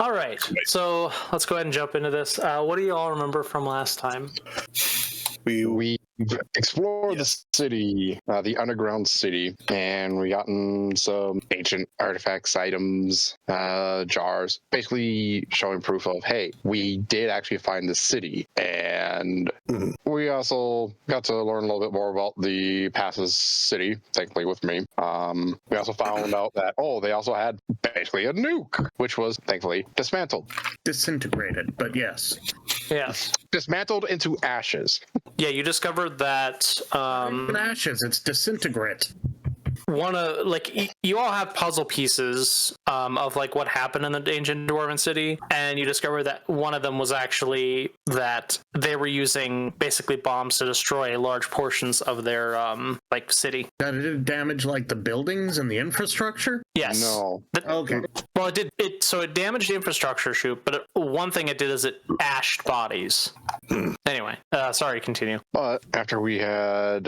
All right, so let's go ahead and jump into this. What do you all remember from last time? We explored the city, the underground city, and we gotten some ancient artifacts, items, jars, basically showing proof of, hey, we did actually find the city. And we also got to learn a little bit more about the Passes city, thankfully with me. We also found out that, they also had basically a nuke, which was thankfully dismantled. Disintegrated, but yes. Yes. Dismantled into ashes. Yeah, you discovered that Ashes, it's disintegrate. You all have puzzle pieces of like what happened in the ancient dwarven city, and you discover that one of them was actually that they were using basically bombs to destroy large portions of their city. Did it damage like the buildings and the infrastructure? Yes. No. Okay. Well, it did. It damaged the infrastructure, but one thing it did is it ashed bodies. Anyway, sorry, continue. But after we had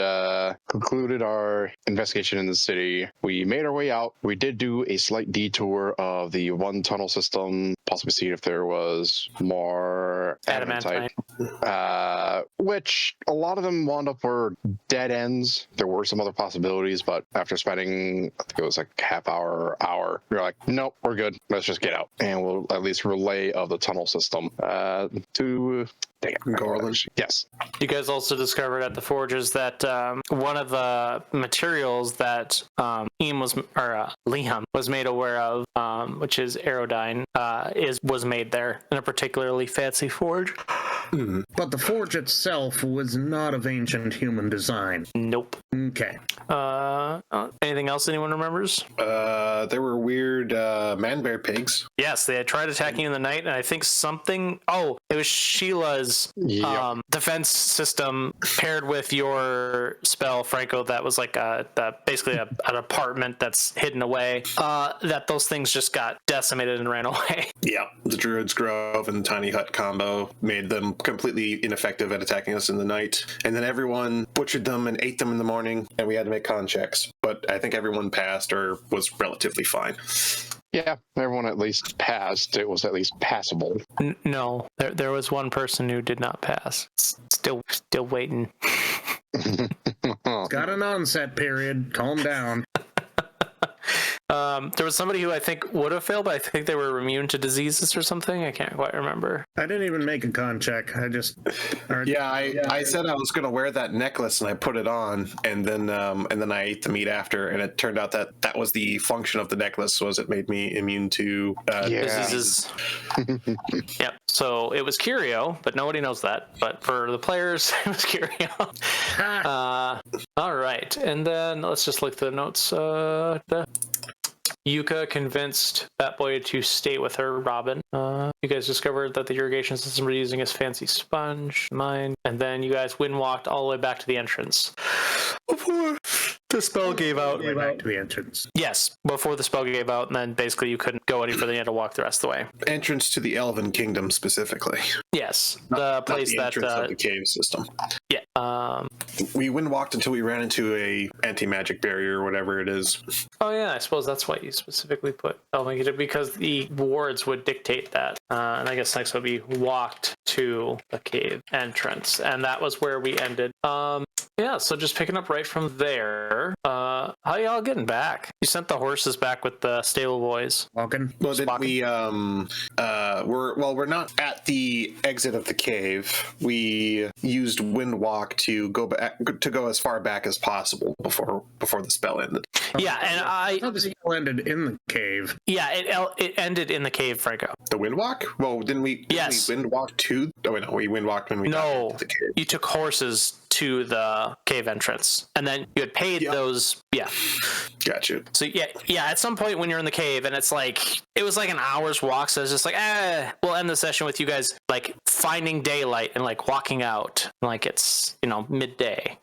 concluded our investigation in the city, we made our way out. We did do a slight detour of the one tunnel system, possibly see if there was more adamantite. Which a lot of them wound up were dead ends. There were some other possibilities, but after spending, I think it was like half hour, we were like, nope, we're good. Let's just get out. And we'll at least relay of the tunnel system to... Garland. Yes. You guys also discovered at the forges that one of the materials that Liam was made aware of, which is aerodyne, was made there in a particularly fancy forge. But the forge itself was not of ancient human design. Nope. Okay. Anything else anyone remembers? There were weird man-bear pigs. Yes, they had tried attacking in the night, and I think something... Oh, it was Sheila's defense system paired with your spell, Franco, that was like basically an apartment that's hidden away, that those things just got decimated and ran away. Yeah, the Druid's Grove and Tiny Hut combo made them completely ineffective at attacking us in the night. And then everyone butchered them and ate them in the morning, and we had to make con checks. But I think everyone passed or was relatively fine. Yeah, everyone at least passed. It was at least passable. No, there was one person who did not pass. Still waiting. Got an onset period. Calm down. There was somebody who I think would have failed, but I think they were immune to diseases or something. I can't quite remember. I didn't even make a con check. I just... I said I was going to wear that necklace, and I put it on, and then I ate the meat after, and it turned out that was the function of the necklace, was it made me immune to diseases. Yep. So it was Curio, but nobody knows that. But for the players, it was Curio. All right, and then let's just look at the notes. Yuka convinced Batboy to stay with her, Robin. You guys discovered that the irrigation system we're using is fancy sponge, mine, and then you guys wind walked all the way back to the entrance. Before the spell gave out. Back to the entrance. Yes, before the spell gave out, and then basically you couldn't go any further. You had to walk the rest of the way. Entrance to the Elven Kingdom specifically. Yes, the place not the that entrance of the cave system. Yeah. We wind walked until we ran into a anti-magic barrier or whatever it is. Oh yeah, I suppose that's why you specifically put because the wards would dictate that. And I guess next would be walked to the cave entrance, and that was where we ended. Yeah, so just picking up right from there. How y'all getting back? You sent the horses back with the stable boys. Walking. Well, then we're not at the exit of the cave. We used Wind Walk to go as far back as possible before the spell ended. Yeah, and I thought the spell ended in the cave. Yeah, it ended in the cave, Franco. The Wind Walk? Well, didn't we Wind Walk to? Oh wait, no, we Wind Walked when we got into the cave. You took horses to the cave entrance, and then you had paid those. Yeah, gotcha. So yeah. At some point when you're in the cave, and it was like an hour's walk. So it's just like, we'll end the session with you guys like finding daylight and like walking out, like it's midday.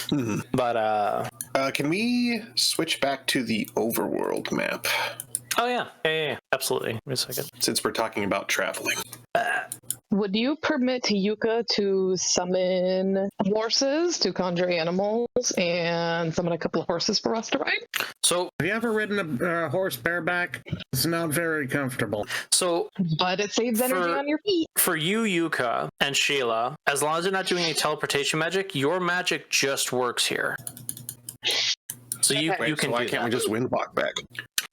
Mm-hmm. But can we switch back to the overworld map? Oh yeah, absolutely. Give me a second. Since we're talking about traveling. would you permit Yuka to summon horses to conjure animals and summon a couple of horses for us to ride? So, Have you ever ridden a horse bareback? It's not very comfortable. But it saves energy on your feet. For you, Yuka, and Sheila, as long as you're not doing any teleportation magic, your magic just works here. So you can why do can't that. we just wind walk back?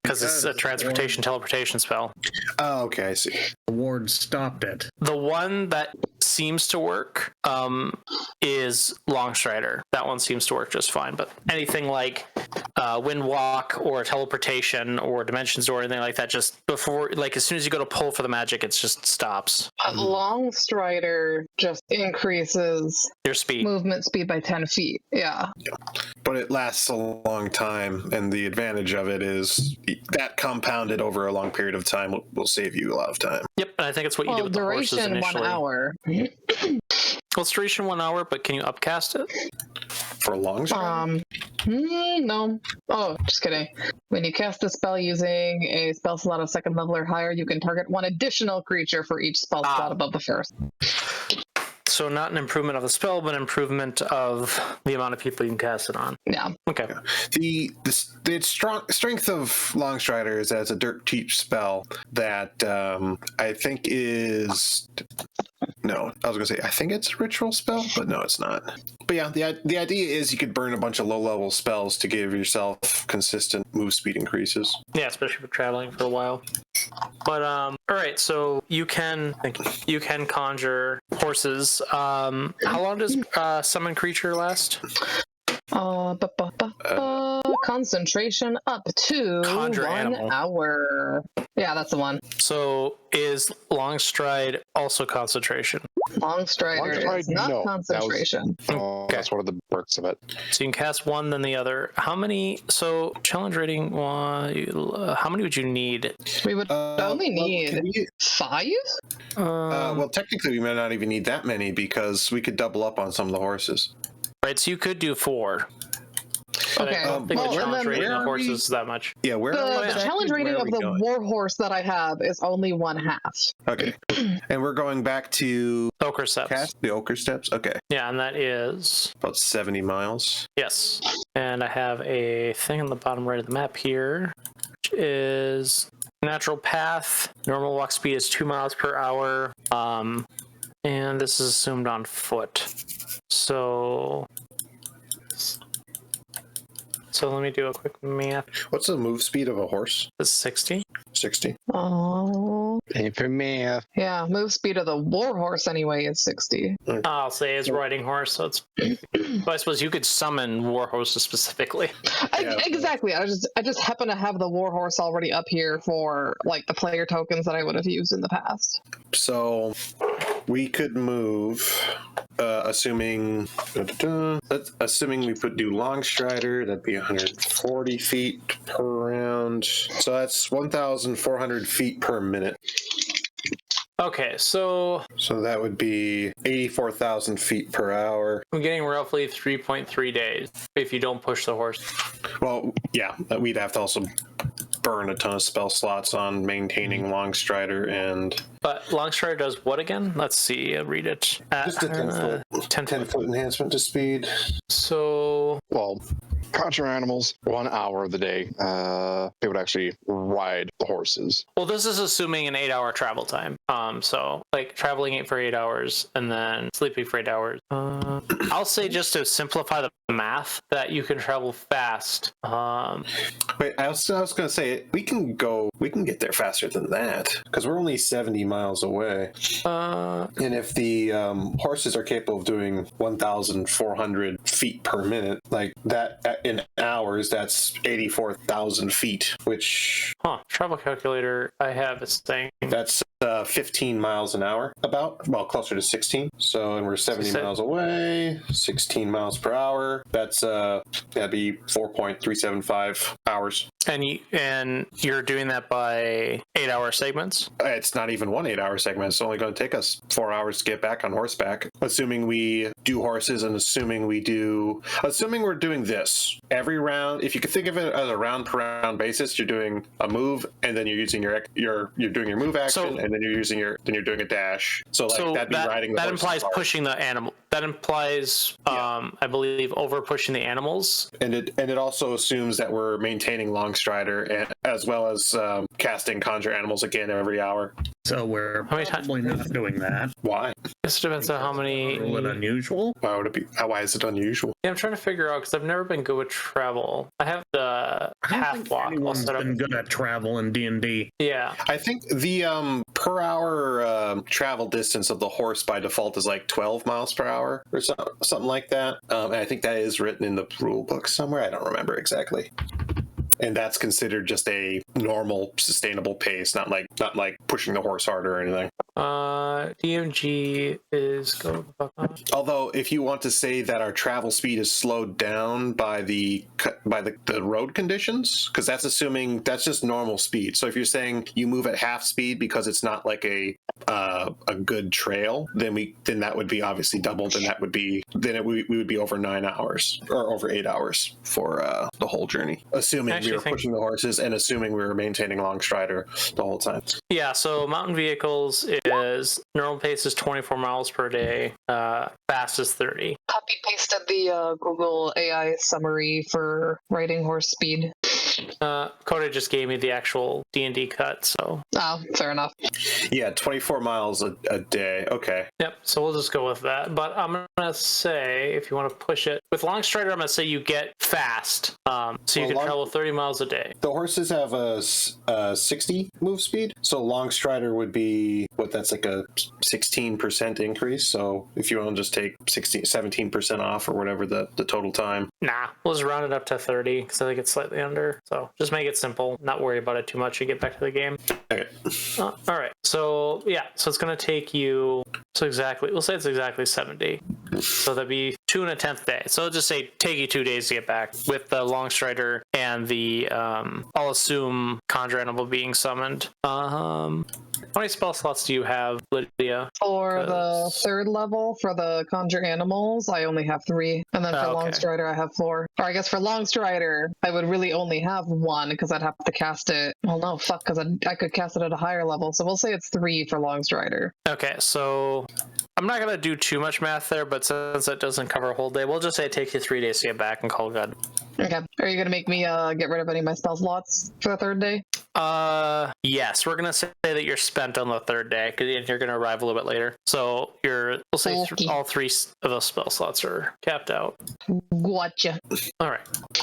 Because it's a transportation teleportation spell. Oh, okay, I see. The ward stopped it. The one that seems to work is Longstrider. That one seems to work just fine. But anything like wind walk or teleportation or dimensions or anything like that, just before, like as soon as you go to pull for the magic, it just stops. Longstrider just increases Your speed. movement speed by 10 feet. Yeah. But it lasts a long time, and the advantage of it is that compounded over a long period of time will save you a lot of time. Yep, and I think it's what you did with the horses duration initially. 1 hour. Well, it's duration 1 hour, but can you upcast it? For a long time? No. Oh, just kidding. When you cast a spell using a spell slot of 2nd level or higher, you can target 1 additional creature for each spell slot above the first. So not an improvement of the spell, but an improvement of the amount of people you can cast it on. Yeah. Okay. The strength of Longstrider is as a dirt cheap spell that I think is... No, I was going to say, I think it's a ritual spell, but no, it's not. But yeah, the idea is you could burn a bunch of low-level spells to give yourself consistent move speed increases. Yeah, especially for traveling for a while. But all right, so you can conjure horses. How long does summon creature last? Concentration up to Conjure 1 animal. hour. Yeah, that's the one. So is Longstride also concentration? Longstrider is not no, concentration. That's one of the perks of it. So you can cast one, then the other. How many? So challenge rating. How many would you need? We would only need 5? Well, technically, we might not even need that many because we could double up on some of the horses. Right, so you could do 4. But Okay. I don't think the Well, and challenge then rating where of are horses we- is that much. Yeah, where are we The exactly? challenge rating Where are of we the going? war horse that I have is only 1/2. Okay. And we're going back to Ochre Steps. the Ochre Steps? Okay. Yeah, and that is About 70 miles. yes. And I have a thing on the bottom right of the map here, which is natural path. Normal walk speed is 2 miles per hour. And this is assumed on foot. So let me do a quick math. What's the move speed of a horse? It's 60. 60. Oh. And for me, Yeah, move speed of the war horse anyway is 60. I'll say it's riding horse, so it's. But I suppose you could summon war horses specifically. Exactly. I just happen to have the war horse already up here for like the player tokens that I would have used in the past. So we could move, assuming we do Longstrider, that'd be 140 feet per round. So that's 1,400 feet per minute. Okay, so So that would be 84,000 feet per hour. I'm getting roughly 3.3 days if you don't push the horse. Well, yeah, we'd have to also burn a ton of spell slots on maintaining Longstrider and But Longstrider does what again? Let's see. Read it. just a 10 foot enhancement to speed. So well, conjure animals 1 hour of the day. They would actually ride the horses. well, this is assuming an 8-hour travel time. So like traveling for 8 hours and then sleeping for 8 hours. I'll say just to simplify the math that you can travel fast. Wait, I was going to say we can get there faster than that because we're only 70 miles away. And if the horses are capable of doing 1,400 feet per minute, like that in hours, that's 84,000 feet, which Travel calculator I have is saying that's 15 miles an hour, closer to 16. So, and we're 70 miles away, 16 miles per hour. That's that'd be 4.375 hours. And you're doing that by 8-hour segments? It's not even 1 8-hour segment. It's only going to take us 4 hours to get back on horseback. Assuming we do horses and assuming we're doing this every round. If you could think of it as a round per round basis, you're doing a move and then you're using you're doing your move action and then you're doing a dash. So that'd be riding the that horse's implies cart. pushing the animal. That implies, I believe, over pushing the animals. And it also assumes that we're maintaining Longstrider and as well as casting Conjure Animals again every hour. So we're probably not doing that. Why? This depends on how many. A little unusual. Why would it be? Why is it unusual? Yeah, I'm trying to figure out because I've never been good with travel. I have the half walk. Anyone's been good at travel in D&D. Yeah. I think the per hour travel distance of the horse by default is like 12 miles per hour or something like that. And I think that is written in the rule book somewhere. I don't remember exactly. And that's considered just a normal, sustainable pace, not like pushing the horse harder or anything. DMG is go. Although, if you want to say that our travel speed is slowed down by the road conditions, because that's assuming that's just normal speed. So if you're saying you move at half speed because it's not like a good trail, then that would be obviously doubled, and we would be over 9 hours or over 8 hours for the whole journey, assuming we were pushing the horses and assuming we were maintaining Longstrider the whole time. Yeah, so mountain vehicles is normal pace is 24 miles per day, fast is 30. Copy pasted the Google AI summary for riding horse speed. Coda just gave me the actual D&D cut, so. Oh, fair enough. Yeah, 24 miles a day. Okay. Yep, so we'll just go with that. But I'm going to say, if you want to push it, with Longstrider, I'm going to say you get fast. So you can travel 30 miles a day. The horses have a 60 move speed, so Longstrider would be, that's like a 16% increase. So if you want to just take 17% off or whatever the total time. Nah, we'll just round it up to 30 because I think it's slightly under. So just make it simple, not worry about it too much and get back to the game. Okay. All right. So yeah, so it's going to take you, we'll say it's exactly 70. So that'd be 2 1/10 day. So I'll just say take you 2 days to get back with the Longstrider and the, I'll assume Conjure Animal being summoned. How many spell slots do you have, Lydia? For the third level, for the Conjure Animals, I only have 3. And then for Longstrider, I have 4. Or I guess for Longstrider, I would really only have 1 because I'd have to cast it. Well, no, fuck, because I could cast it at a higher level. So we'll say it's 3 for Longstrider. Okay, so I'm not going to do too much math there, but since it doesn't cover a whole day, we'll just say it takes you 3 days to get back and call it good. Okay. Are you going to make me get rid of any of my spell slots for the third day? Yes, we're gonna say that you're spent on the third day because you're gonna arrive a little bit later. So we'll say all 3 of those spell slots are capped out. Gotcha. All right.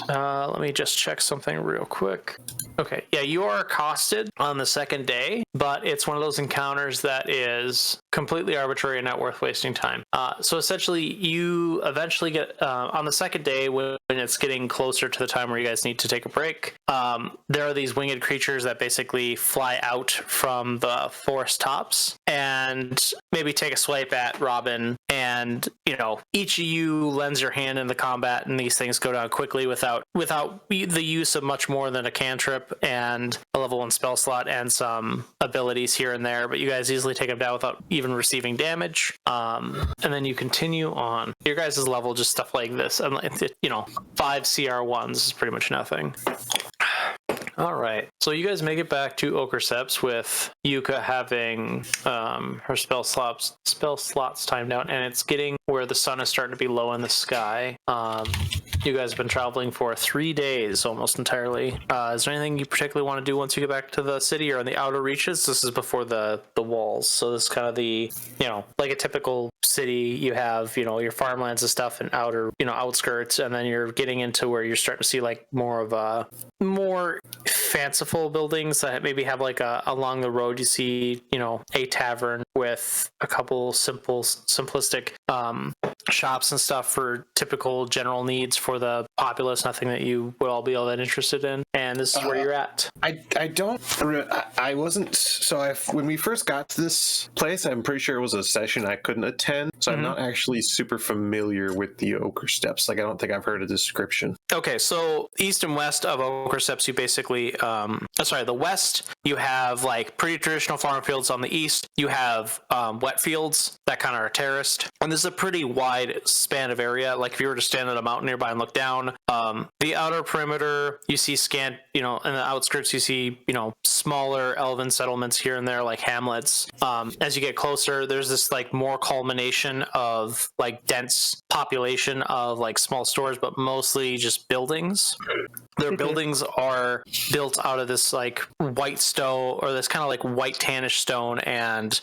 Let me just check something real quick. Okay. Yeah, you are accosted on the second day, but it's one of those encounters that is completely arbitrary and not worth wasting time. So essentially, you eventually get on the second day when it's getting closer to the time where you guys need to take a break. There are these winged creatures that basically fly out from the forest tops and maybe take a swipe at Robin. And each of you lends your hand in the combat, and these things go down quickly without the use of much more than a cantrip and a level 1 spell slot and some abilities here and there. But you guys easily take them down without even receiving damage. And then you continue on. Your guys' level, just stuff like this, and 5 CR1s is pretty much nothing. All right, so you guys make it back to Okerseps with Yuka having her spell slots timed out, and it's getting where the sun is starting to be low in the sky. You guys have been traveling for 3 days almost entirely. Is there anything you particularly want to do once you get back to the city or in the outer reaches? This is before the walls, so this is kind of the like a typical city. You have your farmlands and stuff and outer outskirts, and then you're getting into where you're starting to see like more fanciful buildings that maybe have like along the road you see a tavern with a couple simplistic shops and stuff for typical general needs for the populous, nothing that you would all be all that interested in. And this is where you're at. I wasn't, when we first got to this place, I'm pretty sure it was a session I couldn't attend. So I'm not actually super familiar with the Ochre Steppes. Like, I don't think I've heard a description. Okay, so east and west of Ochre Steppes, you basically, the west, you have like pretty traditional farm fields. On the east, you have wet fields that kind of are terraced. And this is a pretty wide span of area. Like if you were to stand on a mountain nearby and look down, the outer perimeter, you see scant, in the outskirts, you see, smaller elven settlements here and there, like hamlets. As you get closer, there's this like more culmination of like dense population of like small stores, but mostly just buildings. Their buildings are built out of this like white stone, or this kind of like white tannish stone and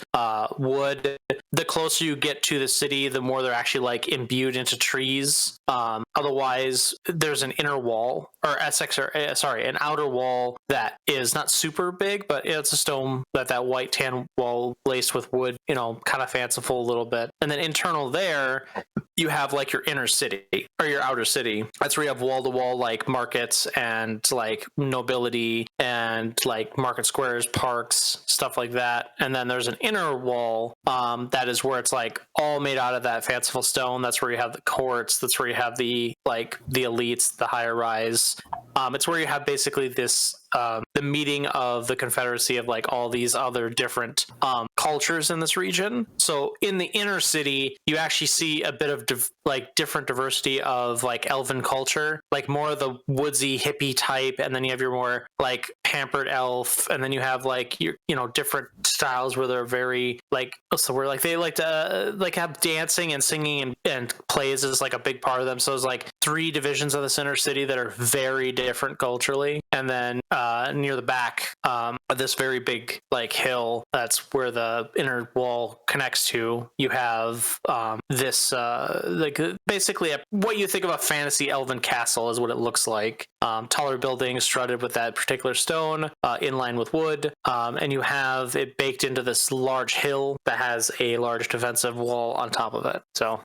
wood. The closer you get to the city, the more they're actually like imbued into trees. Otherwise, there's an inner wall, or an outer wall that is not super big, but it's a stone that white tan wall laced with wood, kind of fanciful a little bit. And then internal there, you have like your inner city or your outer city. That's where you have wall to wall like markets and like nobility and like market squares, parks, stuff like that. And then there's an inner wall that is where it's like all made out of that fanciful stone. That's where you have the courts. That's where you have the elites, the higher rise. It's where you have basically this the meeting of the confederacy of like all these other different cultures in this region. So in the inner city, you actually see a bit of different diversity of like elven culture, like more of the woodsy hippie type, and then you have your more like pampered elf, and then you have like your different styles where they're very like, so where like they like to like have dancing and singing and plays is like a big part of them. So it's like 3 divisions of this inner city that are very different culturally. And then near the back of this very big like hill, that's where the inner wall connects to, you have this like basically what you think of a fantasy elven castle is what it looks like. Taller buildings strutted with that particular stone, in line with wood, and you have it baked into this large hill that has a large defensive wall on top of it. So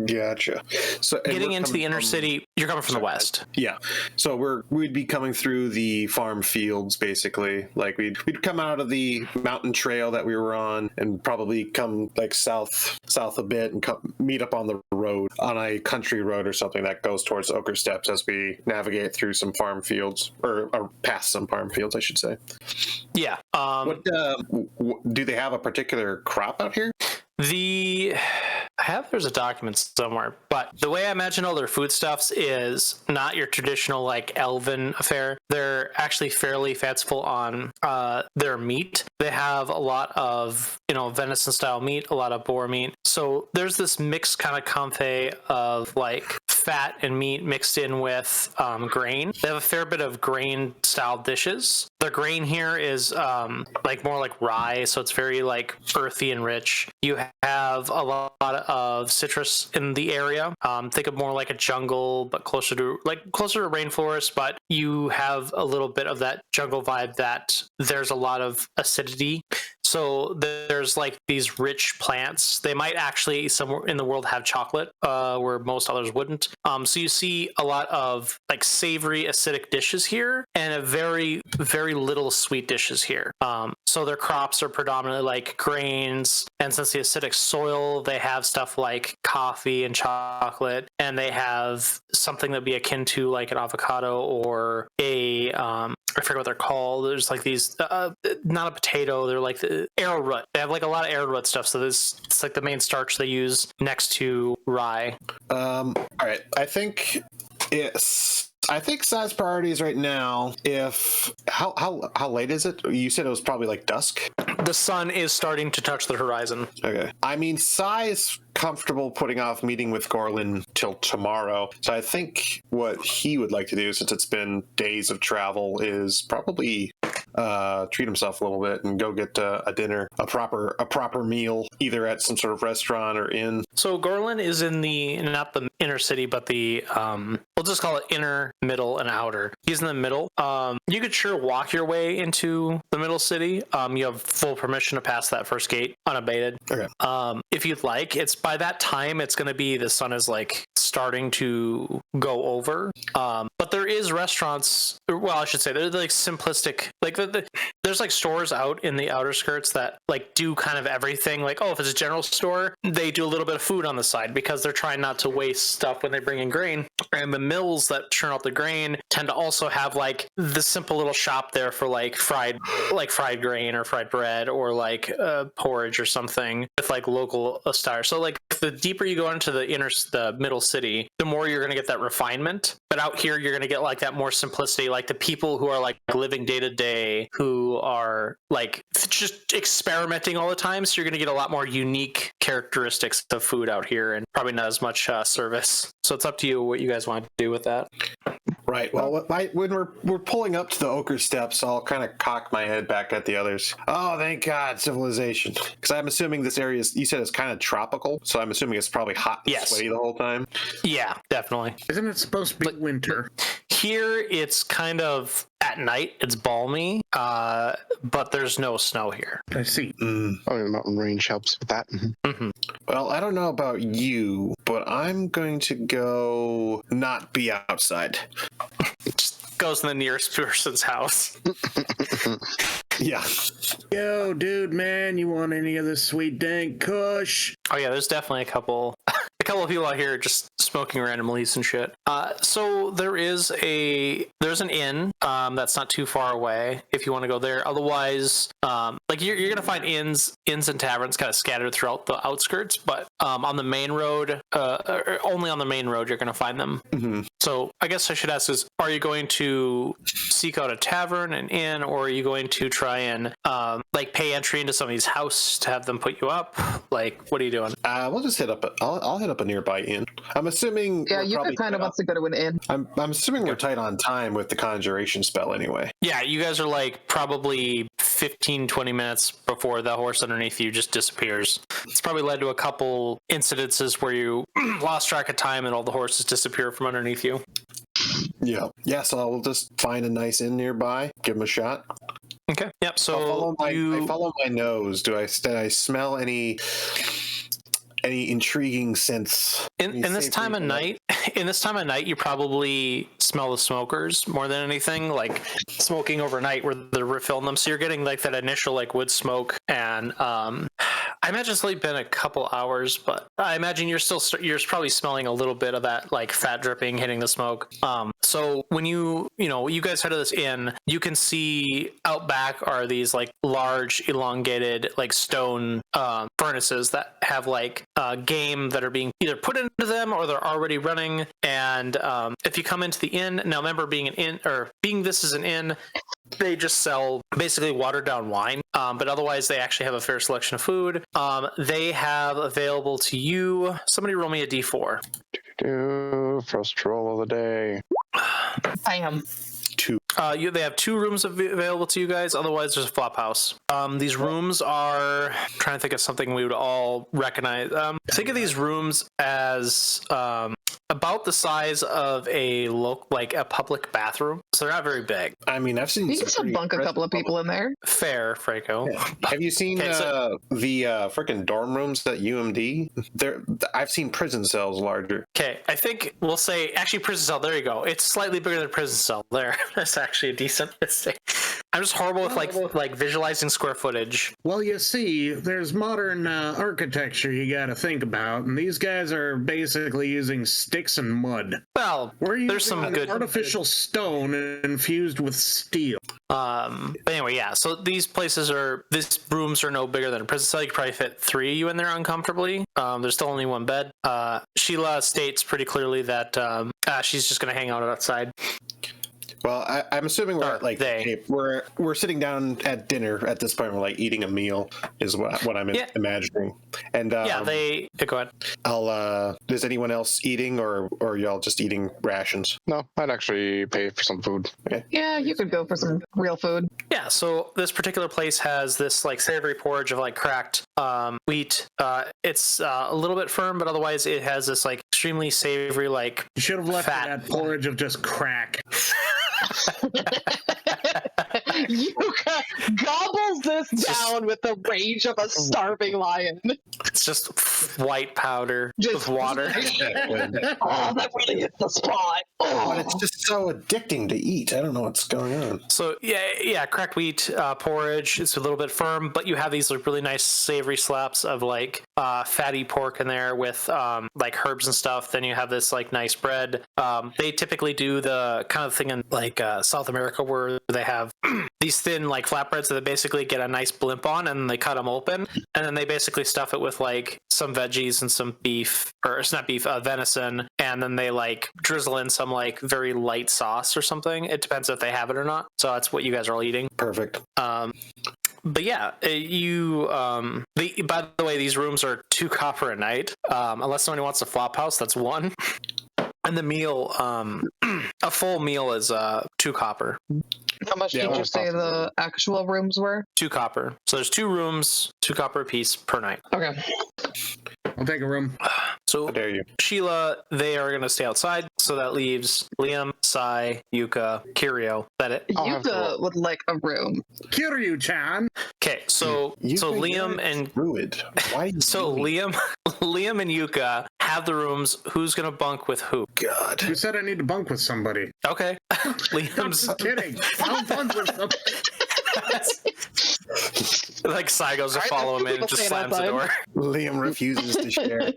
gotcha. So getting into the inner city, you're coming from the west. Yeah. So we'd be coming through the farm fields, basically. Like we'd come out of the mountain trail that we were on and probably come like south a bit and meet up on the road, on a country road or something that goes towards Ochre Steppes as we navigate through some farm fields, or past some farm fields, I should say. Yeah. Do they have a particular crop out here? There's a document somewhere, but the way I imagine all their foodstuffs is not your traditional like elven affair. They're actually fairly fanciful on their meat. They have a lot of venison style meat, a lot of boar meat. So there's this mixed kind of confit of like fat and meat mixed in with grain. They have a fair bit of grain style dishes. The grain here is like more like rye, so it's very like earthy and rich. You have a lot of citrus in the area. Think of more like a jungle, but closer to rainforest, but you have a little bit of that jungle vibe that there's a lot of acidity. So there's like these rich plants. They might actually somewhere in the world have chocolate, where most others wouldn't. So you see a lot of like savory acidic dishes here and a very, very little sweet dishes here. So their crops are predominantly like grains. And since the acidic soil, they have stuff like coffee and chocolate, and they have something that'd be akin to like an avocado or I forget what they're called. There's like these, not a potato. They're like the arrowroot. They have like a lot of arrowroot stuff. So it's like the main starch they use next to rye. All right. I think size priorities right now. How late is it? You said it was probably like dusk. The sun is starting to touch the horizon. Okay. I mean, Sai's comfortable putting off meeting with Gorlin till tomorrow. So I think what he would like to do, since it's been days of travel, is probably treat himself a little bit and go get a dinner, a proper meal, either at some sort of restaurant or inn. So Gorlin is in not the inner city, but the we'll just call it inner, middle, and outer. He's in the middle. You could sure walk your way into the middle city. You have full permission to pass that first gate unabated. Okay. If you'd like, it's by that time it's going to be, the sun is like starting to go over. But there is restaurants, well, I should say they're like simplistic, like there's like stores out in the outer skirts that like do kind of everything. Like, oh, if it's a general store, they do a little bit of food on the side because they're trying not to waste stuff when they bring in grain. And the mills that churn out the grain tend to also have like the simple little shop there for like fried grain or fried bread or like porridge or something with like local style. So like the deeper you go into the middle city, the more you're going to get that refinement. But out here, you're going to get like that more simplicity, like the people who are like living day to day, who are like just experimenting all the time. So you're going to get a lot more unique characteristics of food out here, and probably not as much service. So it's up to you what you guys want to do with that. Right. Well, when we're pulling up to the ochre steps, I'll kind of cock my head back at the others. Oh, thank God, civilization! Because I'm assuming this area you said is kind of tropical, so I'm assuming it's probably hot and sweaty the whole time. Yeah, definitely. Isn't it supposed to be winter? Here, it's kind of at night. It's balmy, but there's no snow here. I see. Oh, the mountain range helps with that. Mm-hmm. Well, I don't know about you, but I'm going to go not be outside. Just goes in the nearest person's house. Yeah. Yo, dude, man, you want any of this sweet dank kush? Oh yeah, there's definitely a couple of people out here just smoking random leaves and shit. So there's an inn that's not too far away if you want to go there. Otherwise, like you're gonna find inns and taverns kind of scattered throughout the outskirts, but on the main road, only on the main road you're gonna find them. Mm-hmm. So I guess I should ask is, are you going to seek out a tavern, an inn, or are you going to try and like pay entry into somebody's house to have them put you up? Like, what are you doing? We'll just hit up. I'll hit up a nearby inn. I'm assuming. Yeah, you could kind of want to go to an inn. I'm assuming we're tight on time with the conjuration spell anyway. Yeah, you guys are like probably 15-20 minutes before the horse underneath you just disappears. It's probably led to a couple incidences where you lost track of time and all the horses disappear from underneath you. Yeah. So I'll just find a nice inn nearby, give them a shot. Okay. Yep. So I follow my nose. Did I smell any intriguing scents in this time of night? In this time of night, you probably smell the smokers more than anything, like smoking overnight where they're refilling them. So you're getting like that initial like wood smoke, and I imagine it's only been a couple hours, but I imagine you're probably smelling a little bit of that like fat dripping hitting the smoke. So when you guys head to this inn, you can see out back are these like large elongated like stone furnaces that have like game that are being either put into them or they're already running. And if you come into the inn, now remember being this is an inn, they just sell basically watered down wine, but otherwise they actually have a fair selection of food. They have available to you, somebody roll me a d4. First roll of the day. I am. 2. They have 2 rooms available to you guys. Otherwise, there's a flop house. These rooms are, I'm trying to think of something we would all recognize. Think of these rooms as about the size of a public bathroom. So they're not very big. I mean, I've seen You can still bunk a couple of people in there. Fair, Franco. Yeah. Have you seen the freaking dorm rooms at UMD? I've seen prison cells larger. Okay, I think we'll say actually prison cell. There you go. It's slightly bigger than a prison cell. There, that's actually a decent mistake. I'm just horrible with like visualizing square footage. Well, you see, there's modern architecture you got to think about, and these guys are basically using sticks and mud. Well, there's some good artificial stone infused with steel. But anyway, yeah. So these rooms are no bigger than a prison cell. You could probably fit 3 of you in there uncomfortably. There's still only 1 bed. Sheila states pretty clearly that she's just going to hang out outside. Well, I'm assuming we're sitting down at dinner at this point. We're like eating a meal is what I'm imagining. And go ahead. Is anyone else eating or y'all just eating rations? No, I'd actually pay for some food. Okay. Yeah, you could go for some real food. Yeah, so this particular place has this like savory porridge of like cracked wheat. It's a little bit firm, but otherwise it has this like extremely savory like you should have left that porridge of just crack. Yuka gobbles this down with the rage of a starving lion. It's just white powder Just with water. Oh, that really hits the spot. Oh. But it's just so addicting to eat. I don't know what's going on. So yeah, cracked wheat porridge. It's a little bit firm, but you have these like really nice savory slaps of like fatty pork in there with like herbs and stuff. Then you have this like nice bread. They typically do the kind of thing in like South America where they have these thin like flatbreads that they basically get a nice blimp on, and they cut them open, and then they basically stuff it with like some veggies and some beef, or it's not beef, venison, and then they like drizzle in some like very light sauce or something. It depends if they have it or not. So that's what you guys are all eating. Perfect. But yeah, by the way, these rooms are 2 copper a night. Unless somebody wants a flop house, that's 1. And the meal, a full meal is 2 copper. How much did you say the actual rooms were? 2 copper. So there's 2 rooms, 2 copper a piece per night. Okay. I'll take a room. So How dare you? Sheila, they are going to stay outside. So that leaves Liam, Sai, Yuka, Kirio. That it? Yuka would like a room. Kiryu-chan. Okay, so Liam and Druid. Why? so Liam and Yuka have the rooms. Who's going to bunk with who? God. You said I need to bunk with somebody. Okay. I'm Liam's just kidding. I'll bunk with somebody. like Sai goes to follow him in and just slams the door. Liam refuses to share.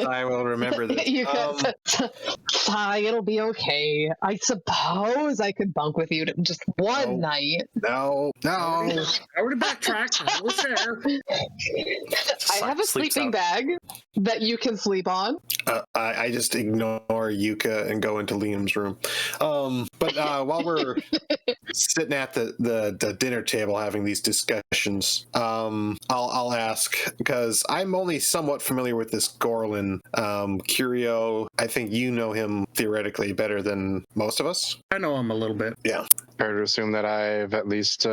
I will remember this. Yuka says, Sai, it'll be okay. I suppose I could bunk with you just one night. No. I already backtracked. I will share. I have a sleeping bag that you can sleep on. I just ignore Yuka and go into Liam's room. But while we're sitting at the dinner table having these discussions, I'll ask, because I'm only somewhat familiar with this Gorlin. Curio, I think you know him theoretically better than most of us. I know him a little bit. Yeah. Fair to assume that I've at least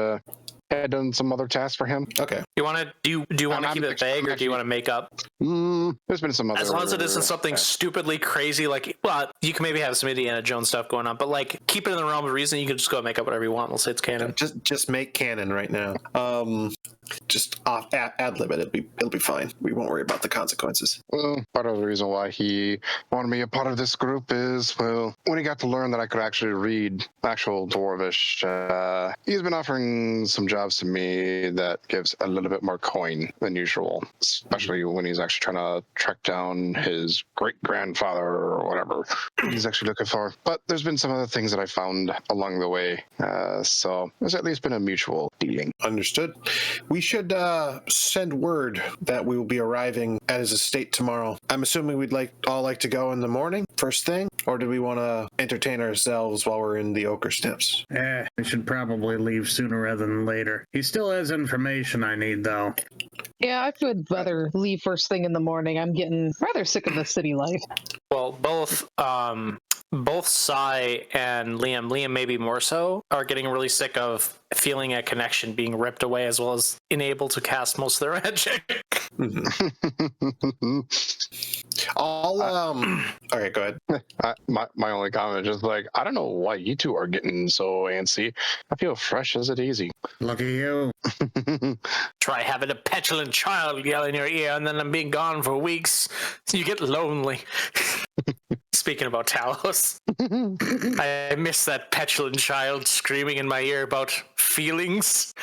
had done some other tasks for him. Okay. You want to do you want to keep it vague, or do you want to make up? There's been some other. As long as it isn't something stupidly crazy, like, well, you can maybe have some Indiana Jones stuff going on, but like keep it in the realm of reason. You can just go and make up whatever you want. We'll say it's canon. Just make canon right now. Just ad lib it. It'll be fine. We won't worry about the consequences. Well, part of the reason why he wanted me a part of this group is, well, when he got to learn that I could actually read actual Dwarvish, he's been offering some jobs to me that gives a little bit more coin than usual, especially when he's actually trying to track down his great-grandfather or whatever he's actually looking for. But there's been some other things that I found along the way, so there's at least been a mutual dealing. Understood. We should send word that we will be arriving at his estate tomorrow. I'm assuming we'd all like to go in the morning, first thing, or do we want to entertain ourselves while we're in the Ochre Steps? We should probably leave sooner rather than later. He still has information I need, though. Yeah, I would rather leave first thing in the morning. I'm getting rather sick of the city life. Well, both Sai and Liam maybe more so, are getting really sick of feeling a connection being ripped away, as well as unable to cast most of their magic. All right, go ahead. My only comment is like, I don't know why you two are getting so antsy. I feel fresh as a daisy. Lucky you. Try having a petulant child yell in your ear, and then I'm being gone for weeks. You get lonely. Speaking about Talos, I miss that petulant child screaming in my ear about feelings.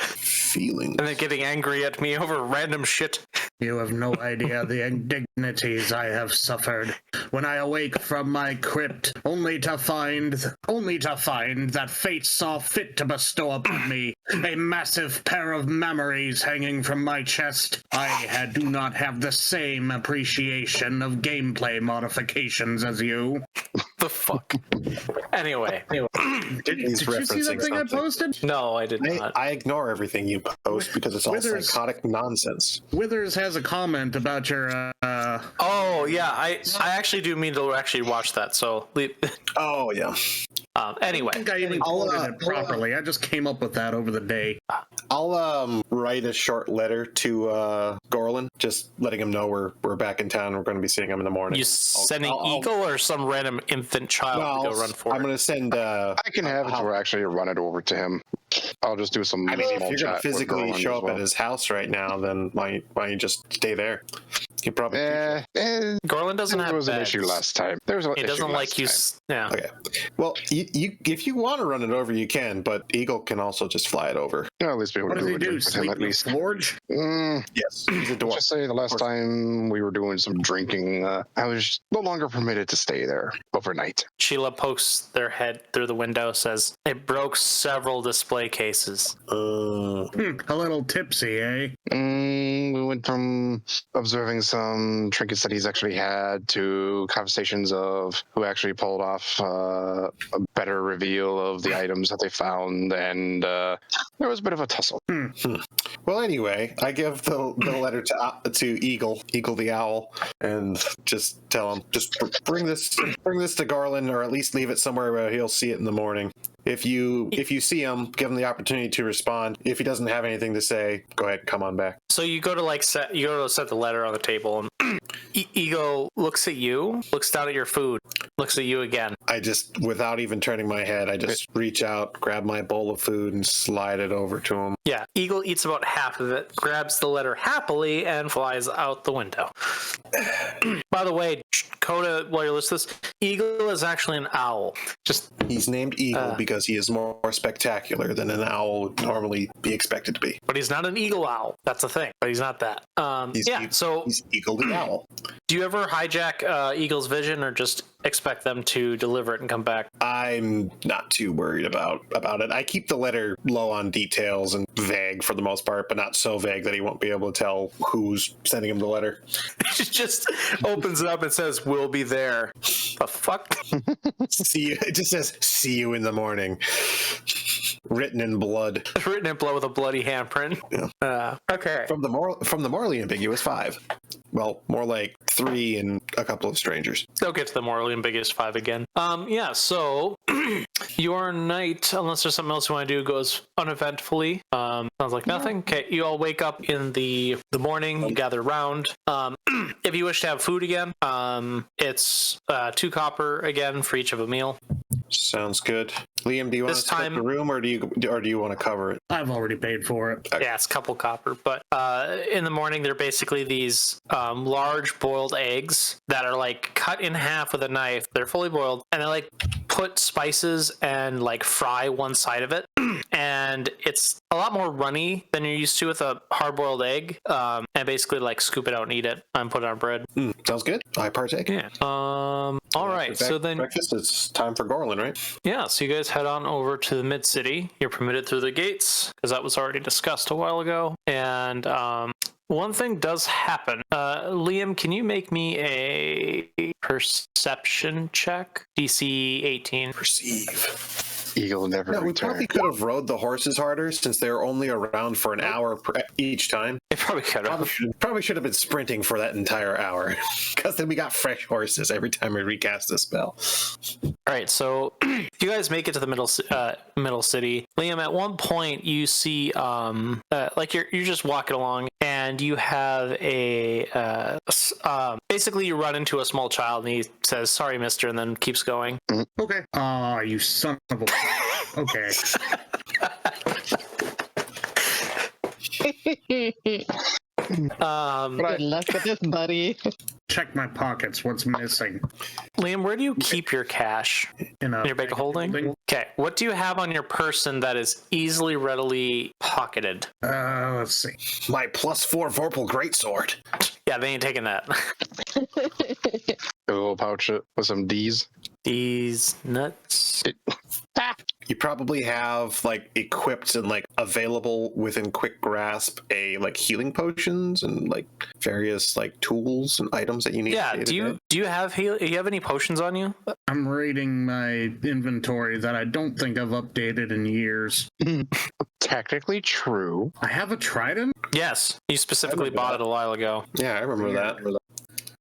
And then getting angry at me over random shit. You have no idea the indignities I have suffered when I awake from my crypt, only to find that fate saw fit to bestow upon me a massive pair of memories hanging from my chest. I do not have the same appreciation of gameplay modifications as you. The fuck? Anyway. Did you see that thing I posted? No, I did not. I ignore everything you post because it's all psychotic nonsense. Withers has a comment about your Oh yeah, I actually do mean to actually watch that. So oh yeah. Anyway, I think I even quoted it properly. I just came up with that over the day. I'll write a short letter to Gorlin, just letting him know we're back in town. We're going to be seeing him in the morning. You sending Eagle or some random infant child to go run for? I'm going to send. I can have it or actually run it over to him. I'll just do some. I mean, if small you're going to chat with physically Rowan show as up well. at his house right now, then why don't you just stay there? You probably Garland doesn't there have was an beds. issue last time. There was an He issue doesn't like last you. time. Yeah. Okay. Well, you if you want to run it over, you can, but Eagle can also just fly it over. No, at least we What would does he do do? it with him Sleep at in the least. forge? Yes, he's a Let's dwarf. just say the last time we were doing some drinking, I was no longer permitted to stay there overnight. Sheila pokes their head through the window, says, "It broke several display cases." A little tipsy, eh? We went from observing some trinkets that he's actually had to conversations of who actually pulled off a better reveal of the items that they found, and there was a bit of a tussle. Well, anyway, I give the letter to Eagle the owl, and just tell him just bring this to Garland, or at least leave it somewhere where he'll see it in the morning. If you see him, give him the opportunity to respond. If he doesn't have anything to say, go ahead, come on back. So you go to set the letter on the table, and Ego looks at you, looks down at your food, looks at you again. I just, without even turning my head, I just reach out, grab my bowl of food, and slide it over to him. Yeah, Eagle eats about half of it, grabs the letter happily, and flies out the window. By the way, Coda, while you're listening to this, Eagle is actually an owl. He's named Eagle because he is more spectacular than an owl would normally be expected to be. But he's not an eagle owl. That's a thing. But he's not that. He's Eagle the owl. Do you ever hijack Eagle's vision, or just expect them to deliver it and come back? I'm not too worried about it. I keep the letter low on details and vague for the most part, but not so vague that he won't be able to tell who's sending him the letter. It just opens it up and says, "We'll be there." The fuck? See you. It just says, "See you in the morning." Written in blood. Written in blood with a bloody handprint. Yeah. Okay. From the morally ambiguous 5. Well, more like 3 and a couple of strangers. They'll get to the morally ambiguous 5 again. So your night, unless there's something else you want to do, goes uneventfully. Sounds like nothing. Okay, you all wake up in the morning, you gather around. If you wish to have food again, it's 2 copper again for each of a meal. Sounds good. Liam, do you want to split the room, or do you want to cover it? I've already paid for it. Okay. Yeah, it's a couple copper. But in the morning, they're basically these large boiled eggs that are like cut in half with a knife. They're fully boiled, and they like put spices and like fry one side of it. And it's a lot more runny than you're used to with a hard-boiled egg. And basically like scoop it out and eat it and put it on bread. Sounds good. I partake. Yeah. All right. So then breakfast. It's time for Garland, right? Yeah, so you guys head on over to the mid-city. You're permitted through the gates, because that was already discussed a while ago. And one thing does happen. Liam, can you make me a perception check? DC 18. Perceive. Eagle never No, we returned. probably could have rode the horses harder, since they were only around for an hour each time. It probably could have. Probably should have been sprinting for that entire hour, because then we got fresh horses every time we recast the spell. All right, so you guys make it to the middle city. Liam, at one point you see, like you're just walking along, and you have basically you run into a small child, and he says, "Sorry, mister," and then keeps going. Okay. Ah, you son of a... Okay. Good luck with this, buddy. Check my pockets. What's missing? Liam, where do you keep your cash? In Your bag of holding? Okay, what do you have on your person that is easily, readily pocketed? Let's see. My +4 Vorpal Greatsword. Yeah, they ain't taking that. A little pouch with some D's. These nuts. You probably have like equipped and like available within quick grasp like healing potions and like various like tools and items that you need. Yeah, do you have any potions on you? I'm reading my inventory that I don't think I've updated in years. Technically true. I have a trident? Yes, you specifically bought it a while ago. Yeah, I remember that.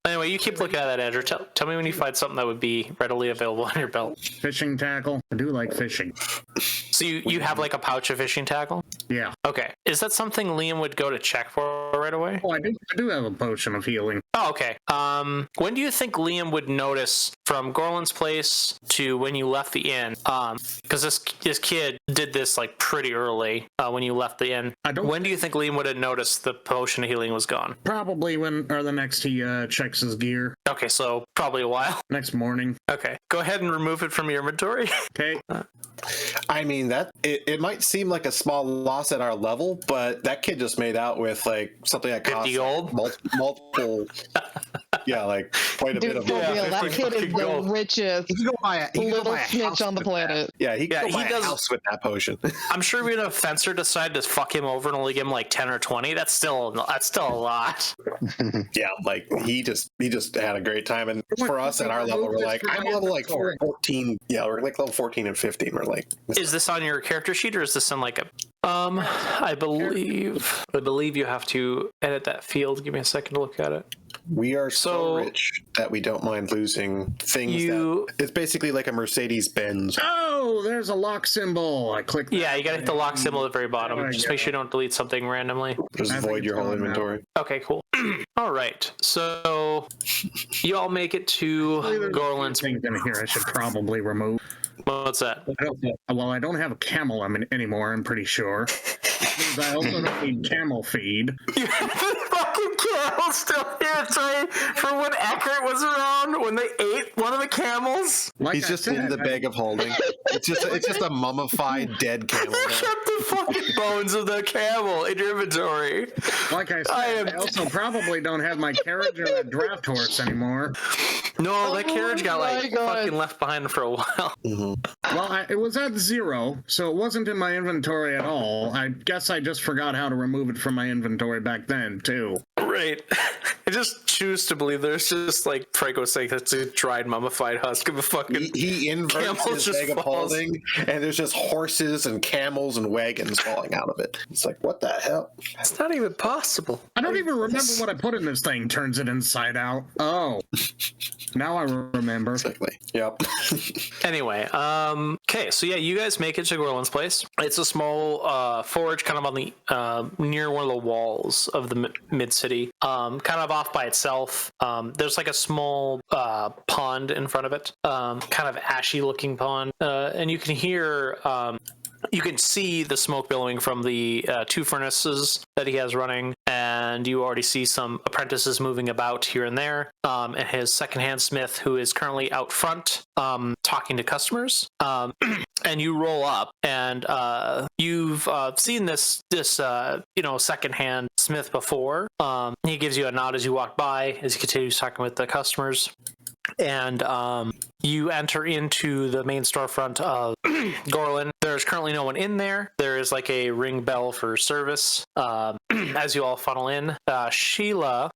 Anyway, you keep looking at that, Andrew. Tell me when you find something that would be readily available on your belt. Fishing tackle? I do like fishing. So So you have like a pouch of fishing tackle? Yeah. Okay. Is that something Liam would go to check for right away? Oh, I do have a potion of healing. Oh, okay. When do you think Liam would notice from Gorland's place to when you left the inn? Because this kid did this like pretty early when you left the inn. When do you think Liam would have noticed the potion of healing was gone? Probably the next he checks his gear. Okay, so probably a while. Next morning. Okay, go ahead and remove it from your inventory. Okay. I mean, that it might seem like a small loss at our level, but that kid just made out with like something that costs 50 gold? multiple yeah, like quite a bit of for real, that kid is the gold. richest little snitch on the planet. Yeah, he could buy a does. house with that potion. I'm sure if a fencer decided to fuck him over and only give him like 10 or 20, that's still a lot. Yeah, like he just had a great time, and for us at our level, we're like, I'm level like 14. Yeah, we're like level 14 and 15. We're like, is this on your character sheet or is this in like a I believe you have to edit that field. Give me a second to look at it. We are so rich that we don't mind losing things. It's basically like a Mercedes Benz. Oh, there's a lock symbol. I clicked. Yeah, you gotta hit the lock symbol at the very bottom. Just make sure you don't delete something randomly. Just void your whole inventory. Okay, cool. All right, so you all make it to Gorland's. Things in here I should probably remove. What's that? I don't have a camel anymore, I'm pretty sure. I also don't need camel feed. You have the fucking camel still here, sorry, for when Eckert was around, when they ate one of the camels. He's just in the bag of holding. It's just a mummified dead camel. You kept the fucking bones of the camel in your inventory. Like I said, I also probably don't have my carriage or a draft horse anymore. No, that carriage got fucking left behind for a while. Mm-hmm. Well, it was at 0, so it wasn't in my inventory at all. I guess I just forgot how to remove it from my inventory back then, too. Right. I just choose to believe there's just like Franco saying that's a dried mummified husk of a fucking he inverts his bag of holding, and there's just horses and camels and wagons falling out of it. It's like, what the hell? It's not even possible. I don't even remember what I put in this thing. Turns it inside out. Oh. Now I remember. Exactly. Yep. Anyway, okay, so yeah, you guys make it to Gorland's place. It's a small forge kind of on the near one of the walls of the mid-city, kind of off by itself. There's like a small pond in front of it, kind of ashy looking pond, and you can hear you can see the smoke billowing from the 2 furnaces that he has running, and you already see some apprentices moving about here and there, and his secondhand smith, who is currently out front talking to customers. And you roll up, and you've seen this secondhand smith before. He gives you a nod as you walk by, as he continues talking with the customers. And you enter into the main storefront of Gorland. There's currently no one in there. There is like a ring bell for service. As you all funnel in, Sheila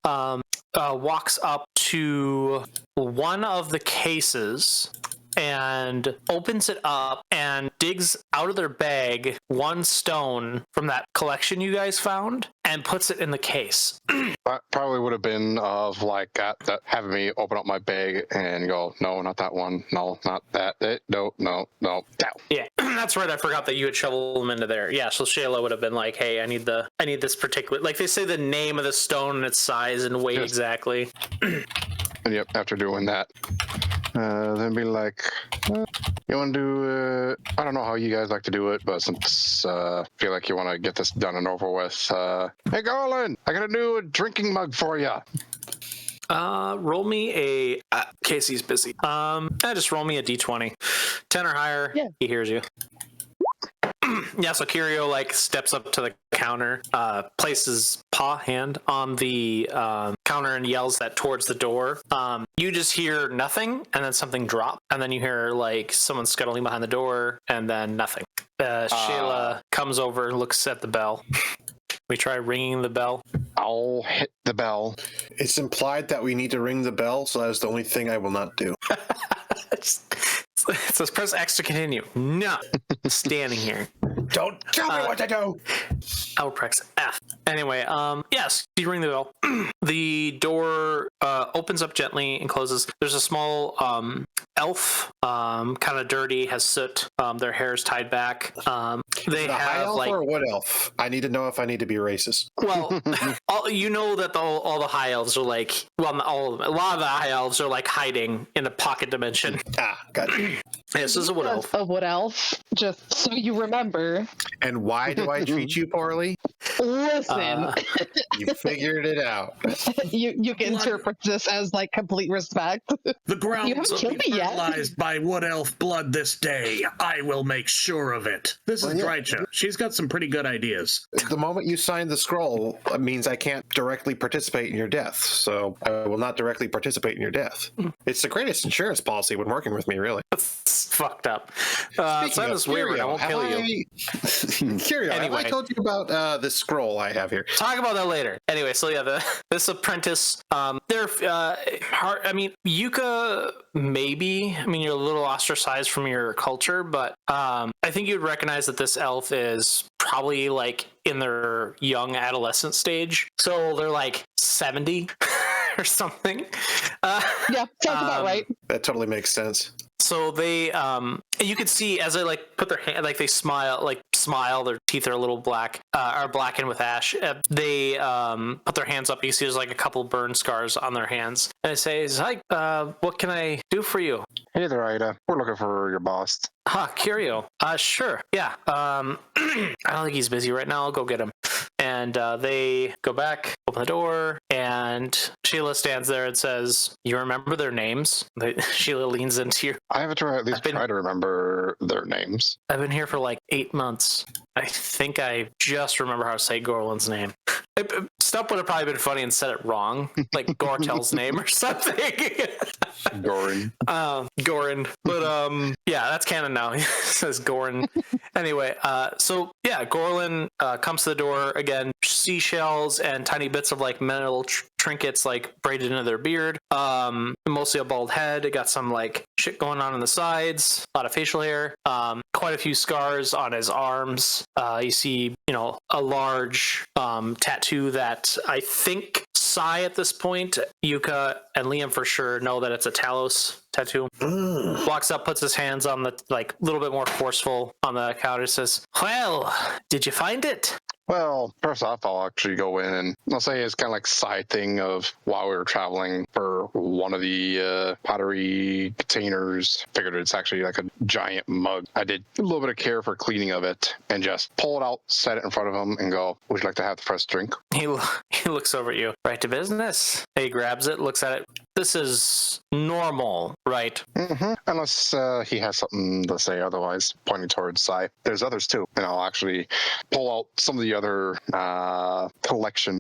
walks up to one of the cases and opens it up and digs out of their bag one stone from that collection you guys found and puts it in the case. That probably would have been of like that having me open up my bag and go, no, not that one, no, not that, no, that. Yeah, that's right. I forgot that you had shoveled them into there. Yeah, so Shayla would have been like, hey, I need this particular, like they say the name of the stone and its size and weight exactly. And yep, after doing that, then be like, you want to do, I don't know how you guys like to do it, but since I feel like you want to get this done and over with, hey Garland, I got a new drinking mug for you. Roll me a, Casey's busy. Just roll me a D20. 10 or higher, yeah. He hears you. Yeah, so Kirio like steps up to the counter, places hand on the counter and yells that towards the door. You just hear nothing and then something drop, and then you hear like someone scuttling behind the door and then nothing. Shayla comes over and looks at the bell. We try ringing the bell. I'll hit the bell. It's implied that we need to ring the bell, so that's the only thing I will not do. It says press X to continue. No. Standing here. Don't tell me what to do. I will press F. Anyway, yes, you ring the bell. The door opens up gently and closes. There's a small elf, kind of dirty, has soot. Their hair is tied back. They The high have elf like, or a wood elf? I need to know if I need to be racist. well, you know that all the high elves are like, well, not all of them. A lot of the high elves are like hiding in a pocket dimension. Got it. This is a wood elf. A wood elf, just so you remember. And why do I treat you poorly? Listen, You figured it out. you can interpret this as like complete respect. The ground You haven't will killed be me yet. fertilized by wood elf blood this day. I will make sure of it. This is Drycha. She's got some pretty good ideas. The moment you sign the scroll means I can't directly participate in your death, so I will not directly participate in your death. It's the greatest insurance policy when working with me, really. That's fucked up. Sign this waiver and I won't kill you. Curio, have Anyway. I told you about this scroll I have here? Talk about that later. Anyway, so yeah, this apprentice, they're hard. I mean, Yuka, maybe. I mean, you're a little ostracized from your culture, but I think you'd recognize that this elf is probably like in their young adolescent stage. So they're like 70 or something. Yeah, sounds about right. That totally makes sense. So they, you could see as they like put their hand, like they smile, their teeth are a little black, are blackened with ash. They put their hands up. You see there's like a couple burn scars on their hands. And they say, "Hi, what can I do for you?" Hey there, Ida. We're looking for your boss. Curio. Sure. Yeah. I don't think he's busy right now. I'll go get him. And they go back, open the door, and Sheila stands there and says, "You remember their names?" Sheila leans into you. I have to at least try to remember their names. I've been here for like 8 months. I think I just remember how to say Gorlin's name. Stump would have probably been funny and said it wrong, like Gortel's name or something. Gorin. Gorin. But yeah, that's canon now. He says Gorin. Anyway, so yeah, Gorlin comes to the door again, seashells and tiny bits of like metal trinkets like braided into their beard. Mostly a bald head. It got some like shit going on the sides, a lot of facial hair, quite a few scars on his arms. You see, a large tattoo that I think Sai at this point, Yuka and Liam for sure know that it's a Talos tattoo. Walks up, puts his hands on the like little bit more forceful on the counter, says, "Well, did you find it?" Well, first off, I'll actually go in and I'll say it's kind of like side thing of while we were traveling for one of the pottery containers. Figured it's actually like a giant mug. I did a little bit of care for cleaning of it and just pull it out, set it in front of him, and go, "Would you like to have the first drink?" He looks over at you. "Right to business." He grabs it, looks at it. "This is normal, right?" Mm-hmm. Unless he has something to say otherwise, pointing towards Sai. There's others too, and I'll actually pull out some of the other collection.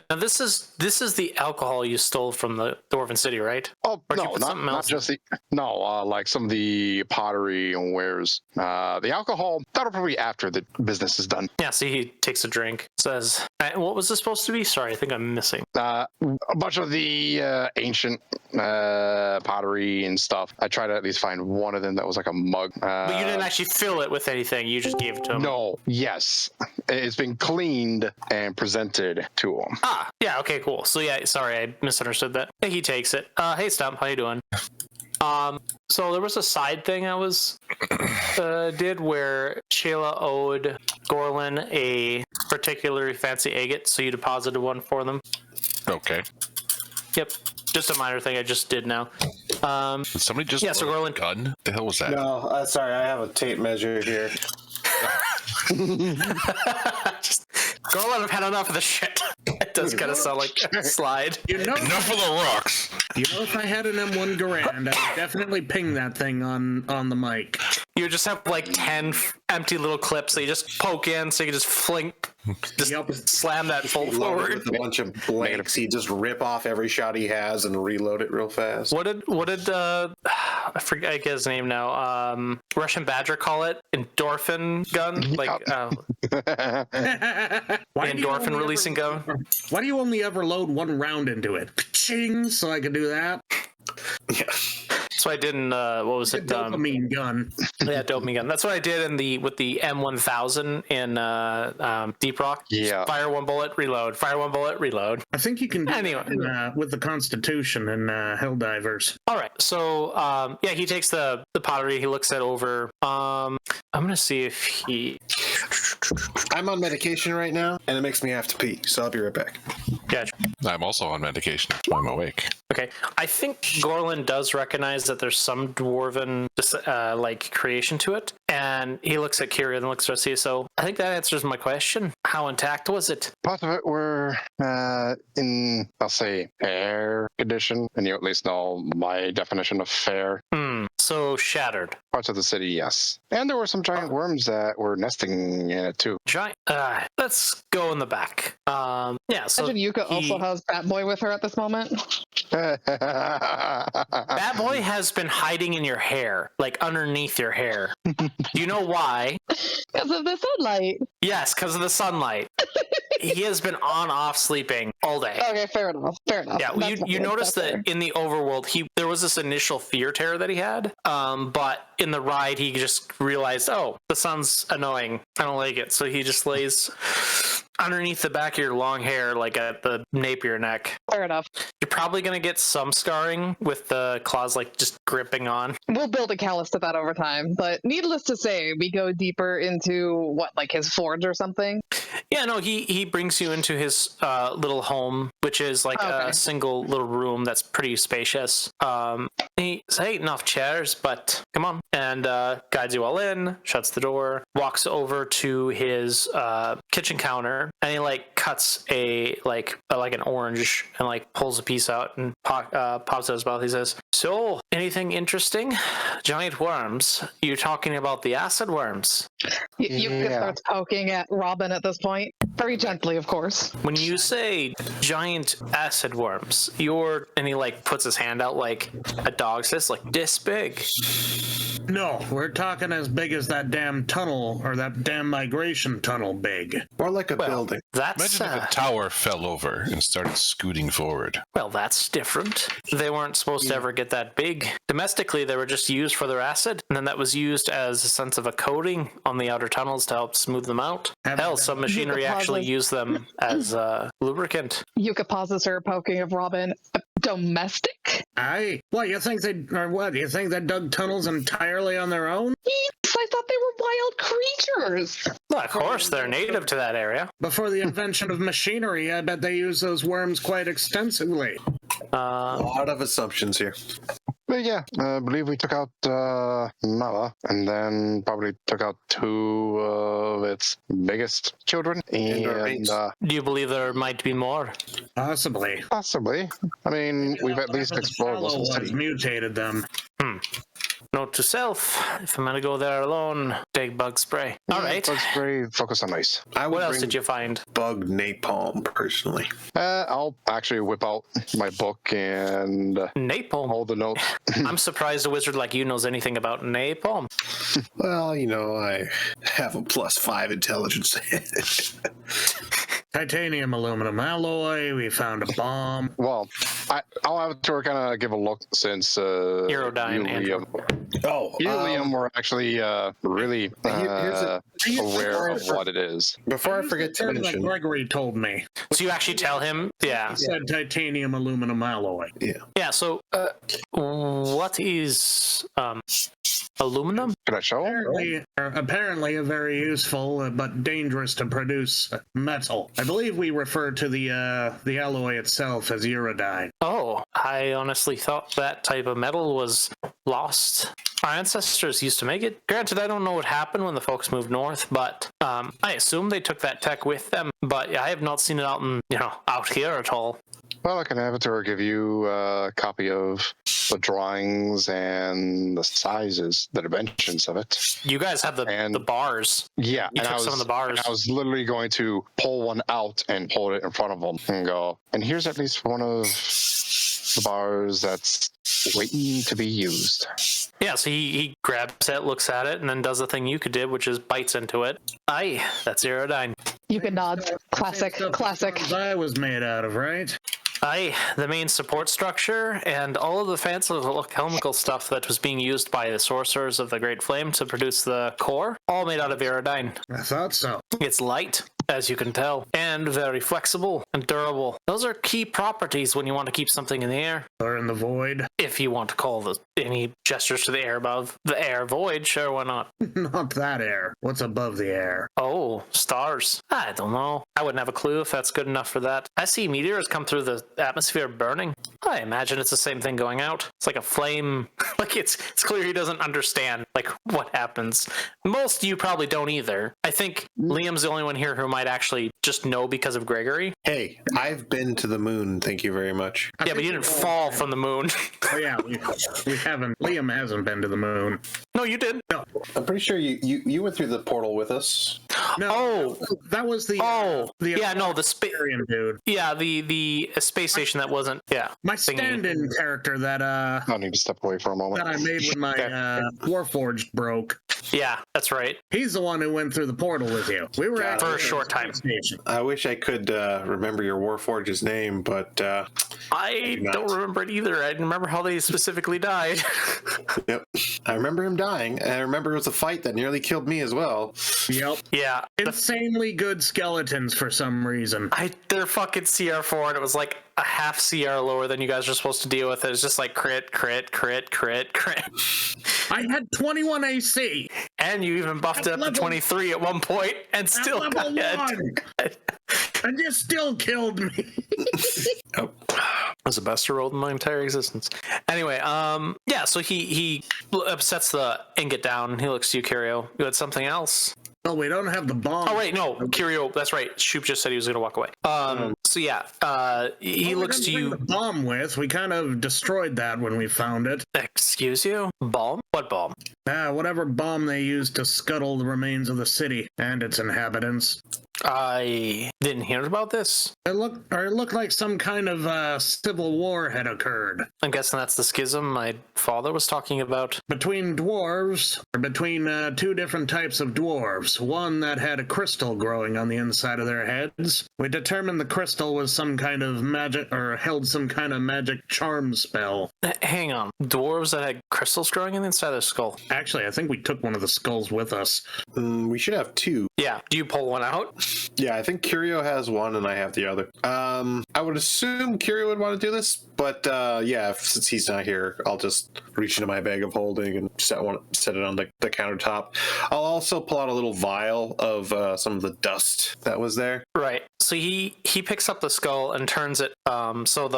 Now this is the alcohol you stole from the Dwarven City, right? Oh, Or did you no, put something not else just like some of the pottery and wares. The alcohol, that'll probably after the business is done. Yeah, see, he takes a drink, says, "What was this supposed to be?" Sorry, I think I'm missing. A bunch of the ancient pottery and stuff. I tried to at least find one of them that was like a mug. But you didn't actually fill it with anything. You just gave it to him. No, yes. It's been cleaned and presented to him. Ah, yeah, okay, cool. So yeah, sorry, I misunderstood that. He takes it. Hey, Stump, how you doing? So there was a side thing I was did where Sheila owed Gorlin a particularly fancy agate, so you deposited one for them. Okay. Yep, just a minor thing I just did now. Did somebody just so load a Gorlin- gun? The hell was that? No, sorry, I have a tape measure here. Just Gorlin, I've had enough of this shit. It does kind of sound like a slide. Enough of the rocks. If I had an M1 Garand, I would definitely ping that thing on the mic. You just have like 10 empty little clips that you just poke in, so you can just slam that full forward. With a bunch of blanks, he just rip off every shot he has and reload it real fast. What did I forget, I get his name now. Russian Badger call it? Endorphin gun? Like endorphin releasing gun? Why do you only ever load one round into it? Ching, so I can do that. Yeah. It's That's what I did in what was it? Dopamine gun. Yeah, dopamine gun. That's what I did with the M1000 in Deep Rock. Yeah. Fire one bullet, reload. Fire one bullet, reload. I think you can do Anyway. that with the Constitution and Helldivers. All right. So yeah, he takes the pottery. He looks it over. I'm gonna see if he. I'm on medication right now, and it makes me have to pee, so I'll be right back. Gotcha. I'm also on medication. That's why I'm awake. Okay, I think Gorlin does recognize that there's some dwarven like creation to it, and he looks at Kira and looks at Garcia. So I think that answers my question. How intact was it? Parts of it were in, I'll say, fair condition, and you at least know my definition of fair. So shattered. Parts of the city, yes. And there were some giant worms that were nesting in it too. Giant. Let's go in the back. Yeah. So Imagine Yuka also has Bat Boy with her at this moment. Bat Boy has been hiding in your hair, like underneath your hair. Do you know why? Because of the sunlight. Yes, because of the sunlight. He has been on-off sleeping all day. Okay, fair enough. Fair enough. Yeah, you notice that in the overworld, there was this initial fear terror that he had, but in the ride, he just realized, oh, the sun's annoying. I don't like it. So he just lays underneath the back of your long hair, like at the nape of your neck. Fair enough. You're probably going to get some scarring with the claws like just gripping on. We'll build a callus to that over time, but needless to say, we go deeper into what, like his forge or something? Yeah, no, he brings you into his little home, which is like a single little room that's pretty spacious. He says, hey, enough chairs, but come on. And guides you all in, shuts the door, walks over to his kitchen counter, and he like cuts a like an orange and like pulls a piece out and pops it in his mouth. He says, so anything interesting? Giant worms. You're talking about the acid worms. Yuka starts poking at Robin at this point. Very gently, of course. When you say giant acid worms, and he like puts his hand out like a dog says, like this big. No, we're talking as big as that damn tunnel, or that damn migration tunnel big. More like a building. That's Imagine if a tower fell over and started scooting forward. well, that's different. They weren't supposed to ever get that big. Domestically, they were just used for their acid, and then that was used as a sense of a coating on the outer tunnels to help smooth them out. Hell, some machinery actually used them as lubricant. Yuka pauses her poking of Robin. Domestic? Aye. What, you think they dug tunnels entirely on their own? I thought they were wild creatures. Well, of course, they're native to that area. Before the invention of machinery, I bet they used those worms quite extensively. A lot of assumptions here. But yeah, I believe we took out Mala, and then probably took out two of its biggest children. And Do you believe there might be more? Possibly. possibly. I mean, we've at least explored this whole city. Mutated them. Note to self, if I'm gonna go there alone, take bug spray. All right. Let's very focus on ice. What else did you find? Bug napalm, personally. I'll actually whip out my book and Napalm. hold the note. I'm surprised a wizard like you knows anything about napalm. Well, you know, I have a +5 intelligence. Titanium aluminum alloy. We found a bomb. Well, I'll have to kind of give a look since Aerodyne and Helium were actually really aware of what it is. Before I forget to mention, Gregory told me. So you actually tell him? Yeah. He said titanium aluminum alloy. Yeah, so what is aluminum? Can I show him? Apparently a very useful but dangerous to produce metal. I believe we refer to the alloy itself as uridyne. Oh, I honestly thought that type of metal was lost. Our ancestors used to make it. Granted, I don't know what happened when the folks moved north, but I assume they took that tech with them. But I have not seen it out here at all. Well, I can have it or give you a copy of the drawings and the sizes, the dimensions of it. You guys have the bars. Yeah, You took some of the bars. I was literally going to pull one out and hold it in front of them and go, and here's at least one of the bars that's waiting to be used. Yeah, so he grabs it, looks at it, and then does the thing you could do, which is bites into it. Aye, that's Aerodyne. Yuka nods. Classic. I was made out of, right? The main support structure and all of the fancy alchemical stuff that was being used by the sorcerers of the Great Flame to produce the core, all made out of iridine. I thought so. It's light, as you can tell, and very flexible and durable. Those are key properties when you want to keep something in the air. Or in the void. If you want to call any gestures to the air above the air void, sure, why not? Not that air. What's above the air? Oh, stars. I don't know. I wouldn't have a clue if that's good enough for that. I see meteors come through the atmosphere burning. I imagine it's the same thing going out. It's like a flame. Like it's clear he doesn't understand like what happens. Most of you probably don't either. I think Liam's the only one here who might actually just know because of Gregory. Hey, I've been to the moon. Thank you very much. Yeah, but you didn't fall from the moon. Oh yeah, we haven't. Liam hasn't been to the moon. No, you did. No, I'm pretty sure you went through the portal with us. no. That was the. The space dude. Yeah, the space station that wasn't. Yeah, My stand-in character that I need to step away for a moment. that I made when my Warforged broke. Yeah, that's right. He's the one who went through the portal with you. We were at For a short time. Station. I wish I could remember your Warforge's name, but I don't remember it either. I remember how they specifically died. yep, I remember him dying, and I remember it was a fight that nearly killed me as well. Yep. Yeah. Insanely good skeletons for some reason. They're fucking CR4, and it was like a half CR lower than you guys are supposed to deal with. It was just like crit. I had 21 AC. And you even buffed it up to 23 at one point, and still got hit. And you still killed me. It was the best I rolled in my entire existence. Anyway, so he upsets the ingot down. He looks to you, Kirio. You had something else? Oh, we don't have the bomb. Oh, wait, no. Kirio, that's right. Shoop just said he was going to walk away. He looks to you. The bomb with. We kind of destroyed that when we found it. Excuse you? Bomb? What bomb? Whatever bomb they used to scuttle the remains of the city and its inhabitants. I didn't hear about this. It looked like some kind of civil war had occurred. I'm guessing that's the schism my father was talking about. Between dwarves, or between two different types of dwarves. One that had a crystal growing on the inside of their heads. We determined the crystal was some kind of magic, or held some kind of magic charm spell. Hang on. Dwarves that had crystals growing on the inside of their skull? Actually, I think we took one of the skulls with us. We should have two. Yeah. Do you pull one out? Yeah, I think Curio has one and I have the other. I would assume Curio would want to do this, but since he's not here, I'll just reach into my bag of holding and set it on the countertop. I'll also pull out a little vial of some of the dust that was there. Right. So he picks up the skull and turns it so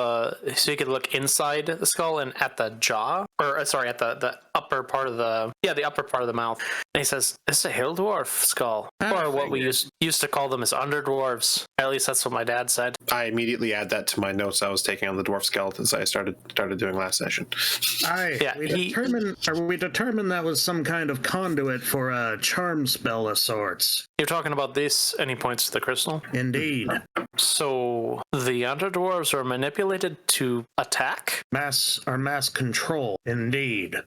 you could look inside the skull and at the jaw, or sorry, at the upper part of the upper part of the mouth. And he says, "This is a hill dwarf skull," or what we used to call them as underdwarves. At least that's what my dad said. I immediately add that to my notes I was taking on the dwarf skeletons I started doing last session. We determined that was some kind of conduit for a charm spell of sorts. You're talking about this, and he points to the crystal? Indeed. So the underdwarves are manipulated to attack? Mass control, indeed.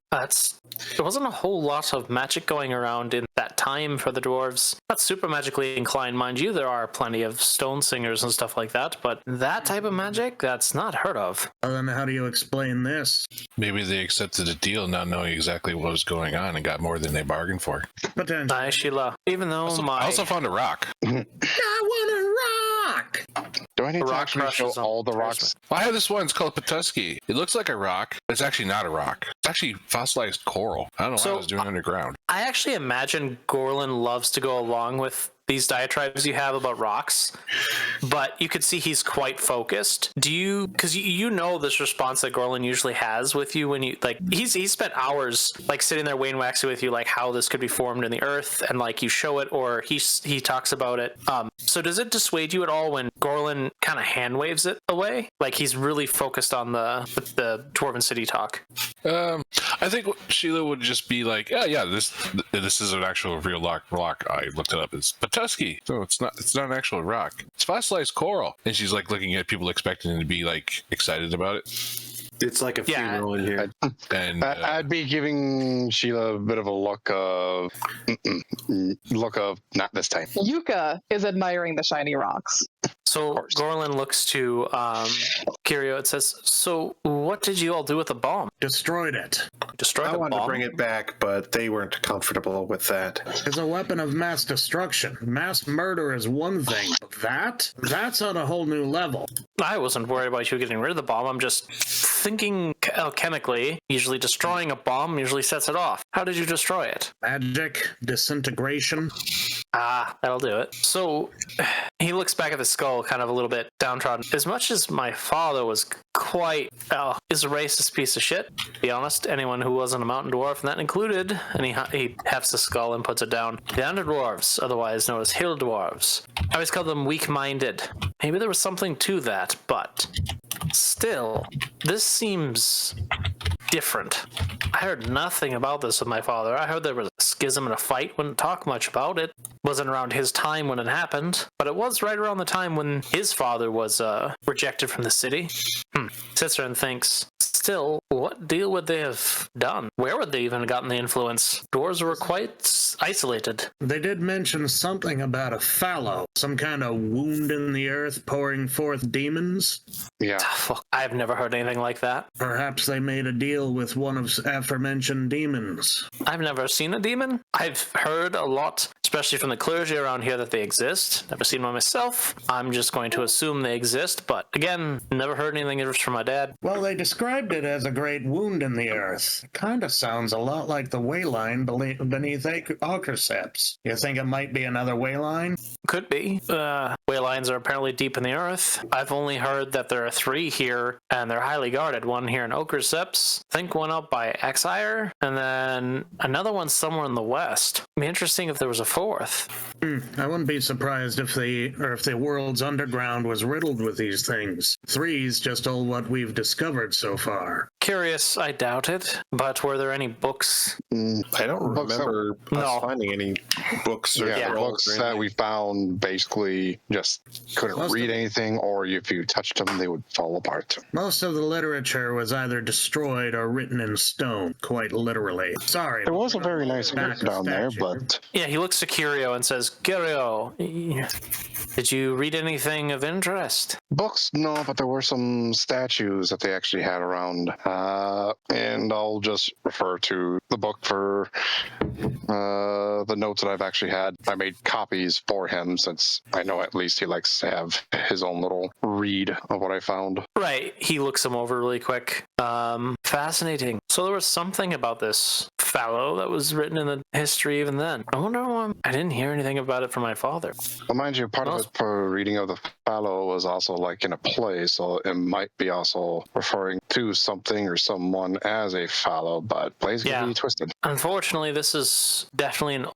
There wasn't a whole lot of magic going around in that time for the dwarves. Not super magically inclined, mind you. There are plenty of stone singers and stuff like that, but that type of magic, that's not heard of. Well, then how do you explain this? Maybe they accepted a deal not knowing exactly what was going on and got more than they bargained for. Potentially. Hi, Sheila. Even though I also found a rock. I want a rock! Do I need to rock actually show crushes on all the Christmas. rocks? Well, I have this one. It's called Patuski. It looks like a rock, but it's actually not a rock. It's actually fossilized coral. I don't know what I was doing underground. I actually imagine Gorlin loves to go along with these diatribes you have about rocks, but you could see he's quite focused. Because you know this response that Gorlin usually has with you when you, like, he's spent hours, like, sitting there Wayne waxing with you, like, how this could be formed in the earth, and, like, you show it, or he talks about it. So does it dissuade you at all when Gorlin kind of hand waves it away? Like, he's really focused on the Dwarven City talk. I think Sheila would just be like, this is an actual real rock. I looked it up. It's Patuski. So it's not an actual rock. It's fossilized coral. And she's like looking at people expecting them to be like excited about it. It's like a funeral in here. And I'd be giving Sheila a bit of a look of not this time. Yuka is admiring the shiny rocks. So Gorlin looks to Kirio. It says, "So what did you all do with the bomb? Destroyed it. Destroy I the wanted bomb? to bring it back, but they weren't comfortable with that. It's a weapon of mass destruction. Mass murder is one thing, but that's on a whole new level. I wasn't worried about you getting rid of the bomb. I'm just thinking alchemically. Usually destroying a bomb usually sets it off. How did you destroy it? Magic, disintegration. Ah, that'll do it. So he looks back at the skull, kind of a little bit downtrodden. As much as my father was quite, is a racist piece of shit, to be honest. Anyone who wasn't a mountain dwarf, and that included, and he hefts the skull and puts it down. The underdwarves, otherwise known as hill dwarves. I always called them weak-minded. Maybe there was something to that, but still, this seems different. I heard nothing about this with my father. I heard there was a schism and a fight. Wouldn't talk much about it. Wasn't around his time when it happened, but it was right around the time when his father was rejected from the city. Sits there and thinks, still, what deal would they have done? Where would they even have gotten the influence? Dwarves were quite isolated. They did mention something about a fallow, some kind of wound in the earth pouring forth demons. Yeah. Fuck, I've never heard anything like that. Perhaps they made a deal with one of aforementioned demons. I've never seen a demon. I've heard a lot, especially from the clergy around here, that they exist. Never seen one myself. I'm just going to assume they exist, but again, never heard anything from my dad. Well, they described it as a great wound in the earth. It kind of sounds a lot like the wayline beneath Ockerseps. You think it might be another wayline? Could be. Waylines are apparently deep in the earth. I've only heard that there are 3 here, and they're highly guarded. One here in Okerseps, I think one up by Exire, and then another one somewhere in the west. It'd be interesting if there was a 4th. I wouldn't be surprised if the world's underground was riddled with these things. 3's just all what we've discovered so far. Curious, I doubt it, but were there any books? I don't Books remember us finding any books or Yeah, the scrolls books or that anything. we found basically just couldn't Most read of- anything, or if you touched them, they would fall apart. Most of the literature was either destroyed or written in stone, quite literally. Sorry. There was a very nice Back book a down there, statue. but Yeah, he looks to Curio and says, Curio, did you read anything of interest? books, no, but there were some statues that they actually had around. And I'll just refer to the book for the notes that I've actually had. I made copies for him since I know at least he likes to have his own little read of what I found. Right, he looks them over really quick. Fascinating. So there was something about this fallow that was written in the history even then. I wonder why I didn't hear anything about it from my father. Well, mind you, part of it for reading of the fallow was also like in a play, so it might be also referring to something or someone as a fallow, but plays can be twisted. Unfortunately, this is definitely an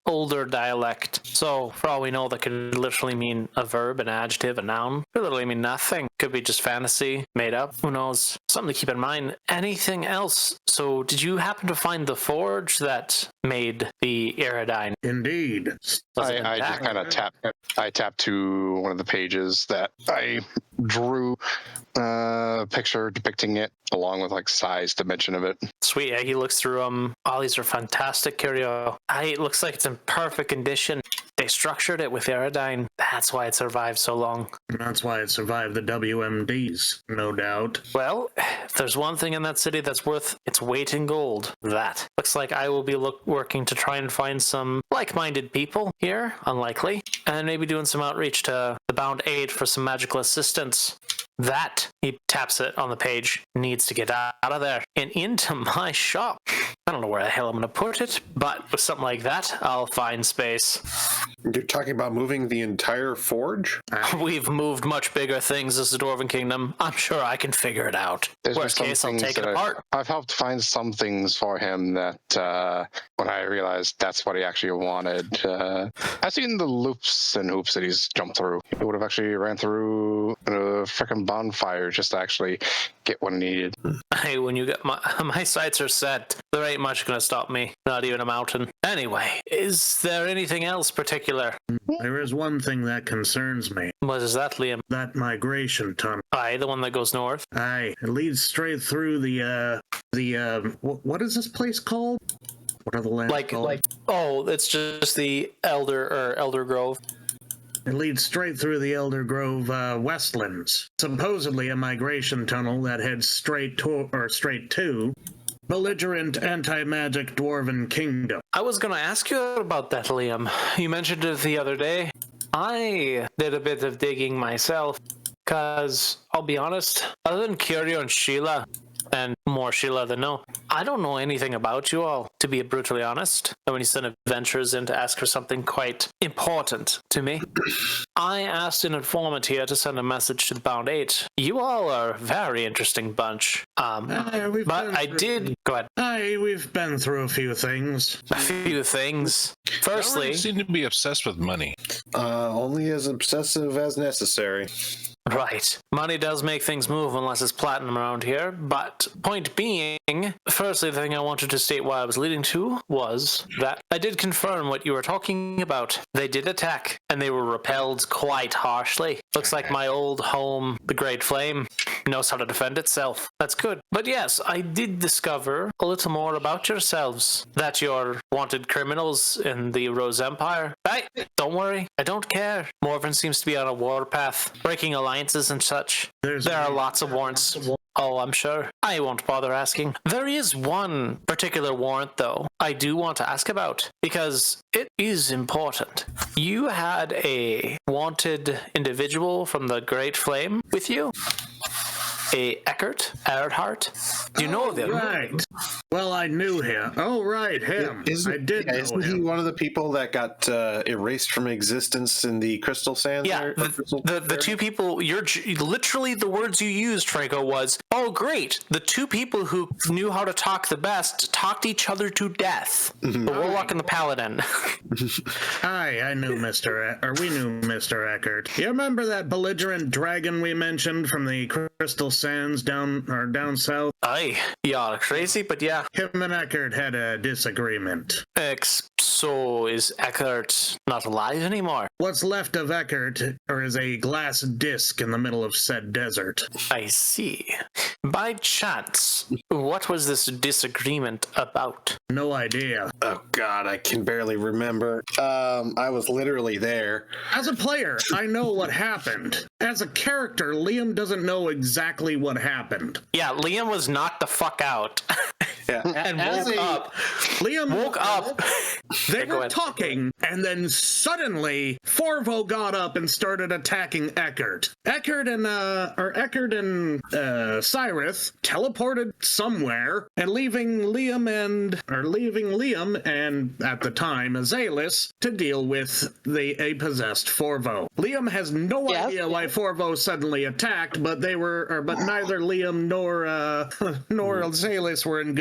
older dialect. So for all we know, that could literally mean a verb, an adjective, a noun. Could literally mean nothing. Could be just fantasy, made up. Who knows? Something to keep in mind. Anything else? So did you happen to find the forge that made the Aerodine? Indeed. I just kind of tapped to one of the pages that I drew a picture depicting it along with like size dimension of it. Sweet. Yeah, he looks through them. All these are fantastic, Curio. It looks like it's in perfect condition. They structured it with Aerodine. That's why it survived so long. And that's why it survived the WMDs, no doubt. Well, if there's one thing in that city that's worth its weight in gold, that. Looks like I will be working to try and find some like-minded people here, unlikely, and maybe doing some outreach to the Bound Aid for some magical assistance. That, he taps it on the page, needs to get out of there and into my shop. I don't know where the hell I'm going to put it, but with something like that, I'll find space. You're talking about moving the entire forge? We've moved much bigger things as the Dwarven Kingdom. I'm sure I can figure it out. There's Worst some case, I'll things take it that apart. I've helped find some things for him that when I realized that's what he actually wanted. I've seen the loops and hoops that he's jumped through. He would have actually ran through a freaking bonfire just to actually get what he needed. Hey, when you get my sights are set, there ain't much gonna stop me. Not even a mountain. Anyway, is there anything else particular? There is one thing that concerns me. What is that, Liam? That migration tunnel. Aye, the one that goes north. Aye, it leads straight through what is this place called? What are the lands called? Oh, it's just the Elder Grove. It leads straight through the Elder Grove westlands. Supposedly a migration tunnel that heads straight to belligerent anti-magic dwarven kingdom. I was going to ask you about that, Liam. You mentioned it the other day. I did a bit of digging myself, because I'll be honest, other than Curio and Sheila, and more Sheila than no, I don't know anything about you all, to be brutally honest. And when you send adventurers in to ask for something quite important to me, I asked an informant here to send a message to the Bound 8. You all are a very interesting bunch. Go ahead. We've been through a few things. A few things. Firstly, you seem to be obsessed with money. Only as obsessive as necessary. right. Money does make things move unless it's platinum around here. But point being, firstly, the thing I wanted to state why I was leading to was that I did confirm what you were talking about. They did attack, and they were repelled quite harshly. Looks like my old home, the Great Flame, knows how to defend itself. That's good. But yes, I did discover a little more about yourselves. That you're wanted criminals in the Rose Empire. Hey, don't worry. I don't care. Morven seems to be on a warpath, breaking alliances and such. There are lots of warrants. Oh, I'm sure. I won't bother asking. There is one particular warrant, though, I do want to ask about, because it is important. You had a wanted individual from the Great Flame with you? A Earhart? Do you know of him? Right. Well, I knew him. Oh, right, him. Isn't he one of the people that got erased from existence in the Crystal Sands? Yeah, the two people, literally the words you used, Franco, was, oh, great, the two people who knew how to talk the best talked each other to death. The Warlock and the Paladin. I knew we knew Mr. Eckert. You remember that belligerent dragon we mentioned from the Crystal Sands down south? Aye, y'all are crazy, but yeah. Him and Eckert had a disagreement. So is Eckert not alive anymore? What's left of Eckert is a glass disc in the middle of said desert. I see. By chance, what was this disagreement about? No idea. Oh God, I can barely remember. I was literally there. As a player, I know what happened. As a character, Liam doesn't know exactly what happened. Yeah, Liam was knocked the fuck out. Yeah, and woke up. Liam woke up. They were talking, and then suddenly Forvo got up and started attacking Eckert. Eckert and Cyrith teleported somewhere, and leaving Liam and at the time Azalis to deal with a possessed Forvo. Liam has no idea why Forvo suddenly attacked, but neither Liam nor Azalis were in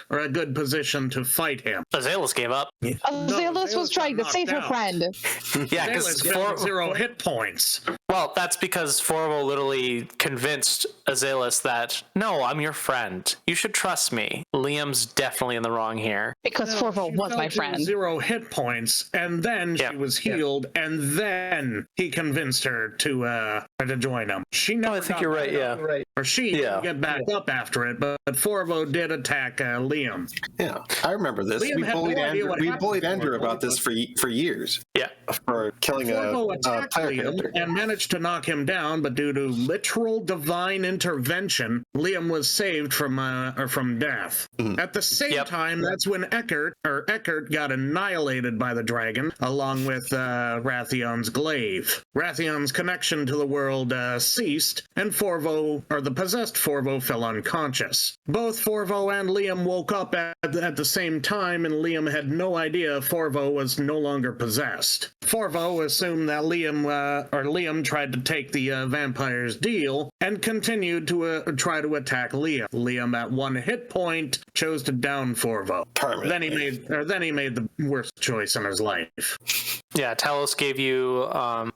a good position to fight him. Azalis gave up. Azalis was trying to save her friend. Yeah, because 0 hit points. Well, that's because Forvo literally convinced Azalis that, no, I'm your friend. You should trust me. Liam's definitely in the wrong here. Because Forvo was my friend. 0 hit points, and then she was healed, and then he convinced her to join him. She never I think you're right, yeah. Or she didn't get back up after it, but Forvo did attack Liam. Yeah, I remember this. Liam We bullied Andrew about this for years. Yeah. For killing Forvo a attacked player Liam character. and managed to knock him down, but due to literal divine intervention, Liam was saved from death. At the same time, that's when Eckert got annihilated by the dragon, along with Rathion's glaive. Rathion's connection to the world ceased, and the possessed Forvo fell unconscious. Both Forvo and Liam woke up at the same time, and Liam had no idea Forvo was no longer possessed. Forvo assumed that Liam tried to take the vampire's deal and continued to try to attack Liam. Liam, at 1 hit point, chose to down Forvo. Then he made the worst choice in his life. Yeah, Talos gave you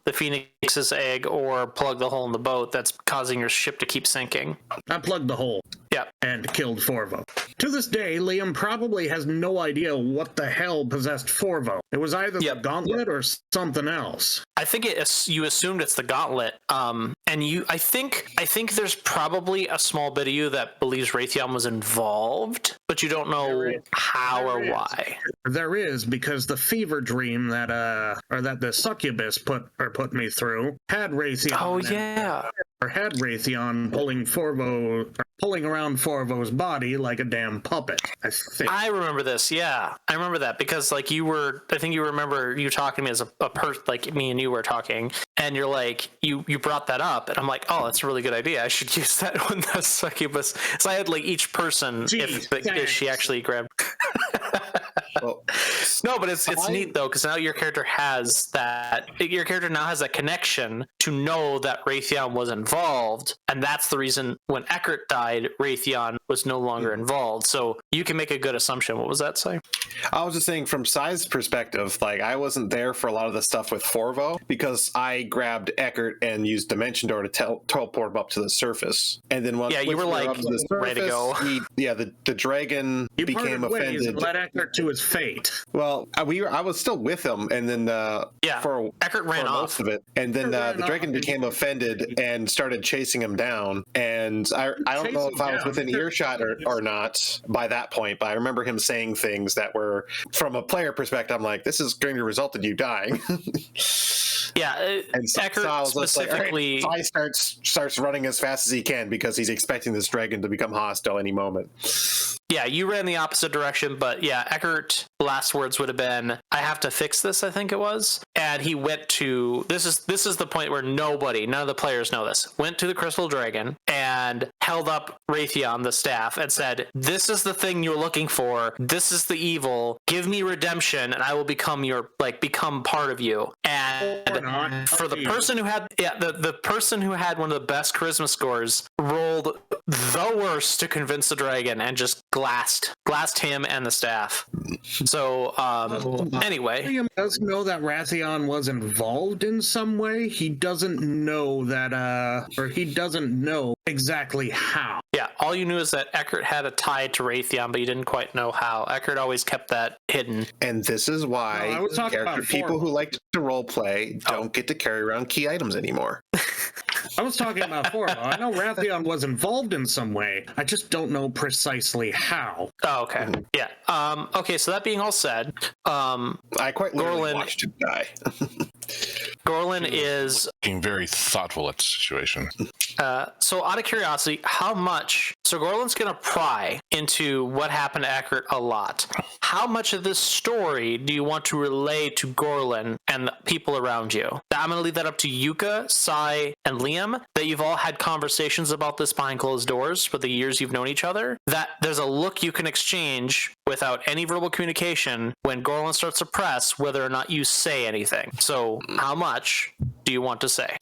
the Phoenix's egg or plug the hole in the boat that's causing your ship to keep sinking. I plugged the hole. Yeah. And killed Forvo. To this day, Liam probably has no idea what the hell possessed Forvo. It was either the gauntlet or something else. I think you assumed it's the gauntlet, and I think there's probably a small bit of you that believes Raytheon was involved, but you don't know how or why. There is, because the fever dream that the succubus put me through had Raytheon. Oh yeah. Or had Raytheon pulling around Forvo's body like a damn puppet. I think. I remember this. Yeah, I remember that because I think you remember you talking to me as a person, like me and you were talking, and you're like, you brought that up, and I'm like, oh, that's a really good idea. I should use that when the succubus. So I had like each person, if she actually grabbed. Well, no, but it's neat though, because now your character has that. Your character now has that connection to know that Raytheon was involved, and that's the reason when Eckert died, Raytheon was no longer involved. So you can make a good assumption. What was that say? I was just saying, from Sai's perspective, like I wasn't there for a lot of the stuff with Forvo because I grabbed Eckert and used Dimension Door to teleport him up to the surface, and then once you were like ready to go. The dragon became offended. Let Eckert to his fate. Well, I was still with him, and then for Eckert ran off most of it, and then the dragon became offended and started chasing him down. And I don't know if I was within earshot or not by that point, but I remember him saying things that were, from a player perspective, I'm like, this is going to result in you dying. Yeah, and Eckert specifically. Sai starts running as fast as he can because he's expecting this dragon to become hostile any moment. Yeah, you ran the opposite direction, but yeah, Eckert, last words would have been, I have to fix this, I think it was. And he went to, this is the point where none of the players know this, went to the Crystal Dragon and held up Raytheon, the staff, and said, this is the thing you're looking for, this is the evil, give me redemption, and I will become part of you. And for the person who had, the person who had one of the best charisma scores rolled the worst to convince the dragon and just glassed him and the staff. So anyway, William does know that Raytheon was involved in some way. He doesn't know that or he doesn't know exactly how. Yeah, all you knew is that Eckert had a tie to Raytheon, but you didn't quite know how. Eckert always kept that hidden. And this is why people who like to role play don't get to carry around key items anymore. I was talking about Forvo. I know Raytheon was involved in some way. I just don't know precisely how. Oh, okay. Yeah. Okay, so that being all said, I quite literally watched him die. Gorlin is being very thoughtful at the situation. So out of curiosity, how much... So Gorlin's going to pry into what happened to Eckert a lot. How much of this story do you want to relay to Gorlin and the people around you? I'm going to leave that up to Yuka, Sai, and Liam, that you've all had conversations about this behind closed doors for the years you've known each other, that there's a look you can exchange without any verbal communication when Gorlin starts to press whether or not you say anything. So how much do you want to say?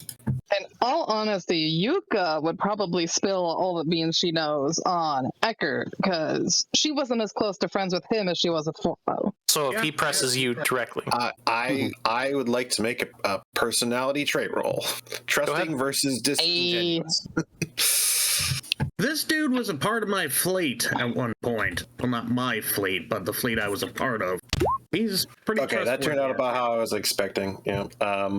In all honesty, Yuka would probably spill all the beans she knows on Eckert because she wasn't as close to friends with him as she was with Forvo. So if he presses you directly. I would like to make a personality trait roll. Trusting versus disingenuous. This dude was a part of my fleet at one point. Well, not my fleet, but the fleet I was a part of. He's pretty okay. That turned out about how I was expecting. Yeah,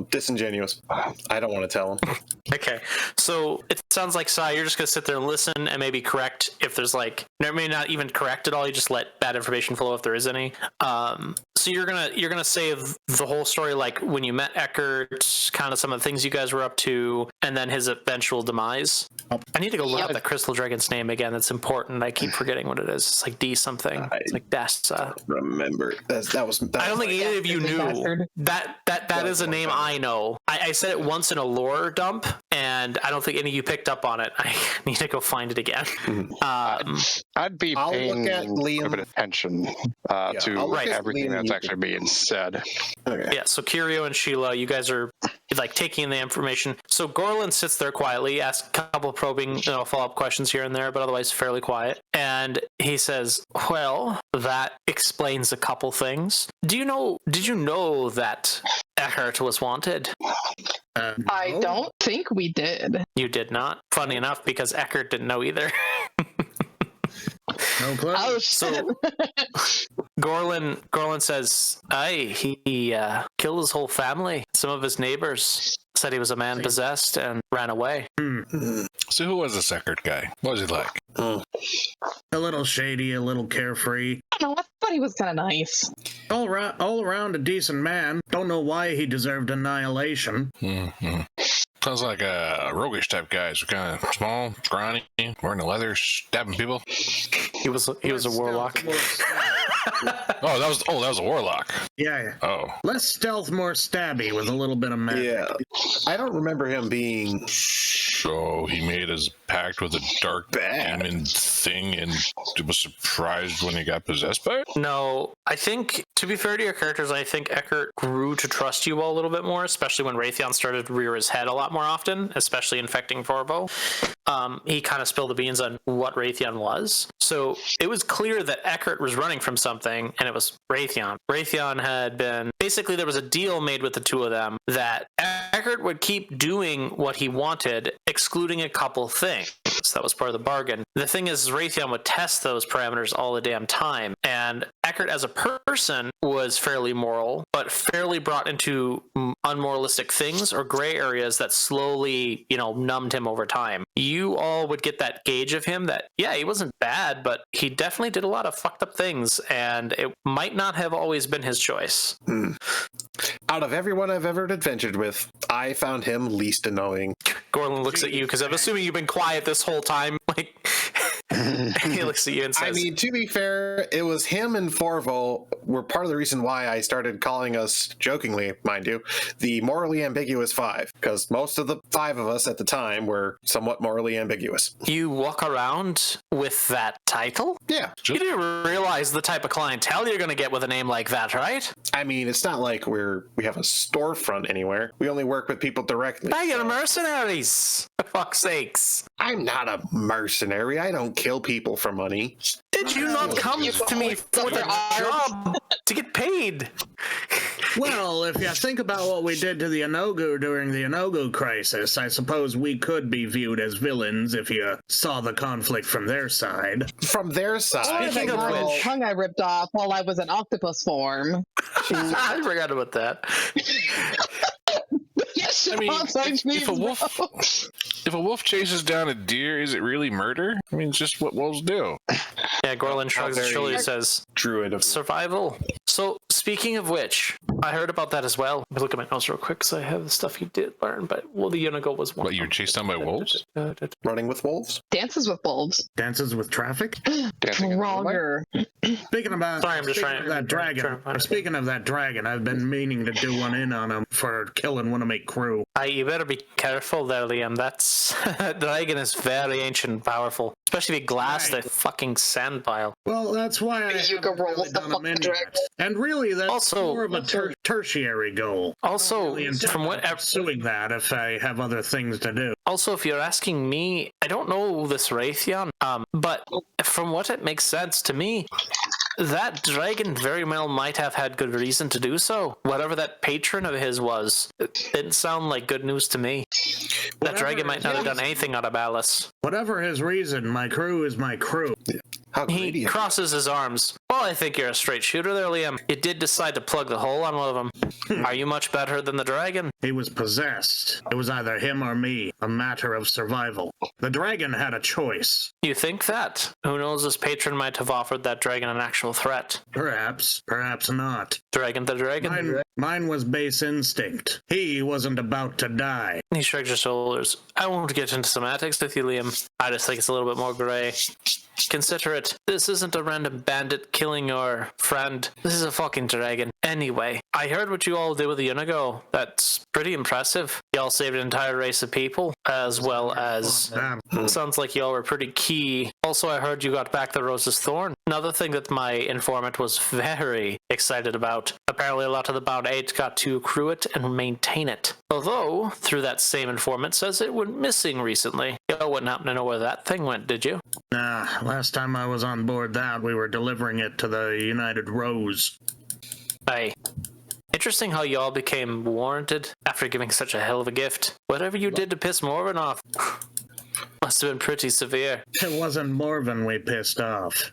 disingenuous. I don't want to tell him. Okay, so it sounds like Sai, you're just gonna sit there and listen and maybe correct if there's maybe not even correct at all. You just let bad information flow if there is any. So you're gonna say the whole story, like when you met Eckert, kind of some of the things you guys were up to, and then his eventual demise. I need to go look up that Crystal Dragon's name again. That's important. I keep forgetting what it is. It's like D something. It's like Dessa. Remember that was. I don't think either of you knew that is a name I know. I said it once in a lore dump, and I don't think any of you picked up on it. I need to go find it again. I'd be paying a bit of attention to everything that's actually being said. Okay. Yeah, so Kirio and Sheila, you guys are taking in the information. So Gorlin sits there quietly, asks a couple of probing follow-up questions here and there, but otherwise fairly quiet. And he says, well, that explains a couple things. Did you know that Eckert was wanted? I don't think we did. You did not? Funny enough, because Eckert didn't know either. No clue. Oh shit! Gorlin says, "Aye, he killed his whole family. Some of his neighbors said he was a man possessed and ran away." So who was this Eckert guy? What was he like? A little shady, a little carefree. I don't know, I thought he was kind of nice. All around a decent man. Don't know why he deserved annihilation. Mm-hmm. Sounds like a roguish type guy. So kind of small, scrawny, wearing a leather, stabbing people. He was a warlock. Oh, that was a warlock. Yeah. Oh. Less stealth, more stabby with a little bit of magic. Yeah. I don't remember him being... So he made his pact with a dark demon thing and was surprised when he got possessed by it? No, I think, to be fair to your characters, I think Eckert grew to trust you all a little bit more, especially when Raytheon started to rear his head a lot more often, especially infecting Forbo. He kind of spilled the beans on what Raytheon was. So it was clear that Eckert was running from something, and it was Raytheon. Raytheon had been... Basically, there was a deal made with the two of them that Eckert would keep doing what he wanted, excluding a couple things. That was part of the bargain. The thing is, Raytheon would test those parameters all the damn time. And Eckert as a person was fairly moral, but fairly brought into unmoralistic things or gray areas that slowly, numbed him over time. You all would get that gauge of him that, yeah, he wasn't bad, but he definitely did a lot of fucked up things, and it might not have always been his choice. Out of everyone I've ever adventured with, I found him least annoying. Gorlin looks at you, because I'm assuming you've been quiet this whole time. He looks at you and says... I mean, to be fair, it was him and Forvo were part of the reason why I started calling us, jokingly, mind you, the morally ambiguous five, because most of the five of us at the time were somewhat morally ambiguous. You walk around with that title? Yeah. You didn't realize the type of clientele you're going to get with a name like that, right? I mean, it's not like we have a storefront anywhere. We only work with people directly. You're mercenaries, for fuck's sakes. I'm not a mercenary. I don't kill people for money. Did you not come to me for the job to get paid? Well, if you think about what we did to the Enogu during the Enogu crisis, I suppose we could be viewed as villains if you saw the conflict from their side. From their side? Speaking of which... tongue I ripped off while I was in octopus form. I forgot about that. Yes, I mean, if a wolf chases down a deer, is it really murder? I mean, it's just what wolves do. Yeah, Gorlin shrugs his shoulders and says, Druid of survival. So, speaking of which, I heard about that as well. Let me look at my notes real quick, because I have the stuff you did learn, but the Unigo was one. What, you were chased down by wolves? running with wolves. Dances with wolves. Dances with traffic? Stronger. Speaking of that dragon, I've been meaning to do one in on him for killing one of my crew. You better be careful there, Liam. That dragon is very ancient and powerful. Especially if you glass the fucking sand pile. Well, that's why I You can roll really the done him in fucking yet. And really, that's Also- more of a tertiary goal. Also, from what pursuing that if I have other things to do. Also, if you're asking me, I don't know this Raytheon, but from what it makes sense to me, that dragon very well might have had good reason to do so. Whatever that patron of his was, it didn't sound like good news to me. That dragon might not have done anything out of malice. Whatever his reason, my crew is my crew. How He greedy. crosses his arms. Well, I think you're a straight shooter there, Liam. You did decide to plug the hole on one of them. Are you much better than the dragon? He was possessed. It was either him or me, a matter of survival. The dragon had a choice. You think that? Who knows, this patron might have offered that dragon an actual threat. Perhaps, perhaps not. Dragon the dragon. Mine was base instinct. He wasn't about to die. He shrugs his shoulders. I won't get into semantics with you, Liam. I just think it's a little bit more gray. Consider it. This isn't a random bandit killing your friend. This is a fucking dragon. Anyway, I heard what you all did with the Unigo. That's pretty impressive. Y'all saved an entire race of people, as well as... Sounds like y'all were pretty key. Also, I heard you got back the Rose's Thorn. Another thing that my informant was very excited about. Apparently a lot of the Bound 8 got to accrue it and maintain it. Although, through that same informant, says it went missing recently. Y'all wouldn't happen to know where that thing went, did you? Nah, last time I was on board that, we were delivering it to the United Rose. Aye. Interesting how y'all became warranted after giving such a hell of a gift. Whatever you did to piss Morven off must have been pretty severe. It wasn't Morven we pissed off.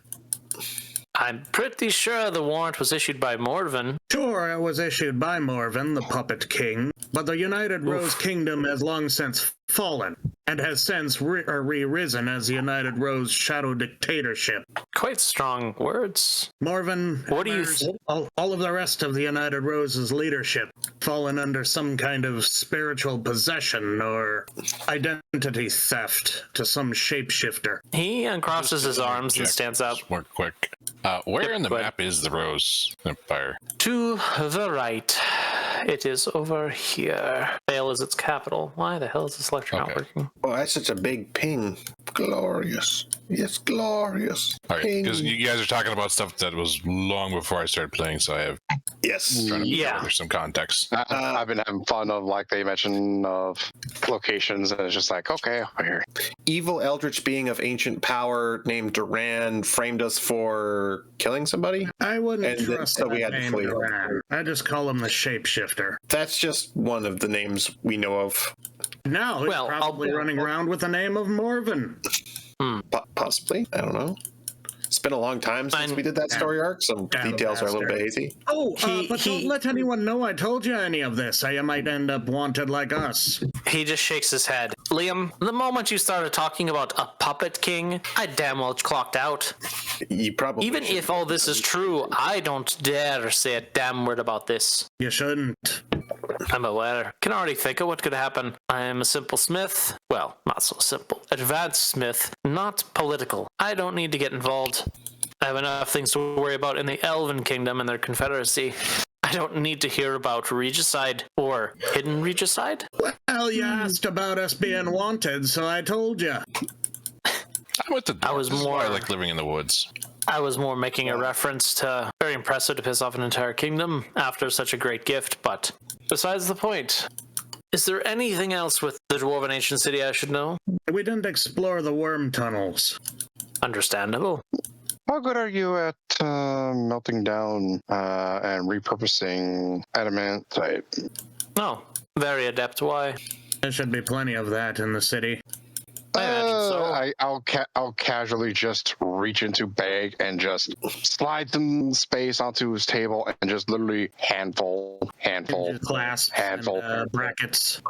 I'm pretty sure the warrant was issued by Morven. Sure, it was issued by Morven, the Puppet King, but the United Rose Kingdom has long since fallen, and has since re-risen as the United Rose Shadow Dictatorship. Quite strong words. Morven, What do you all of the rest of the United Rose's leadership fallen under some kind of spiritual possession or identity theft to some shapeshifter. He uncrosses his arms and stands up. More quick. Where in the map is the Rose Empire? To the right. It is over here. Vale is its capital. Why the hell is this lecture not working? Oh, that's such a big ping. Glorious. Yes, glorious. All right, because you guys are talking about stuff that was long before I started playing, so I have Yes. trying to Yeah. there's some context. I've been having fun of like they mentioned of locations, and it's just like, okay, over here. Evil eldritch being of ancient power named Duran framed us for killing somebody. I wouldn't And then- trust so that we had to name flee. Duran. I just call him the shapeshifter. That's just one of the names we know of. Now he's Well, probably running around with the name of Morven. Possibly. I don't know. It's been a long time since we did that story arc. Some details are a little bit hazy. Oh, but don't let anyone know I told you any of this, or you might end up wanted like us. He just shakes his head. Liam, the moment you started talking about a puppet king, I damn well clocked out. You probably Even if all this is true, I don't dare say a damn word about this. You shouldn't. I'm aware. Can already think of what could happen. I am a simple smith. Well, not so simple. Advanced smith, not political. I don't need to get involved. I have enough things to worry about in the Elven Kingdom and their confederacy. I don't need to hear about regicide or hidden regicide. Well, you asked about us being wanted, so I told you. I'm with the I was this is why I more- like living in the woods. I was more making a reference to very impressive to piss off an entire kingdom after such a great gift, but besides the point. Is there anything else with the Dwarven Ancient City I should know? We didn't explore the worm tunnels. Understandable. How good are you at melting down and repurposing adamantite? Oh, very adept. Why? There should be plenty of that in the city. I imagine so. I'll casually just reach into bag and just slide some space onto his table and just literally handful. Clasps handful. and brackets.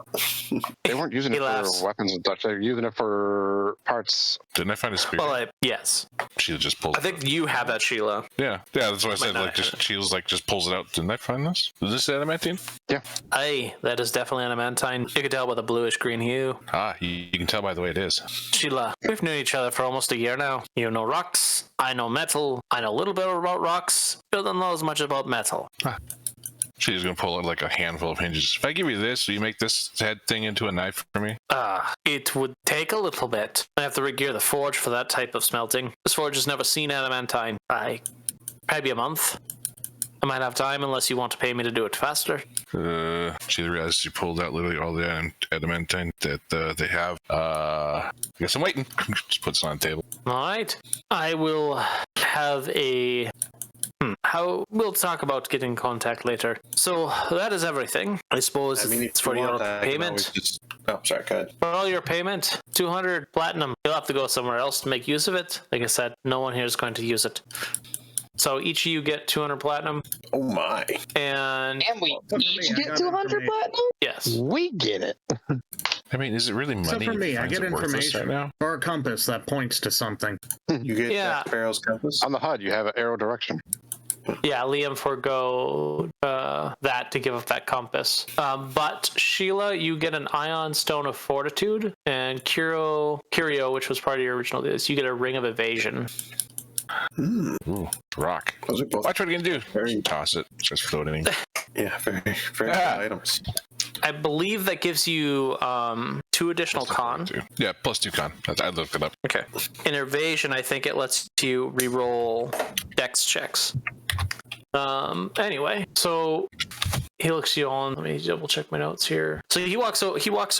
They weren't using He it laughs. for weapons and such. They're using it for parts. Didn't I find a spear? Well, yes. She just pulled I think you have that, Sheila. Yeah, that's what I said. not Like, have she was like, just pulls it out. Didn't I find this? Is this adamantine? Aye, that is definitely adamantine. You can tell by the bluish-green hue. Ah, you can tell by the way it is. Sheila, we've known each other for almost a year now. You know rocks, I know metal, I know a little bit about rocks, but don't know as much about metal. She's gonna pull out like a handful of hinges. If I give you this, will you make this head thing into a knife for me? It would take a little bit. I have to regear the forge for that type of smelting. This forge has never seen adamantine. Maybe a month. I might have time unless you want to pay me to do it faster. She realizes she pulled out literally all the adamantine that they have. I guess I'm waiting. Just puts it on the table. All right. I will have a... We'll talk about getting in contact later. So that is everything. I suppose it's for your payment. Oh, sorry, go ahead. For all your payment, 200 platinum. You'll have to go somewhere else to make use of it. Like I said, no one here is going to use it. So each of you get 200 platinum. Oh my. And And we each I get got 200 information. platinum? yes. We get it. I mean, is it really money? Except for me, I Finds get it worthless information right now? or a compass that points to something. You get Yeah. Jack Sparrow's compass? On the HUD, you have an arrow direction. Yeah, Liam forgo that to give up that compass. But Sheila, you get an Ion Stone of Fortitude, and Curio, which was part of your original deal, you get a Ring of Evasion. Ooh, rock. Those are both Watch what you can do. very, Toss it. Just floating. yeah, very good items. I believe that gives you 2 additional con. Yeah, plus 2 con. I looked it up. Okay. In Evasion, I think it lets you re-roll Dex checks. Anyway, so he looks you on. Let me double check my notes here. So he walks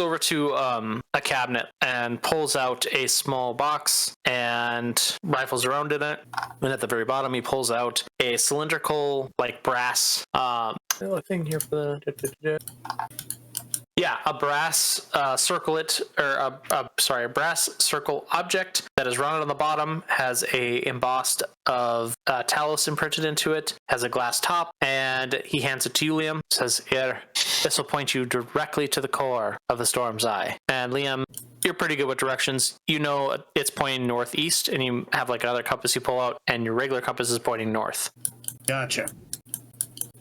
over to a cabinet and pulls out a small box and rifles around in it. And at the very bottom, he pulls out a cylindrical, like brass thing here for the. Yeah, a brass circlet, or a brass circle object that is rounded on the bottom, has a embossed of Talos imprinted into it, has a glass top, and he hands it to you, Liam. Says, "Here, this will point you directly to the core of the Storm's Eye." And Liam, you're pretty good with directions. You know it's pointing northeast, and you have like another compass you pull out, and your regular compass is pointing north. Gotcha.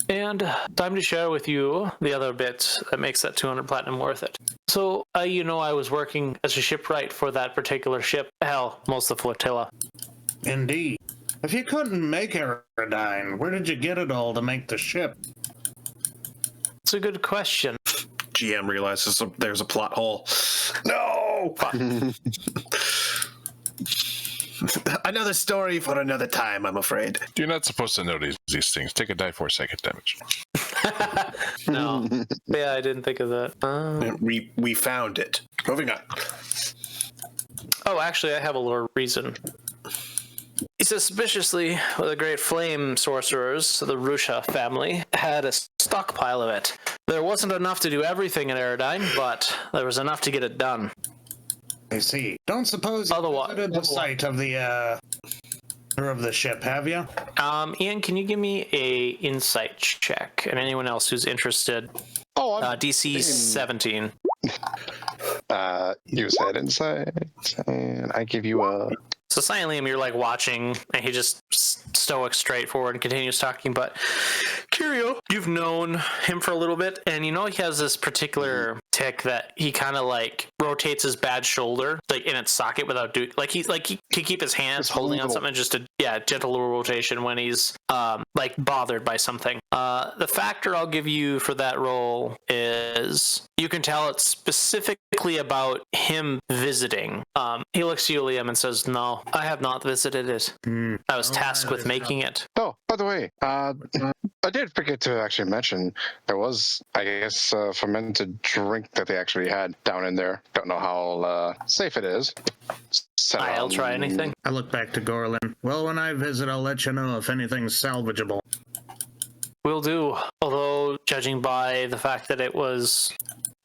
And time to share with you the other bit that makes that 200 platinum worth it. So, I was working as a shipwright for that particular ship. Hell, most of the flotilla. Indeed. If you couldn't make Aerodine, where did you get it all to make the ship? It's a good question. GM realizes there's a plot hole. No! Another story for another time, I'm afraid. You're not supposed to know these things. Take a die for second damage. No. Yeah, I didn't think of that. We found it. Moving on. Oh, actually, I have a little reason. He says, suspiciously, the great flame sorcerers, the Rusha family, had a stockpile of it. There wasn't enough to do everything at Aerodine, but there was enough to get it done. I see. Don't suppose you visited the site of the ship, have you? Ian, can you give me a insight check? And anyone else who's interested? Oh, DC 17. You said insight, and I give you a... So silently, you're like watching, and he just stoic, straightforward, and continues talking. But Curio, you've known him for a little bit, and he has this particular tick that he kind of like rotates his bad shoulder like in its socket without doing he can keep his hands holding on something, just a gentle little rotation when he's like bothered by something. The factor I'll give you for that roll is you can tell it's specifically about him visiting. He looks at you, Liam, and says, "No, I have not visited it. I was tasked with making it." Oh, by the way, I did forget to actually mention there was, I guess, a fermented drink that they actually had down in there. Don't know how safe it is. So, I'll try anything. I look back to Gorlin. Well, when I visit, I'll let you know if anything's salvageable. Will do. Although, judging by the fact that it was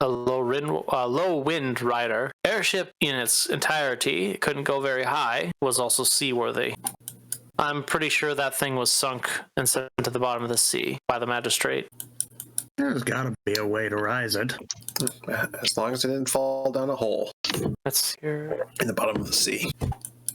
a low wind rider, airship in its entirety, it couldn't go very high, was also seaworthy. I'm pretty sure that thing was sunk and sent to the bottom of the sea by the magistrate. There's gotta be a way to rise it. As long as it didn't fall down a hole Let's hear. in the bottom of the sea.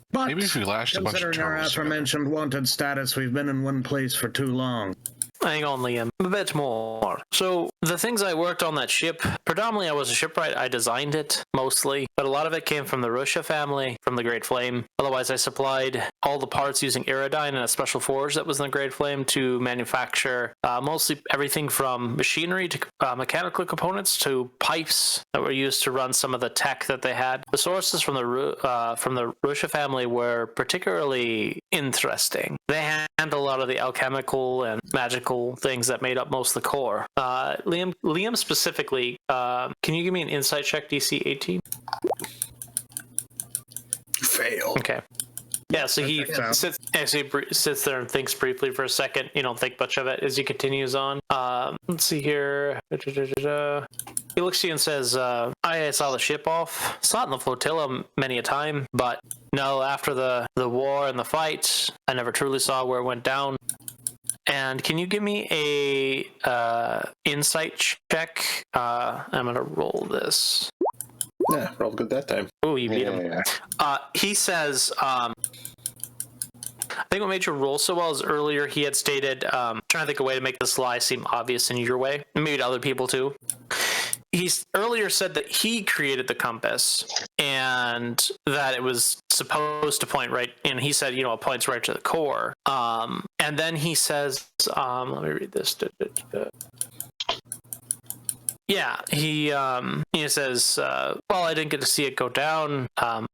But Maybe if we lashed a bunch of considering our turtles together. aforementioned wanted status, we've been in one place for too long. Hang on, Liam. A bit more. So, the things I worked on that ship, predominantly I was a shipwright. I designed it, mostly. But a lot of it came from the Rusha family, from the Great Flame. Otherwise, I supplied all the parts using Aerodine and a special forge that was in the Great Flame to manufacture mostly everything from machinery to mechanical components to pipes that were used to run some of the tech that they had. The sources from the Rusha family were particularly interesting. They handle a lot of the alchemical and magical things that made up most of the core. Liam specifically, can you give me an insight check, DC 18? Fail. Okay. Yeah, so he sits there and thinks briefly for a second. You don't think much of it as he continues on. Let's see here. He looks at you and says, I saw the ship off. Saw it in the flotilla many a time, but no, after the war and the fight, I never truly saw where it went down. And can you give me a insight check? I'm gonna roll this. Yeah, rolled good that time. Oh, you beat him. Yeah. He says, I think what made you roll so well is earlier he had stated, trying to think of a way to make this lie seem obvious in your way, maybe to other people too. He's earlier said that he created the compass and that it was supposed to point right, and he said, it points right to the core. And then he says, let me read this. Yeah, he says, well, I didn't get to see it go down.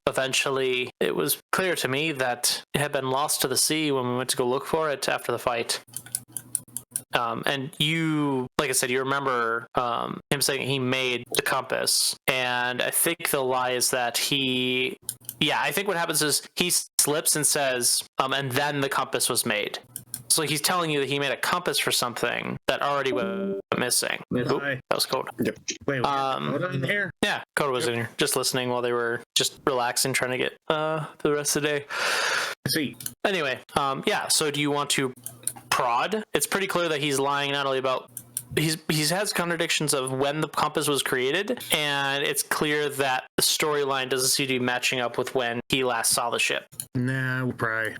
Eventually, it was clear to me that it had been lost to the sea when we went to go look for it after the fight. And you, like I said, you remember him saying he made the compass. And I think the lie is that I think what happens is he slips and says, and then the compass was made. So he's telling you that he made a compass for something that already went missing. Oop, that was code. Yep. Wait, what in here? Yeah, code was in here, just listening while they were just relaxing, trying to get the rest of the day. I see. Anyway, yeah. So do you want to prod? It's pretty clear that he's lying not only about he has contradictions of when the compass was created, and it's clear that the storyline doesn't seem to be matching up with when he last saw the ship. Nah, we'll pray.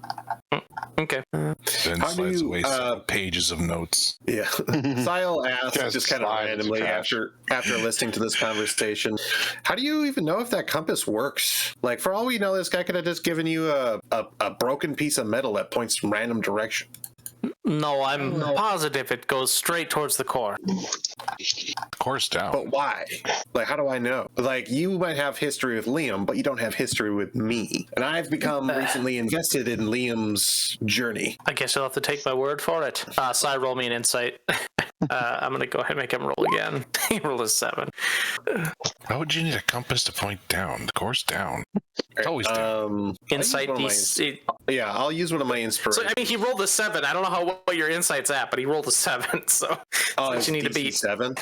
Okay. Ben How do slides you, away pages of notes. Yeah. Sile asked just kind of slides randomly trash. after listening to this conversation, how do you even know if that compass works? Like, for all we know, this guy could have just given you a broken piece of metal that points in random direction. No, I'm positive it goes straight towards the core. Course down. But why? Like, how do I know? Like, you might have history with Liam, but you don't have history with me. And I've become recently invested in Liam's journey. I guess you'll have to take my word for it. Side roll me an insight. I'm going to go ahead and make him roll again. He rolled a 7. Why would you need a compass to point down? The course down. It's always down. Insight I'll DC. Yeah, I'll use one of my inspirations. So, I mean, he rolled a 7. I don't know what your insight's at, but he rolled a 7. So, Oh, what you need to DC beat. 7?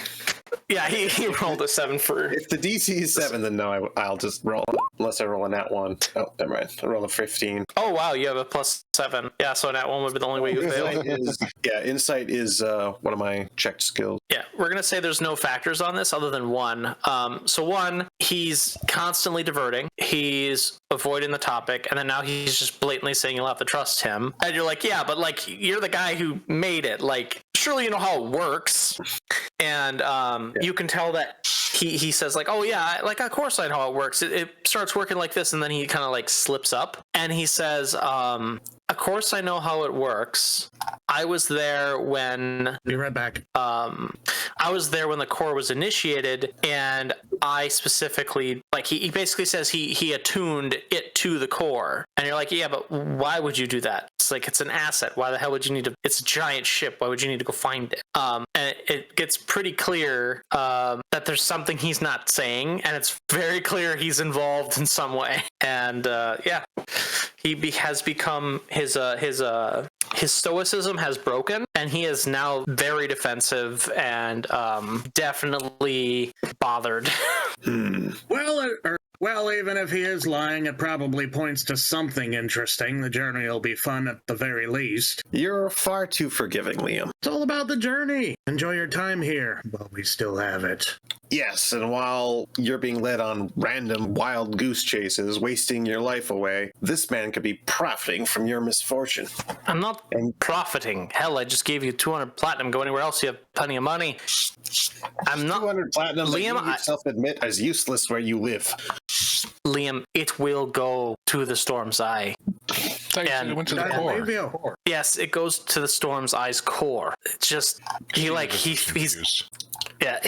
Yeah, he rolled a 7 for. If the DC is 7, then no, I'll just roll. Unless I roll a nat 1. Oh, never mind. I roll a 15. Oh, wow, you have a plus 7. Yeah, so that one would be the only way you fail. Insight is one of my checked skills. Yeah, we're going to say there's no factors on this other than one. So one, he's constantly diverting. He's avoiding the topic. And then now he's just blatantly saying you'll have to trust him. And you're like, yeah, but like, you're the guy who made it. Like, surely you know how it works. And you can tell that he says like, oh yeah, like of course I know how it works. It starts working like this, and then he kind of like slips up and he says, of course I know how it works. I was there when Be right back. I was there when the core was initiated, and I specifically, like, he basically says he attuned it to the core. And you're like, yeah, but why would you do that? It's like, it's an asset. Why the hell would you need to? It's a giant ship. Why would you need to go find it? And it gets pretty clear that there's something he's not saying, and it's very clear he's involved in some way. And yeah, he has become his stoicism has broken, and he is now very defensive and definitely bothered. Well, even if he is lying, it probably points to something interesting. The journey will be fun at the very least. You're far too forgiving, Liam. It's all about the journey. Enjoy your time here while we still have it. Yes, and while you're being led on random wild goose chases, wasting your life away, this man could be profiting from your misfortune. I'm not profiting. Hell, I just gave you 200 platinum. Go anywhere else, you have plenty of money. I'm not 200 platinum, Liam, Liam, you yourself admit as useless where you live. Liam, it will go to the Storm's Eye. And it went to the core. Yes, it goes to the Storm's Eye's core. It's just he's yeah.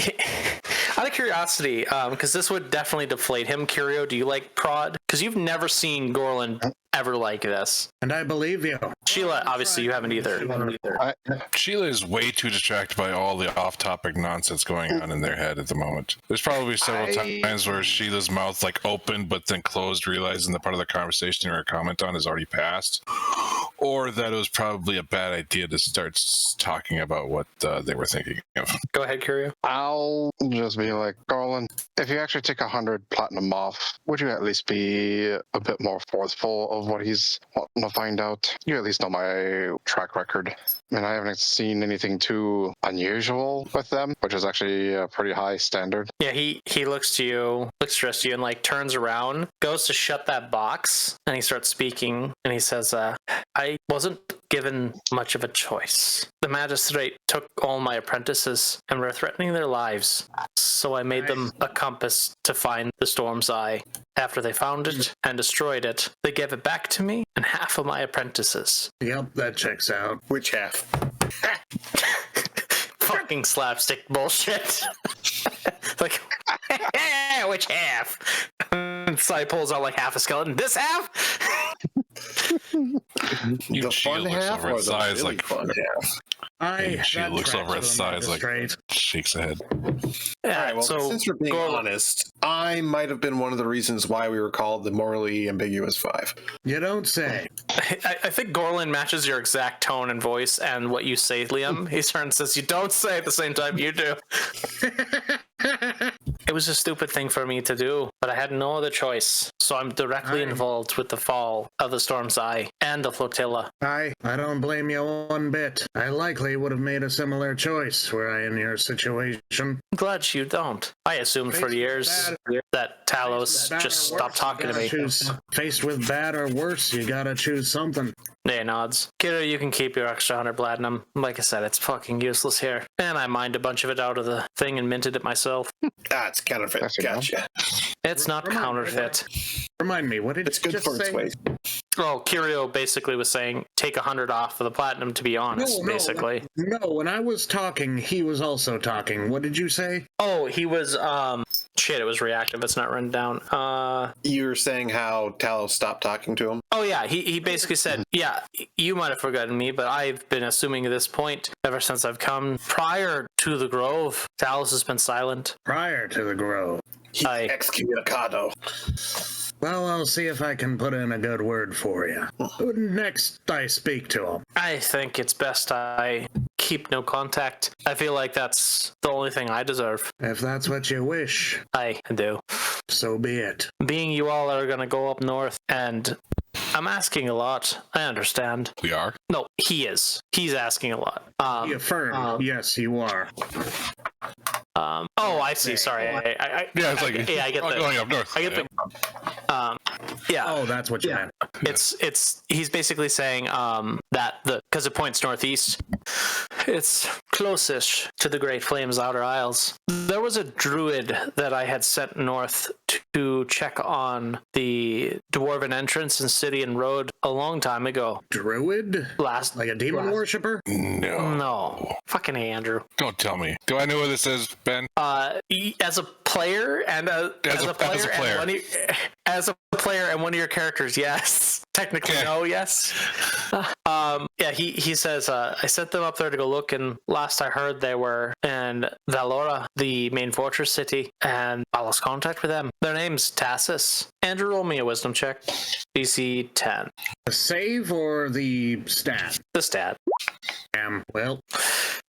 Out of curiosity, because this would definitely deflate him. Curio, do you like prod? Because you've never seen Gorland ever like this. And I believe you. Sheila, obviously, you haven't either. Sheila is way too distracted by all the off-topic nonsense going on in their head at the moment. There's probably several times where Sheila's mouth like opened but then closed, realizing the part of the conversation or a comment on has already passed, or that it was probably a bad idea to start talking about what they were thinking of. Go ahead, Curio. I'll just be like, Garland, if you actually take 100 platinum off, would you at least be a bit more forceful of what he's wanting to find out? You at least know my track record. I mean, I haven't seen anything too unusual with them, which is actually a pretty high standard. Yeah, he looks to you, looks stressed to you, and like turns around, goes to shut that box, and he starts speaking, and he says, I wasn't given much of a choice. The magistrate took all my apprentices and were threatening their lives, so I made them a compass to find the Storm's Eye. After they found it and destroyed it, they gave it back to me and half of my apprentices. Yep, that checks out. Which half? Fucking slapstick bullshit. Like, which half? So he pulls out like half a skeleton. This half? You The Sheila fun looks half over or at the size really like fun half? she looks over at size like shakes her head. All right, well, so since we're being honest, I might have been one of the reasons why we were called the morally ambiguous five. You don't say. I think Gorlin matches your exact tone and voice and what you say, Liam. He turns and says, "You don't say at the same time you do." It was a stupid thing for me to do, but I had no other choice. So I'm directly involved with the fall of the Storm's Eye and the flotilla. I don't blame you one bit. I likely would have made a similar choice were I in your situation. I'm glad you don't. I assumed for years that Talos just stopped talking to me. Faced with bad or worse, you gotta choose something. Yeah, nods. Kiddo, you can keep your extra 100 platinum. Like I said, it's fucking useless here. And I mined a bunch of it out of the thing and minted it myself. It's counterfeit. Gotcha. It's not counterfeit. Remind me, what did It's you good just for say? its weight. Well, Kirio basically was saying, take 100 off of the platinum, to be honest, basically. No, when I was talking, he was also talking. What did you say? Oh, he was, shit, it was reactive. It's not written down. You were saying how Talos stopped talking to him? Oh, yeah, he basically said, yeah, you might have forgotten me, but I've been assuming at this point, ever since I've come, prior to the Grove, Talos has been silent. Prior to the Grove. He's excommunicado. Well, I'll see if I can put in a good word for you. Next, I speak to him. I think it's best I keep no contact. I feel like that's the only thing I deserve. If that's what you wish, I do. so be it. Being you all are going to go up north, and I'm asking a lot. I understand. We are? No, he is. He's asking a lot. He affirmed, yes, you are. Oh, I see. Sorry. I it's like I get going up north. I get the. Yeah. Oh, that's what you meant. It's he's basically saying that because it points northeast, it's closest to the Great Flames Outer Isles. There was a druid that I had sent north to check on the dwarven entrance in City and Road a long time ago. Druid? Like a demon worshiper? No. Fucking A, Andrew. Don't tell me. Do I know what this is, Ben? As a player and as a player and one of your characters, yes. Technically, no, yes. Yeah, he says, I sent them up there to go look, and last I heard they were in Valora, the main fortress city, and I lost contact with them. Their name's Tassus. Andrew, roll me a wisdom check. DC 10. The save or the stat? The stat. Well,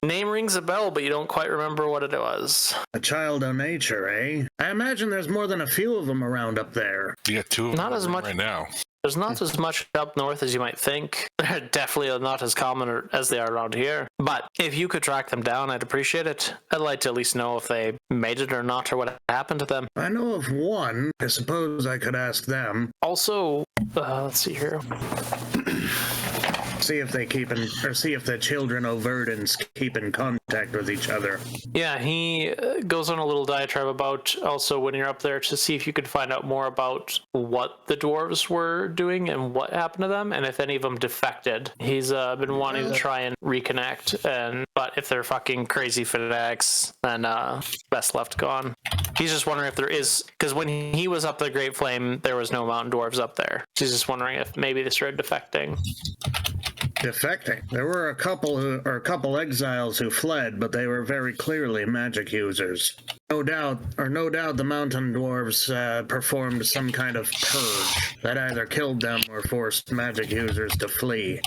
name rings a bell, but you don't quite remember what it was. A child of nature, eh? I imagine there's more than a few of them around up there. You got two of them Not as much right now. There's not as much up north as you might think. They're definitely not as common as they are around here. But if you could track them down, I'd appreciate it. I'd like to at least know if they made it or not, or what happened to them. I know of one. I suppose I could ask them. Also, let's see here. See if they see if the children of Verdance keep in contact with each other. Yeah, he goes on a little diatribe about also when you're up there to see if you could find out more about what the dwarves were doing and what happened to them, and if any of them defected. He's been wanting to try and reconnect, but if they're fucking crazy fanatics, then best left gone. He's just wondering if there is, because when he was up the Great Flame, there was no mountain dwarves up there. He's just wondering if maybe they started defecting. Defecting. There were a couple exiles who fled, but they were very clearly magic users. No doubt the mountain dwarves performed some kind of purge that either killed them or forced magic users to flee.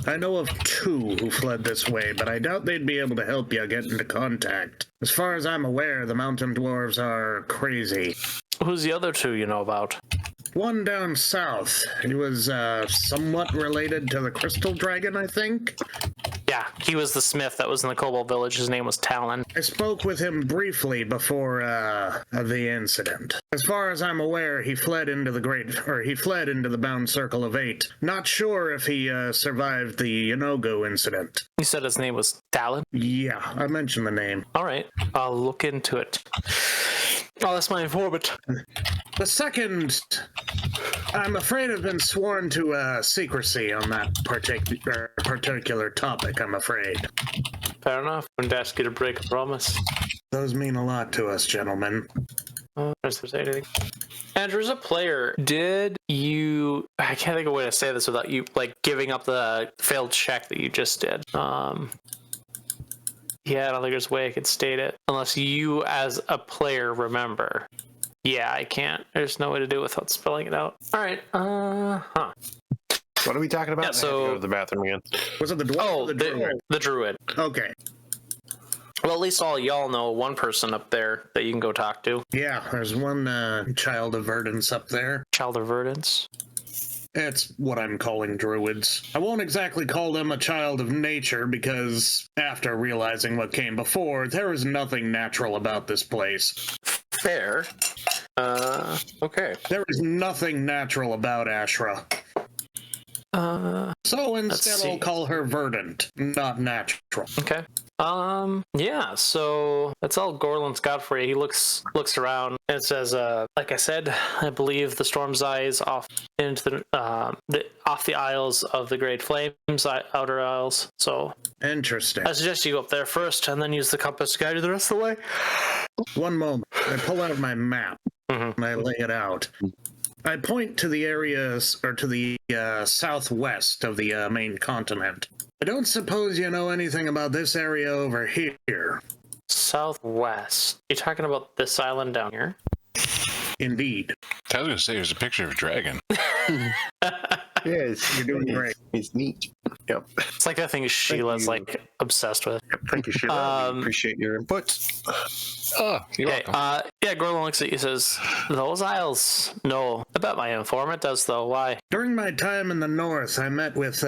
I know of two who fled this way, but I doubt they'd be able to help you get into contact. As far as I'm aware, the mountain dwarves are crazy. Who's the other two you know about? One down south. He was somewhat related to the Crystal Dragon, I think. Yeah, he was the smith that was in the Kobold Village. His name was Talon. I spoke with him briefly before the incident. As far as I'm aware, he fled into the Bound Circle of Eight. Not sure if he survived the Inogo incident. You said his name was Talon? Yeah, I mentioned the name. All right, I'll look into it. Oh, that's my informant. The second, I'm afraid I've been sworn to secrecy on that particular topic, I'm afraid. Fair enough. Wouldn't ask you to break a promise. Those mean a lot to us, gentlemen. Does there say anything? Andrew, as a player, did you... I can't think of a way to say this without you, like, giving up the failed check that you just did. Yeah, I don't think there's a way I could state it. Unless you, as a player, remember. Yeah, I can't. There's no way to do it without spelling it out. All right. What are we talking about? Yeah, I have to go to the bathroom again. Was it the dwarf or the druid? The druid. Okay. Well, at least all y'all know one person up there that you can go talk to. Yeah, there's one child of Verdance up there. Child of Verdance. It's what I'm calling druids. I won't exactly call them a child of nature because, after realizing what came before, there is nothing natural about this place. Fair. Okay. There is nothing natural about Ashra. So instead I'll call her verdant, not natural. Okay. Yeah, so that's all Gorland's got for you. He looks around and says, like I said, I believe the Storm's Eye is off into off the Isles of the Great Flames, outer Isles. So interesting. I suggest you go up there first and then use the compass to guide you the rest of the way. One moment. I pull out my map and I lay it out. I point to the areas, or to the southwest of the main continent. I don't suppose you know anything about this area over here. Southwest. You're talking about this island down here? Indeed. I was going to say there's a picture of a dragon. Yes, You're doing great. It's neat. Yep. It's like that thing Sheila's like obsessed with. Yep. Thank you, Sheila. We appreciate your input. Oh, you're Okay, welcome. yeah, Gorlan looks at you and says, those isles? No. I bet my informant does, though. Why? During my time in the north, I met with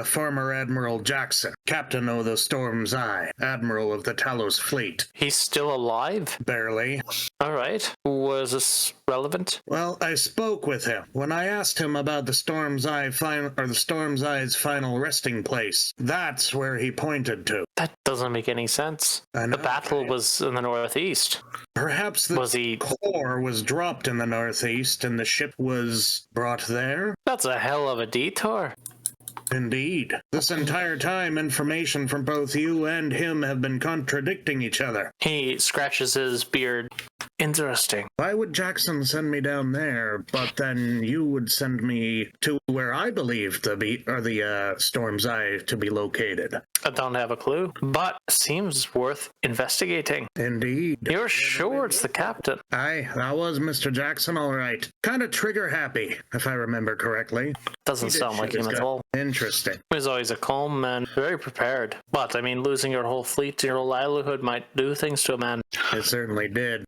former Admiral Jackson, captain of the Storm's Eye, admiral of the Talos fleet. He's still alive? Barely. All right. Was this relevant? Well, I spoke with him. When I asked him about the Storm's Eye's final resting place, that's where he pointed to. That doesn't make any sense. I know, The battle right? was in the northeast. Perhaps the Was he... core was dropped in the northeast and the ship was brought there? That's a hell of a detour. Indeed. This entire time, information from both you and him have been contradicting each other. He scratches his beard. Interesting. Why would Jackson send me down there, but then you would send me to where I believe the Storm's Eye to be located? I don't have a clue, but seems worth investigating. Indeed. You're sure it's the captain? Aye, that was Mr. Jackson, all right. Kind of trigger happy, if I remember correctly. Doesn't He did sound like shoot him his at gun. all. Interesting. He's always a calm man, very prepared. But, I mean, losing your whole fleet, your whole livelihood might do things to a man. It certainly did.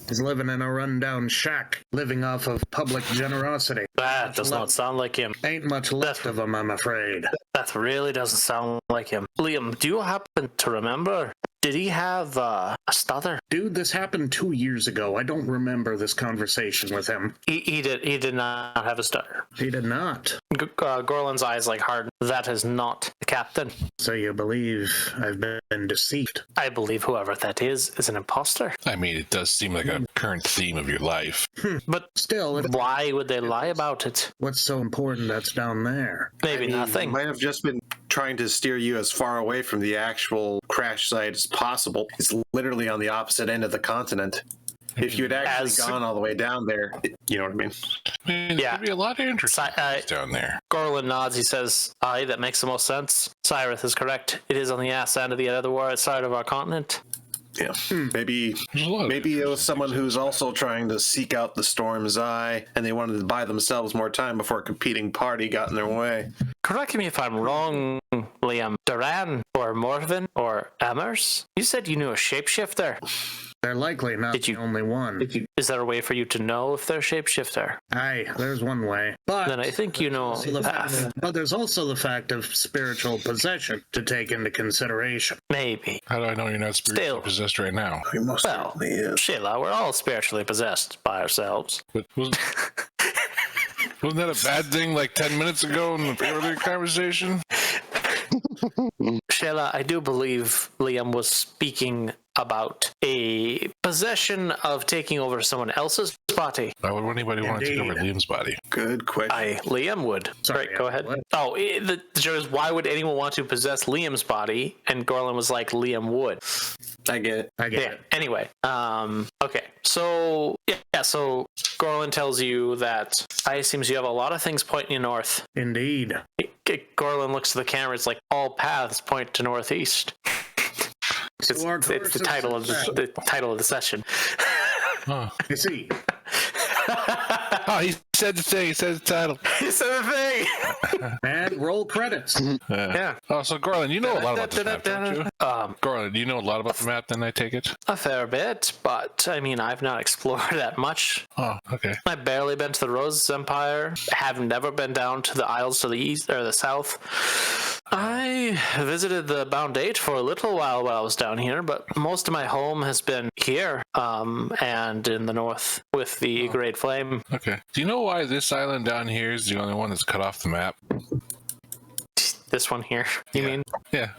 He's living in a rundown shack, living off of public generosity. That does not sound like him. Ain't much left of him, I'm afraid. That really doesn't sound like him. Liam, do you happen to remember? Did he have a stutter? Dude, this happened 2 years ago. I don't remember this conversation with him. He did not have a stutter. He did not. Gorland's eyes like hardened. That is not the captain. So you believe I've been deceived? I believe whoever that is an imposter. I mean, it does seem like a current theme of your life. But Still, why would they lie about it? what's so important that's down there? Maybe He nothing. might have just been trying to steer you as far away from the actual crash site as possible. It's literally on the opposite end of the continent. If you had actually gone all the way down there, you know what I mean? I mean, Yeah. there'd be a lot of interesting things down there. Gorland nods. He says, aye, that makes the most sense. Cyrith is correct. It is on the ass end of the other side of our continent. Yeah. Maybe There's a lot of maybe it was someone who's also trying to seek out the Storm's Eye, and they wanted to buy themselves more time before a competing party got in their way. Correct me if I'm wrong, Liam. Duran or Morvin or Amers? You said you knew a shapeshifter. They're likely not Did you- the only one. Is there a way for you to know if they're a shapeshifter? Aye, there's one way. But Then I think you know the path. But there's also the fact of spiritual possession to take into consideration. Maybe. How do I know you're not spiritually Still. possessed right now? He most Well, certainly is. Sheila, we're all spiritually possessed by ourselves. But wasn't that a bad thing like 10 minutes ago in the earlier conversation? Sheila, I do believe Liam was speaking about a possession of taking over someone else's body. Why would anybody want to take over Indeed. Liam's body? Good question. Liam would. Sorry, Right, go ahead. what? Oh, the joke is, why would anyone want to possess Liam's body? And Gorlan was like, Liam would. I get it. I get Yeah. it. Anyway, okay. So so Gorlin tells you that it seems you have a lot of things pointing north. Indeed. Gorlin looks to the camera. It's like all paths point to northeast. It's So our the course title of is the title of the session. Oh. I see. Oh, he said the thing. He said the title. He said the thing. And roll credits. Yeah. Oh, so Garland, you know a lot about this map, don't you? Garland, do you know a lot about the map? Then I take it. A fair bit, but I mean, I've not explored that much. Oh, okay. I've barely been to the Rose Empire. Have never been down to the Isles to the east or the south. I visited the Bound 8 for a little while I was down here, but most of my home has been here, and in the north with the Great Flame. Okay. Do you know why this island down here is the only one that's cut off the map? This one here, you mean? Yeah.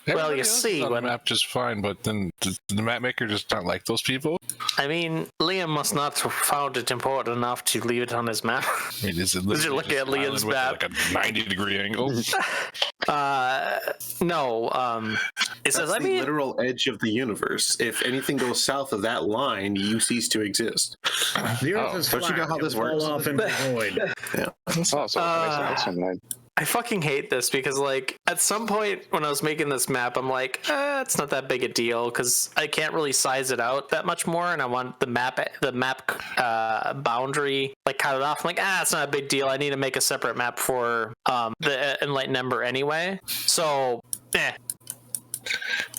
Well, you Everybody else is see, on the when map just fine, but then did the map maker just not like those people? I mean, Liam must not have found it important enough to leave it on his map. I mean, is it Did you literally look just at an Liam's island with, map? like a 90-degree angle? No. It says, That's I the mean, literal edge of the universe. If anything goes south of that line, you cease to exist. The earth Oh, is don't you flat. know how It this will works? fall off into the void. Oh, so it makes sense. I fucking hate this because, like, at some point when I was making this map, I'm like, it's not that big a deal because I can't really size it out that much more, and I want the map boundary like cut it off. I'm like, it's not a big deal. I need to make a separate map for the Enlightened Ember anyway. So,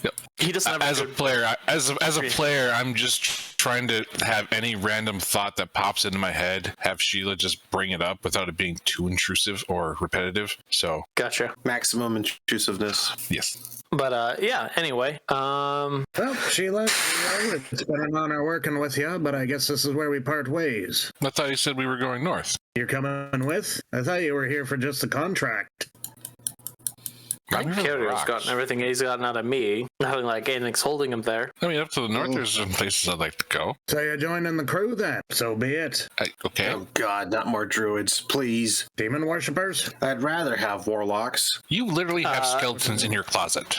Yep. he doesn't have As a player, as a player, I'm just trying to have any random thought that pops into my head, have Sheila just bring it up without it being too intrusive or repetitive. So, Gotcha. Maximum intrusiveness. yes. But yeah. Anyway, Well, Sheila, it's been an honor working with you, but I guess this is where we part ways. I thought you said we were going north. You're coming with? I thought you were here for just the contract. I'm here for the Carrier's rocks. gotten everything he's gotten out of me. Nothing like anything's holding him there. I mean, up to the north, there's some places I'd like to go. So you're joining the crew then? So be it. Okay. Oh god, not more druids, please. Demon worshippers? I'd rather have warlocks. You literally have skeletons in your closet.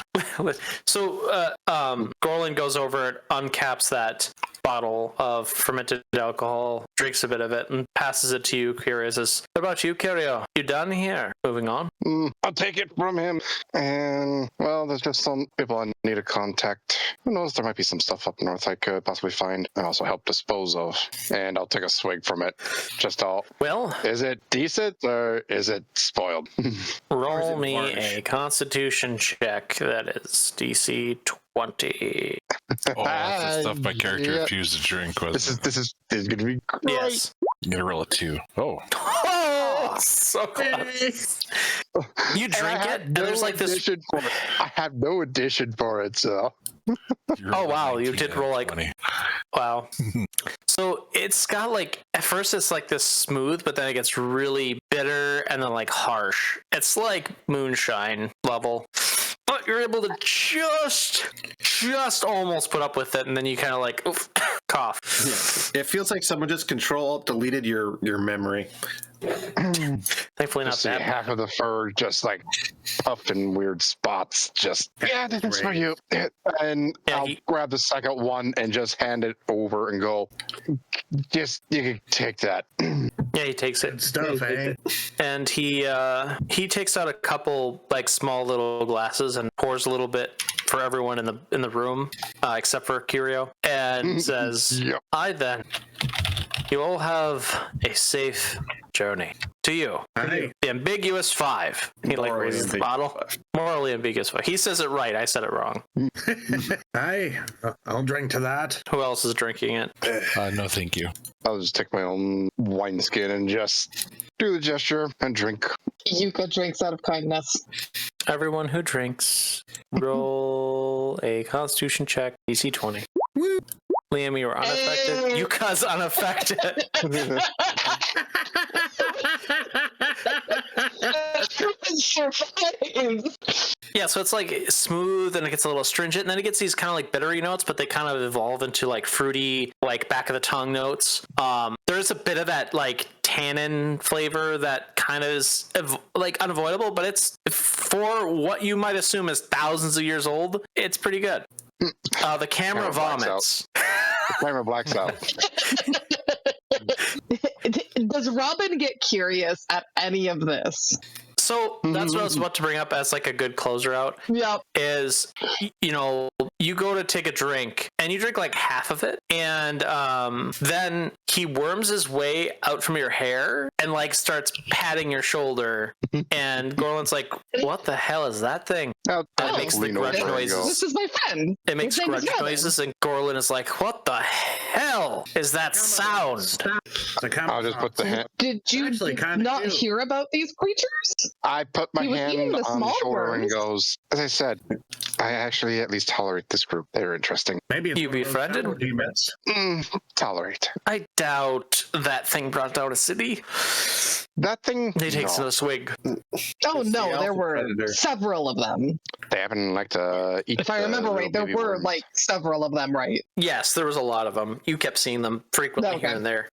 So, Gorlin goes over and uncaps that bottle of fermented alcohol, drinks a bit of it, and passes it to you, Kyrio. Says, "What about you, Kyrio? You done here? Moving on." I'll take it from him. And, well, there's just some people I need to contact. Who knows? There might be some stuff up north I could possibly find and also help dispose of. And I'll take a swig from it. Just all. Well, Is it decent or is it spoiled? roll me varnish? a Constitution check. That is DC 20. Oh, that's the stuff my character Yeah. refused to drink. Was This is gonna be great. Yes. I'm gonna roll a 2. Oh, Oh, so close. You And I drink have it, and there's like this. addition for it. I have no addition for it, so you Oh, rolled a wow, you 19 did and roll, a like, 20. Wow. So it's got like, at first it's like this smooth, but then it gets really bitter and then like harsh. It's like moonshine level. But you're able to just almost put up with it, and then you kind of like oof, cough. It feels like someone just deleted your memory. Thankfully, not see that bad. half of the fur just like puffed in weird spots. Just this is for you. And Yeah, I'll he- grab the second one and just hand it over and go. Just you can take that. Yeah, he takes it. Good stuff, eh? And he takes out a couple like small little glasses and pours a little bit for everyone in the room, except for Kyrio, and says, Yep. "I then, you all have a safe journey. To you, Aye. the ambiguous 5." He like Morally raises the ambiguous bottle. 5. Morally ambiguous 5. He says it right. I said it wrong. Aye. I'll drink to that. Who else is drinking it? No, thank you. I'll just take my own wineskin and just do the gesture and drink. Yuka drinks out of kindness. Everyone who drinks, roll a Constitution check, DC 20. Woo. Liam, you are unaffected. Hey. Yuka's unaffected. Survives. Yeah, so it's like smooth and it gets a little astringent, and then it gets these kind of like bittery notes, but they kind of evolve into like fruity, like back of the tongue notes. There's a bit of that like tannin flavor that kind of is like unavoidable, but it's for what you might assume is thousands of years old. It's pretty good. The camera Camera blacks vomits. The camera blacks out. Does Robin get curious at any of this? So that's what I was about to bring up as like a good closer out. Yep. Is, you know, you go to take a drink and you drink like half of it, and then he worms his way out from your hair and like starts patting your shoulder, and Gorlin's like, "What the hell is that thing?" Now, It makes the grudge noises. This is my friend. It makes His name is grudge Robin. noises, and Gorlin is like, "What the hell is that sound?" I'll just put the hand. Did you Actually kinda not cute. hear about these creatures? I put my He was eating hand the on the small shoulder and worms. goes, as I said, I actually at least tolerate this group. They're interesting. Maybe it's You one of those befriended? shadow demons. Tolerate. I doubt that thing brought down a city. That thing. They take no. another swig. Oh It's the no, there alpha were predator. several of them. They happen like to eat. If I remember right, there were like several of them, right? Yes, there was a lot of them. You kept seeing them frequently Okay. here and there.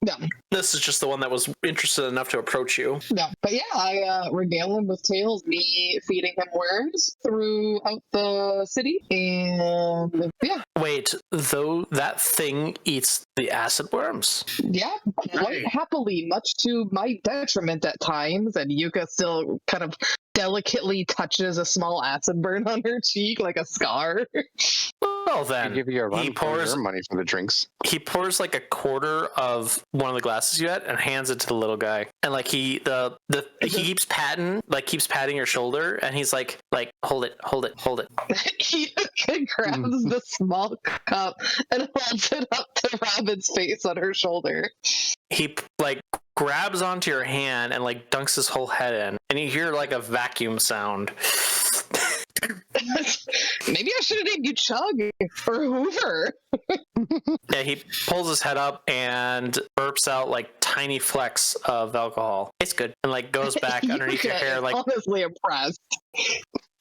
Yeah. This is just the one that was interested enough to approach you. Yeah, but yeah, I regale him with tales, me feeding him worms throughout the city, and yeah, Wait, though that thing eats the acid worms? yeah, quite Right. happily, much to my detriment at times, and Yuka still kind of delicately touches a small acid burn on her cheek like a scar. Well I'll then, give you a run he for pours your money for the drinks. he pours like a quarter of one of the glasses you had and hands it to the little guy. And like he keeps patting your shoulder, and he's like hold it. He grabs the small cup and holds it up to Robin's face on her shoulder. He like grabs onto your hand and like dunks his whole head in, and you hear like a vacuum sound. Maybe I should have named you Chug or Hoover. Yeah, he pulls his head up and burps out like tiny flecks of alcohol. It's good, and like goes back underneath your Yuka hair, is like honestly impressed.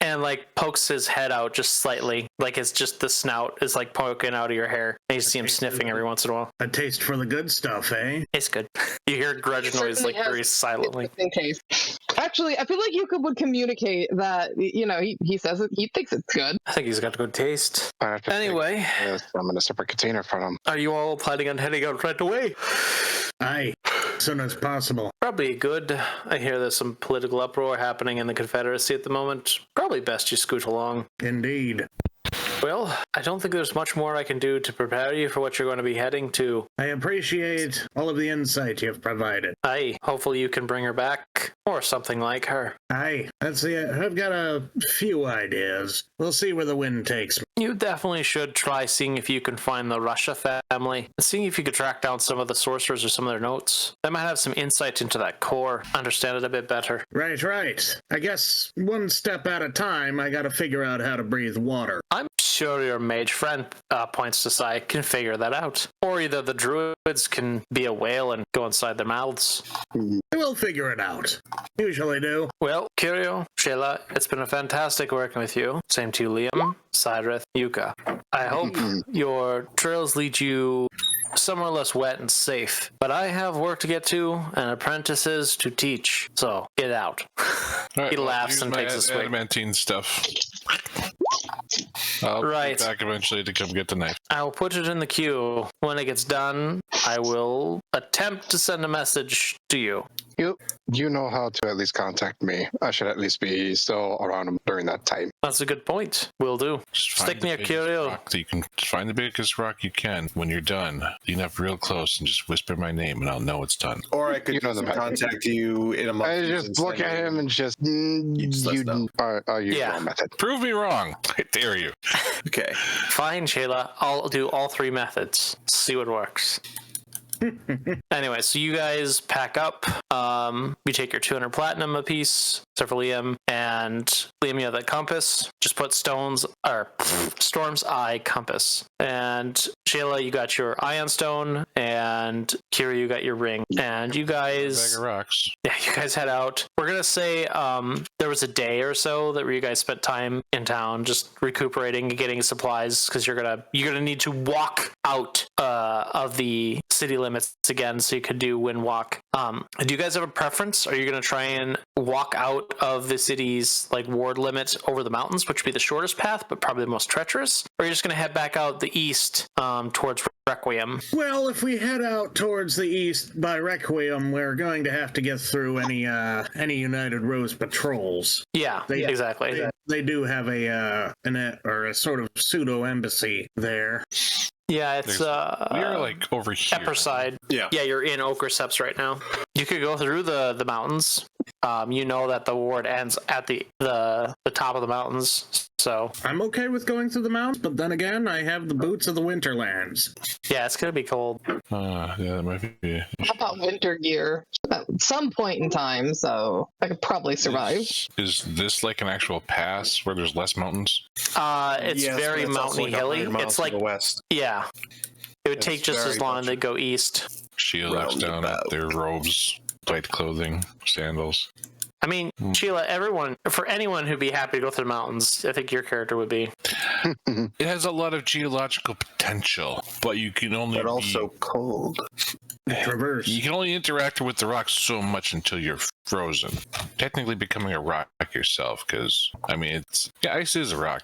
and like pokes his head out just slightly, like it's just the snout is like poking out of your hair. And you see him sniffing every once in a while. A taste for the good stuff, eh? It's good. You hear grudge He noise certainly like has very silently. In case. Actually, I feel like Yuka would communicate that, you know, he says it, he thinks it's good. I think he's got a good taste. I have to take Anyway, this from in a separate container from him. are you all planning on heading out right away? Aye, as soon as possible. Probably good. I hear there's some political uproar happening in the Confederacy at the moment. Probably best you scoot along. Indeed. Well, I don't think there's much more I can do to prepare you for what you're going to be heading to. I appreciate all of the insight you've provided. Aye, hopefully you can bring her back, or something like her. Aye, let's see. I've got a few ideas. We'll see where the wind takes me. You definitely should try seeing if you can find the Russia family, and seeing if you could track down some of the sorcerers or some of their notes. They might have some insight into that core, understand it a bit better. Right. I guess one step at a time, I gotta figure out how to breathe water. I'm sure your mage friend, points to Sai, can figure that out. Or either the druids can be a whale and go inside their mouths. We'll figure it out. Usually do. Well, Kirio, Sheila, it's been a fantastic working with you. Same to you, Liam, Cydrith, Yuka. I hope your trails lead you somewhere less wet and safe. But I have work to get to and apprentices to teach. So, get out. All right, He laughs use and my takes a swig. adamantine stuff. I'll Right. be back eventually to come get the knife. I will put it in the queue. When it gets done, I will attempt to send a message to you. You know how to at least contact me. I should at least be still around during that time. That's a good point. Will do. Just Stick find me the a biggest curio. rock that you can find the biggest rock you can. When you're done, lean up real close and just whisper my name, and I'll know it's done. Or I could You know the method. contact you in a month. I just look at him and just, just let us know. I'll use Yeah. your method. Prove me wrong. I dare you. Okay. Fine, Shayla. I'll do all three methods. See what works. Anyway, so you guys pack up. You take your 200 platinum apiece, except for Liam. And Liam, you have that compass. Just put Storm's Eye compass. And Shayla, you got your Ion Stone. And Kira, you got your ring. And you Bag guys, of rocks. yeah, you guys head out. We're gonna say there was a day or so that where you guys spent time in town, just recuperating and getting supplies, because you're gonna need to walk out of the city limits limits again, so you could do wind walk. Do you guys have a preference? Are you going to try and walk out of the city's like ward limits over the mountains, which would be the shortest path, but probably the most treacherous? Or are you just going to head back out the east towards Requiem? Well, if we head out towards the east by Requiem, we're going to have to get through any United Rose patrols. Yeah, exactly. They do have a sort of pseudo embassy there. Yeah, it's we are like over here. Epperside. Yeah. Yeah, you're in Okerseps right now. You could go through the mountains. You know that the ward ends at the top of the mountains. So I'm okay with going through the mountains, but then again, I have the boots of the Winterlands. yeah, it's gonna be cold. Yeah, that might be. How about winter gear? At some point in time, so I could probably survive. Is this like an actual pass where there's less mountains? It's Yes, very but it's also mountainy, like hilly. 100 miles It's to like the west. yeah, it would take just very as long much- to go east. Sheila looks down at their robes, light clothing, sandals. I mean, Sheila, for anyone who'd be happy to go through the mountains, I think your character would be. It has a lot of geological potential, but you can only But also cold. Traverse. you can only interact with the rocks so much until you're frozen. Technically becoming a rock yourself, because I mean, ice is a rock.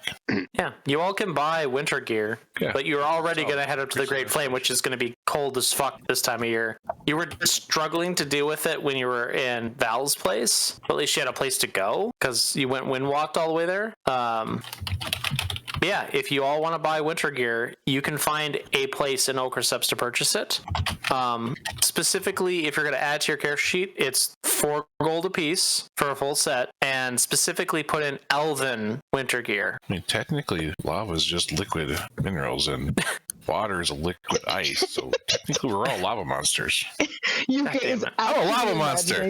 Yeah, you all can buy winter gear, Yeah. but you're already going to head up to the Great Flame, which is going to be cold as fuck this time of year. You were struggling to deal with it when you were in Val's place, but at least you had a place to go because you went wind walked all the way there. Yeah, if you all want to buy winter gear, you can find a place in Okerseps to purchase it. Specifically, if you're going to add to your character sheet, it's 4 gold apiece for a full set, and specifically put in Elven winter gear. I mean, technically, lava is just liquid minerals, and water is a liquid ice. So technically, we're all lava monsters. Yuka's I'm a lava monster.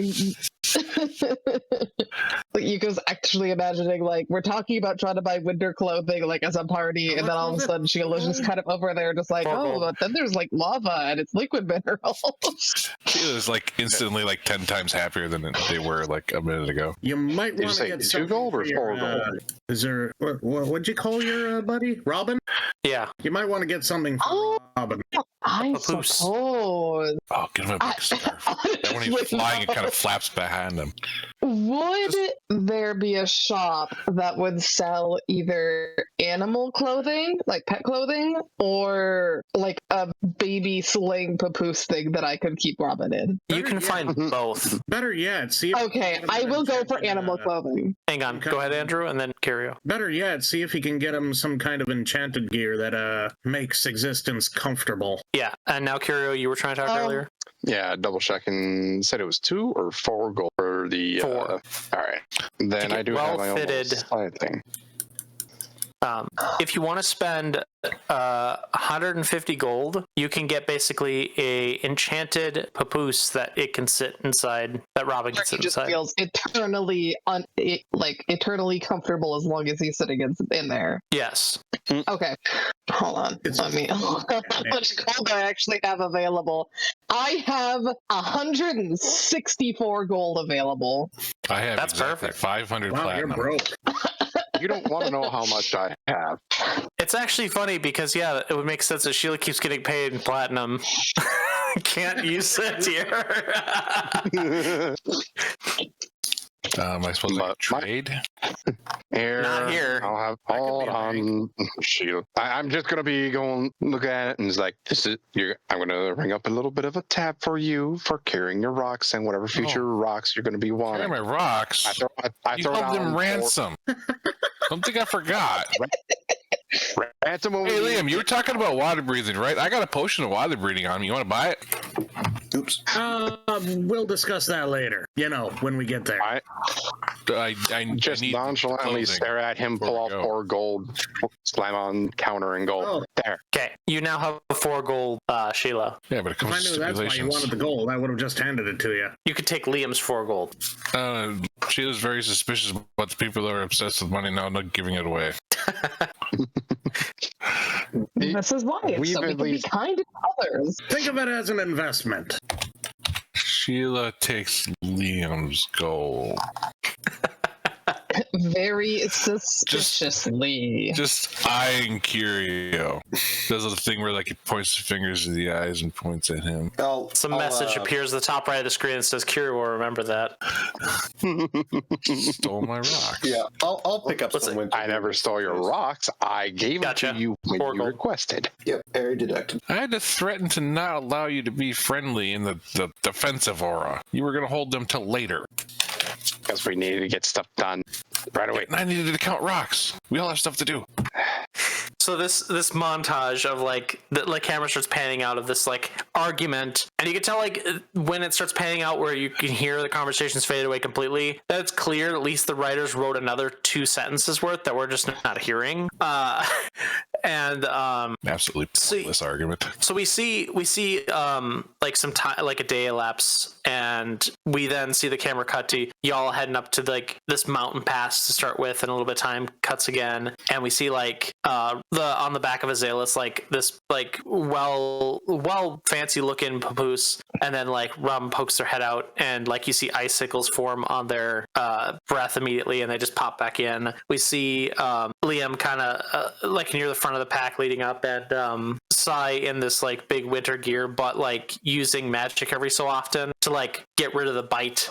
Yuka's actually imagining, like, we're talking about trying to buy winter clothing, like, as a party, and then all of a sudden Sheila's just kind of over there, just like, oh, but then there's, like, lava, and it's liquid minerals. Sheila's like instantly like 10 times happier than they were like a minute ago. You might Did you want to say get 2 something gold or for 4 your, gold? Is there what'd you call your buddy? Robin? Yeah. You might want to get something for Oh. Robin. I Papoose. suppose. Oh, give him a big scarf. Then when he's flying, it kind of flaps behind him. Would there be a shop that would sell either animal clothing, like pet clothing, or like a baby sling papoose thing that I could keep Robin in? You can find both. Better yet, see if Okay, I will go for animal clothing. Hang on. Go ahead, Andrew, and then Curio. Better yet, see if you can get him some kind of enchanted gear that makes existence comfortable. Yeah, and now Curio, you were trying to talk earlier. Yeah, double checking. Said it was 2 or 4 gold for the. 4. All right. Then get I do have my own well-fitted- little side thing. If you want to spend 150 gold, you can get basically a enchanted papoose that it can sit inside, that Robin can He sit just inside. feels eternally eternally comfortable as long as he's sitting in there. Yes. Okay, hold on. It's- Let me. How much gold do I actually have available? I have 164 gold available. I have That's exactly perfect. 500 Wow, you're platinum. broke. You don't want to know how much I have. It's actually funny because, yeah, it would make sense that Sheila keeps getting paid in platinum. Can't use it here. I suppose I But could trade. Here, Not here. I'll have. That could Hold be a on, Shield. I'm just gonna be going look at it and it's like this is. I'm gonna ring up a little bit of a tab for you for carrying your rocks and whatever future rocks you're gonna be Carry wanting. my rocks. I You throw held them down ransom. Don't think I forgot. ransom over Hey, you. Liam, you were talking about water breathing, right? I got a potion of water breathing on me. You want to buy it? Oops. We'll discuss that later. You know, when we get there. I I just need nonchalantly clothing stare at him, before pull we off go. 4 gold, slam on counter and gold. Oh. There. Okay, you now have 4 gold, Sheila. Yeah, but it If comes I with knew that's why you stipulations. wanted the gold, I would have just handed it to you. You could take Liam's 4 gold. Sheila's very suspicious about the people that are obsessed with money now not giving it away. This is why it's We've so we at can be least- kind to others. Think of it as an investment. Sheila takes Liam's gold. Very suspiciously. Just eyeing Curio. Does the thing where like he points his fingers to the eyes and points at him. Some message appears at the top right of the screen and says, Curio will remember that. Stole my rocks. Yeah, I'll pick up some winter. I never stole your rocks. I gave them to you when you requested. Yep, area deducted. I had to threaten to not allow you to be friendly in the defensive aura. You were going to hold them till later. Because we needed to get stuff done right away. And I needed to count rocks. We all have stuff to do. So this montage of the camera starts panning out of this like argument, and you can tell like when it starts panning out where you can hear the conversations fade away completely, that it's clear at least the writers wrote another 2 sentences worth that we're just not hearing. Absolutely pointless argument. So we see like some time, like a day elapse, and we then see the camera cut to y'all heading up to like this mountain pass to start with, and a little bit of time cuts again, and we see like on the back of Azalis like this like well fancy looking papoose, and then like Rum pokes their head out, and like you see icicles form on their breath immediately, and they just pop back in. We see Liam kind of like near the front of the pack leading up, and Sai in this like big winter gear, but like using magic every so often to like get rid of the bite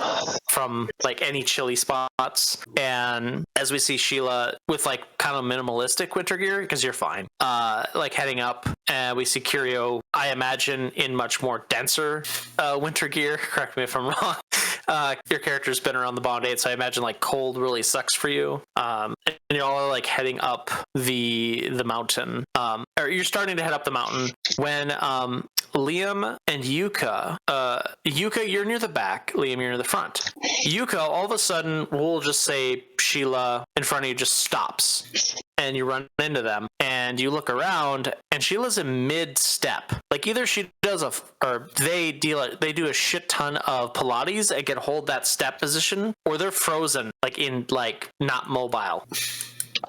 from like any chilly spots. And as we see Sheila with like kind of minimalistic winter gear, because you're fine, like heading up, and we see Curio, I imagine, in much more denser winter gear. Correct me if I'm wrong. Your character's been around the Bond 8, so I imagine like cold really sucks for you. And y'all are like heading up the mountain, or you're starting to head up the mountain when Liam and Yuka, you're near the back, Liam, you're near the front. Yuka, all of a sudden, we'll just say Sheila in front of you just stops, and you run into them, and you look around, and Sheila's in mid-step. Like either she does they do a shit ton of Pilates and can hold that step position, or they're frozen, like in like not mobile.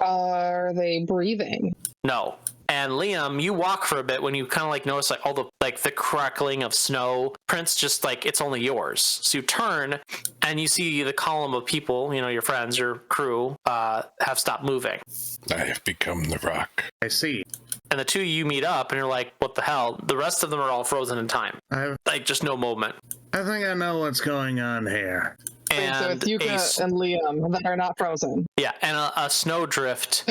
Are they breathing? No. And Liam, you walk for a bit when you kind of like notice like all the like the crackling of snow. Prince just like it's only yours. So you turn and you see the column of people, your friends, your crew, have stopped moving. I have become the rock. I see. And the two of you meet up and you're like, what the hell? The rest of them are all frozen in time. Like just no movement. I think I know what's going on here. And so it's Yuka and Liam that are not frozen. Yeah, and a snowdrift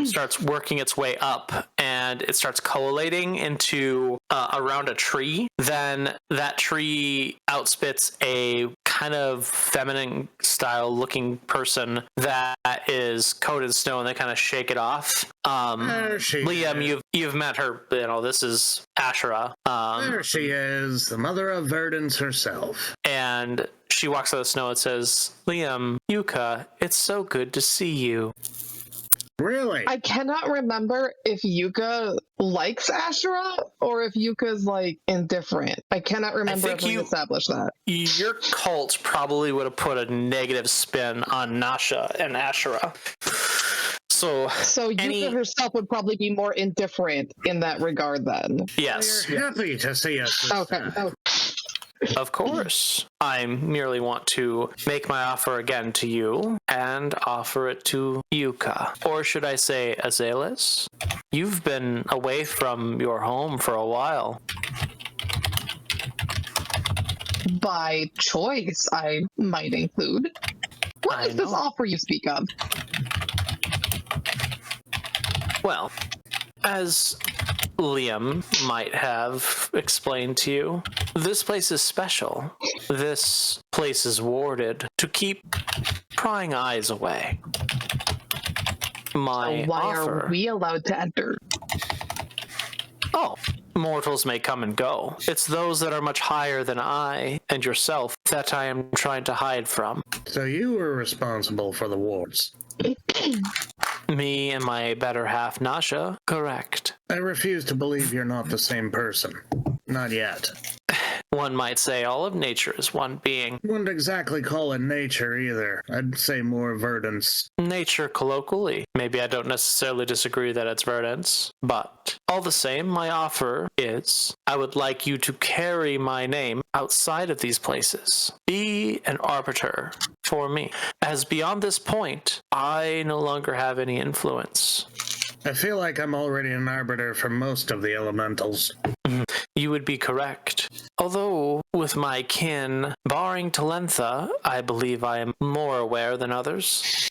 starts working its way up, and it starts collating into around a tree. Then that tree outspits a kind of feminine style looking person that is coated in snow, and they kind of shake it off. Liam, you've met her. This is Ashera. There she is, the mother of Verdance herself. And she walks out of the snow and says, Liam, Yuka, it's so good to see you. Really? I cannot remember if Yuka likes Ashera or if Yuka's like indifferent. I cannot remember if we established that. Your cult probably would have put a negative spin on Nasha and Ashera. So Yuka herself would probably be more indifferent in that regard then. Yes. You're happy to see us. Okay. Of course. I merely want to make my offer again to you and offer it to Yuka. Or should I say Azalis? You've been away from your home for a while. By choice, I might include. What is this offer you speak of? Well, as Liam might have explained to you, this place is special. This place is warded to keep prying eyes away. My so why offer... are we allowed to enter? Oh, mortals may come and go. It's those that are much higher than I and yourself that I am trying to hide from. So you were responsible for the wars. Me and my better half, Nasha, correct. I refuse to believe you're not the same person. Not yet. one might say all of nature is one being. Wouldn't exactly call it nature either. I'd say more verdance. Nature colloquially. Maybe I don't necessarily disagree that it's verdance, but all the same, my offer is I would like you to carry my name outside of these places. Be an arbiter for me. As beyond this point, I no longer have any influence. I feel like I'm already an arbiter for most of the elementals. You would be correct. Although, with my kin, barring Talentha, I believe I am more aware than others.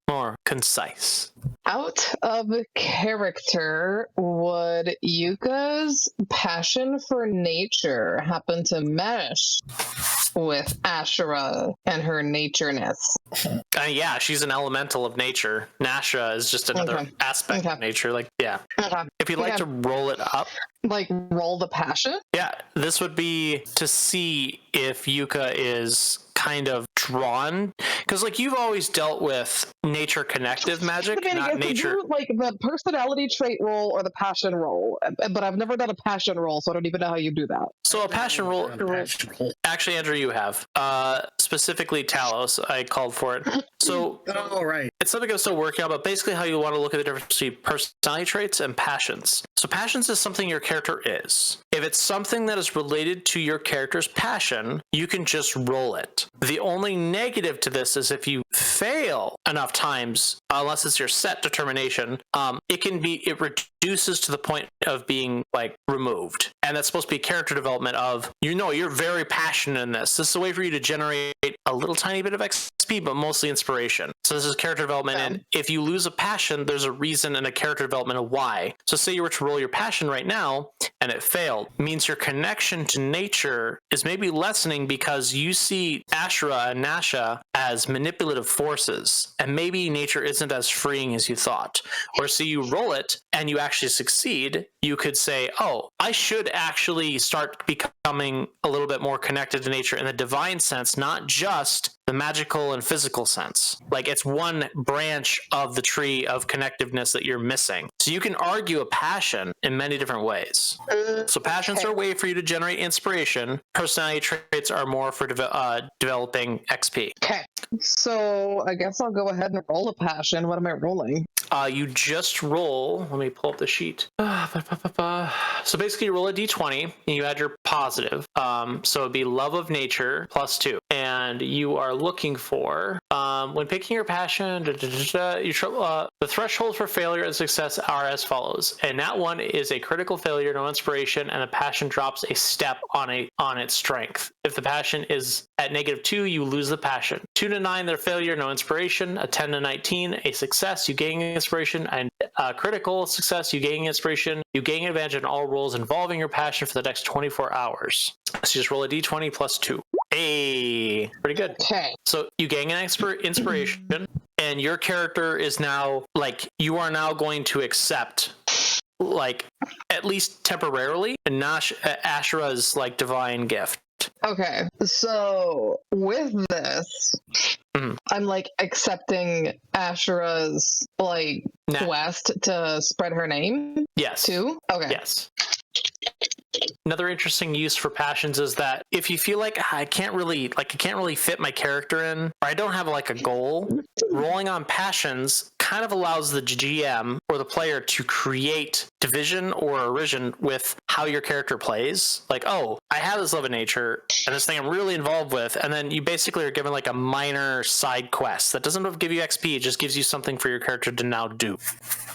More concise. Out of character, would Yuka's passion for nature happen to mesh with Ashura and her natureness? Yeah, she's an elemental of nature. Nasha is just another aspect of nature. Like, yeah. Okay. If you'd like to roll it up. Like, roll the passion? Yeah, this would be to see if Yuka is kind of drawn, because like you've always dealt with nature connective magic, not nature. Do, like the personality trait roll or the passion roll, but I've never done a passion roll, so I don't even know how you do that. So a passion roll. Actually, Andrew, you have specifically Talos. I called for it. So it's something I'm still working on, but basically how you want to look at the difference between personality traits and passions. So passions is something your character is. If it's something that is related to your character's passion, you can just roll it. The only negative to this is if you fail enough times, unless it's your set determination, it reduces to the point of being like removed. And that's supposed to be character development of, you're very passionate in this. This is a way for you to generate a little tiny bit of XP, but mostly inspiration. So this is character development. And if you lose a passion, there's a reason and a character development of why. So say you were to roll your passion right now and it failed, means your connection to nature is maybe lessening because you see Ashura and Nasha as manipulative forces, and maybe nature isn't as freeing as you thought. Or so you roll it and you actually succeed, you could say, oh, I should actually start becoming a little bit more connected to nature in the divine sense, not just the magical and physical sense. Like it's one branch of the tree of connectiveness that you're missing. So you can argue a passion in many different ways. So passions are a way for you to generate inspiration. Personality traits are more for developing XP. Okay. So I guess I'll go ahead and roll a passion. What am I rolling? You just roll. Let me pull up the sheet. So basically, you roll a d20 and you add your positive. So it'd be love of nature +2, and you are looking for when picking your passion. The thresholds for failure and success are as follows. And that one is a critical failure, no inspiration, and the passion drops a step on its strength. If the passion is at -2, you lose the passion. 2 to 9, they're failure, no inspiration. A 10 to 19, a success, you gain inspiration, and critical success, you gain inspiration. You gain advantage in all rolls involving your passion for the next 24 hours. So you just roll a d20 +2. Hey, pretty good. Okay. So you gain an inspiration, and your character is now you are now going to accept, at least temporarily, Ashura's divine gift. Okay, so with this, I'm accepting Ashura's quest to spread her name. Yes. Too. Okay. Yes. Another interesting use for passions is that if you feel like I can't really fit my character in, or I don't have a goal, rolling on passions kind of allows the GM or the player to create division or origin with how your character plays. Oh, I have this love of nature and this thing I'm really involved with, and then you basically are given a minor side quest that doesn't give you XP, it just gives you something for your character to now do.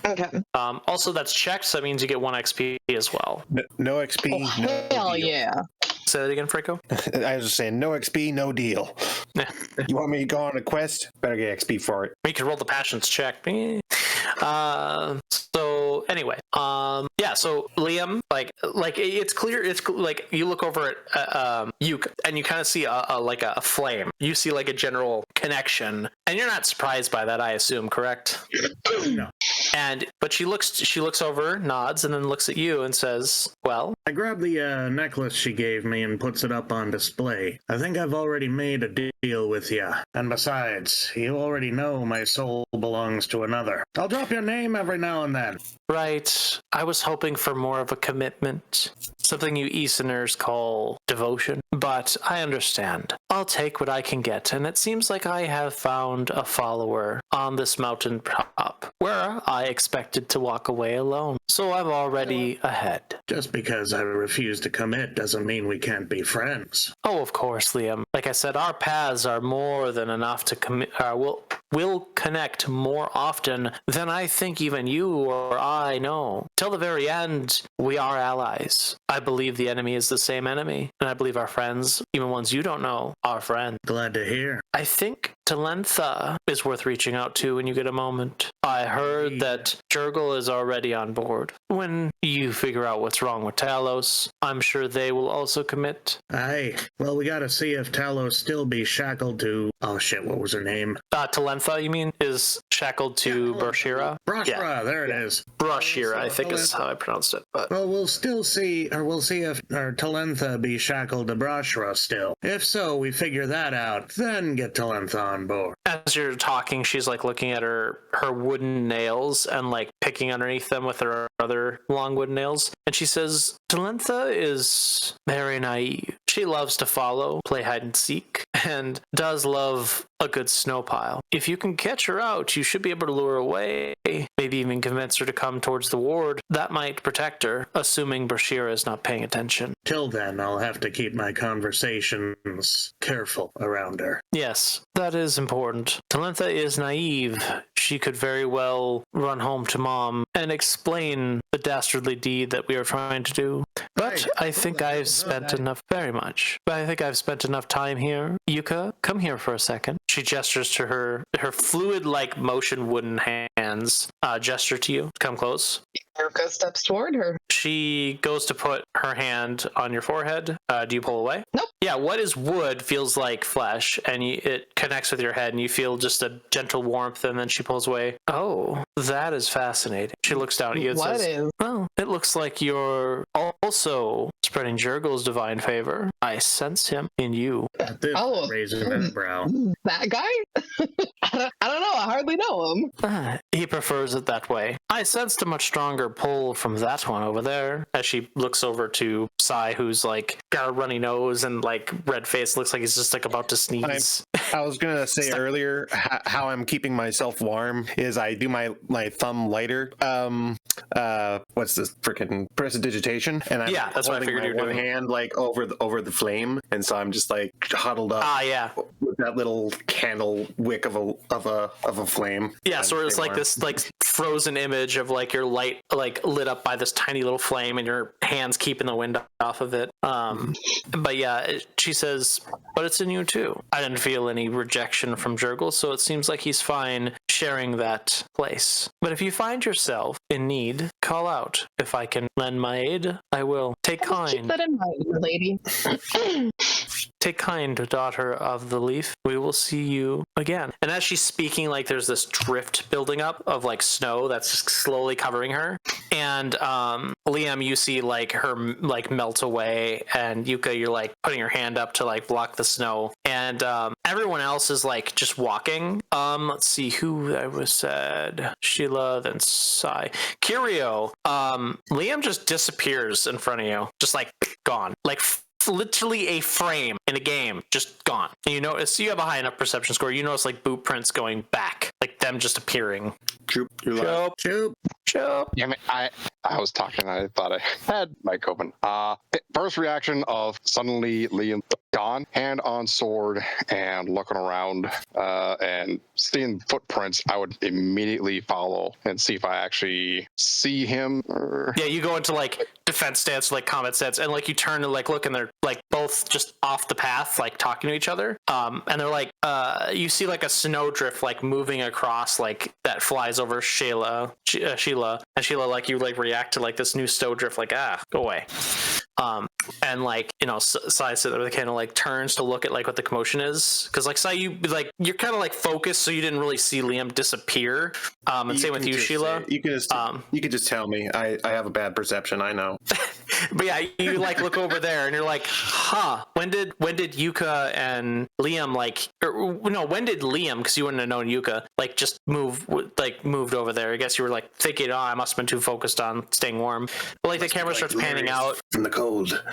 Okay. Also, that's checked, so that means you get 1 XP as well. No XP, no hell deal. Yeah. Say that again, Franco? I was just saying, no XP, no deal. You want me to go on a quest? Better get XP for it. We could roll the passions check. So anyway, so Liam, it's clear. It's you look over at Yuka, and you kind of see a flame. You see a general connection, and you're not surprised by that, I assume, correct? No. But she looks over, nods, and then looks at you and says, "Well." I grab the necklace she gave me and puts it up on display. I think I've already made a deal with you. And besides, you already know my soul belongs to another. I'll drop your name every now and then. Right. I was hoping for more of a commitment. something you Easterners call devotion, but I understand. I'll take what I can get, and it seems like I have found a follower on this mountain top, where I expected to walk away alone. So I'm already ahead. Just because I refuse to commit doesn't mean we can't be friends. Oh, of course, Liam. Like I said, our paths are more than enough to commit. We'll connect more often than I think even you or I know. Till the very end, we are allies. I believe the enemy is the same enemy, and I believe our friends, even ones you don't know, are friends. Glad to hear. I think Talentha is worth reaching out to when you get a moment. I heard that Jurgle is already on board. When you figure out what's wrong with Talos, I'm sure they will also commit. Aye. Well, we gotta see if Talos still be shackled to... Oh shit, what was her name? Talentha, you mean, is shackled to Brashira? Brashra, there it is. Brashira, I think is how I pronounced it. But Well, we'll see if our Talentha be shackled to Brashra still. If so, we figure that out, then get Talentha on board. as you're talking, she's like looking at her wooden nails and like picking underneath them with her other long wooden nails. And she says, Talentha is very naive. She loves to follow, play hide and seek, and does love a good snow pile. If you can catch her out, you should be able to lure her away, maybe even convince her to come towards the ward. That might protect her, assuming Brashira is not paying attention. Till then, I'll have to keep my conversations careful around her. Yes, that is important. Talentha is naive. She could very well run home to Mom and explain the dastardly deed that we are trying to do. But I think I've spent enough, very much. But I think I've spent enough time here. Yuka, come here for a second. She gestures to her fluid-like motion wooden hands. Gesture to you. Come close. Yuka steps toward her. She goes to put her hand on your forehead. Do you pull away? Nope. Yeah, what is wood feels like flesh, and it connects with your head, and you feel just a gentle warmth, and then she pulls away. Oh, that is fascinating. She looks down at you and What says, is? well, it looks like you're also spreading Jurgle's divine favor. I sense him in you. At this, raising an eyebrow. That guy? I don't know. I hardly know him. He prefers it that way. I sensed a much stronger pull from that one over there. As she looks over to Sai, who's like got a runny nose and like red face, looks like he's just like about to sneeze. I was gonna say earlier how I'm keeping myself warm is I do my thumb lighter. What's this freaking prestidigitation? And I'm that's what I figured you were one doing. hand like over the flame, and so I'm just like huddled up. Yeah. With that little candle wick of a flame. Yeah, so it's like this like frozen image of like your light like lit up by this tiny little flame and your hands keeping the wind off of it. But yeah, she says, but it's in you too. I didn't feel any rejection from Jurgle, so it seems like he's fine sharing that place. But if you find yourself in need, call out. If I can lend my aid, I will. Take Keep kind. that in mind, lady. Take kind, daughter of the leaf. We will see you again. And as she's speaking, like there's this drift building up of like snow that's just slowly covering her. And Liam, you see like her like melt away, and Yuka, you're like putting your hand up to like block the snow. And everyone else is like just walking. Let's see who I was said. Sheila, then Sai. Kirio. Liam just disappears in front of you. Just like gone. Like literally a frame in a game, just gone. And you notice you have a high enough perception score. You notice like boot prints going back, like them just appearing. Choop, you're live. Choop. Yeah, I was talking. I thought I had mic open. First reaction of suddenly Liam gone, hand on sword and looking around and seeing footprints. I would immediately follow and see if I actually see him. Yeah, you go into like defense stance, like combat stance, and like you turn to like look, and they're like both just off the path, like talking to each other. And they're like, you see like a snowdrift like moving across, like that flies over Sheila, and Sheila like you like react to like this new snowdrift, like go away. and like Sai said that kind of like turns to look at like what the commotion is, because like Sai, you're kind of like focused, so you didn't really see Liam disappear. And same with you, Sheila. You can just tell me. I have a bad perception. I know. But yeah, you like look over there and you're like, huh, when did Yuka and Liam when did Liam, because you wouldn't have known Yuka, like just moved over there? I guess you were like thinking, I must have been too focused on staying warm. But like the camera starts panning out from the cold,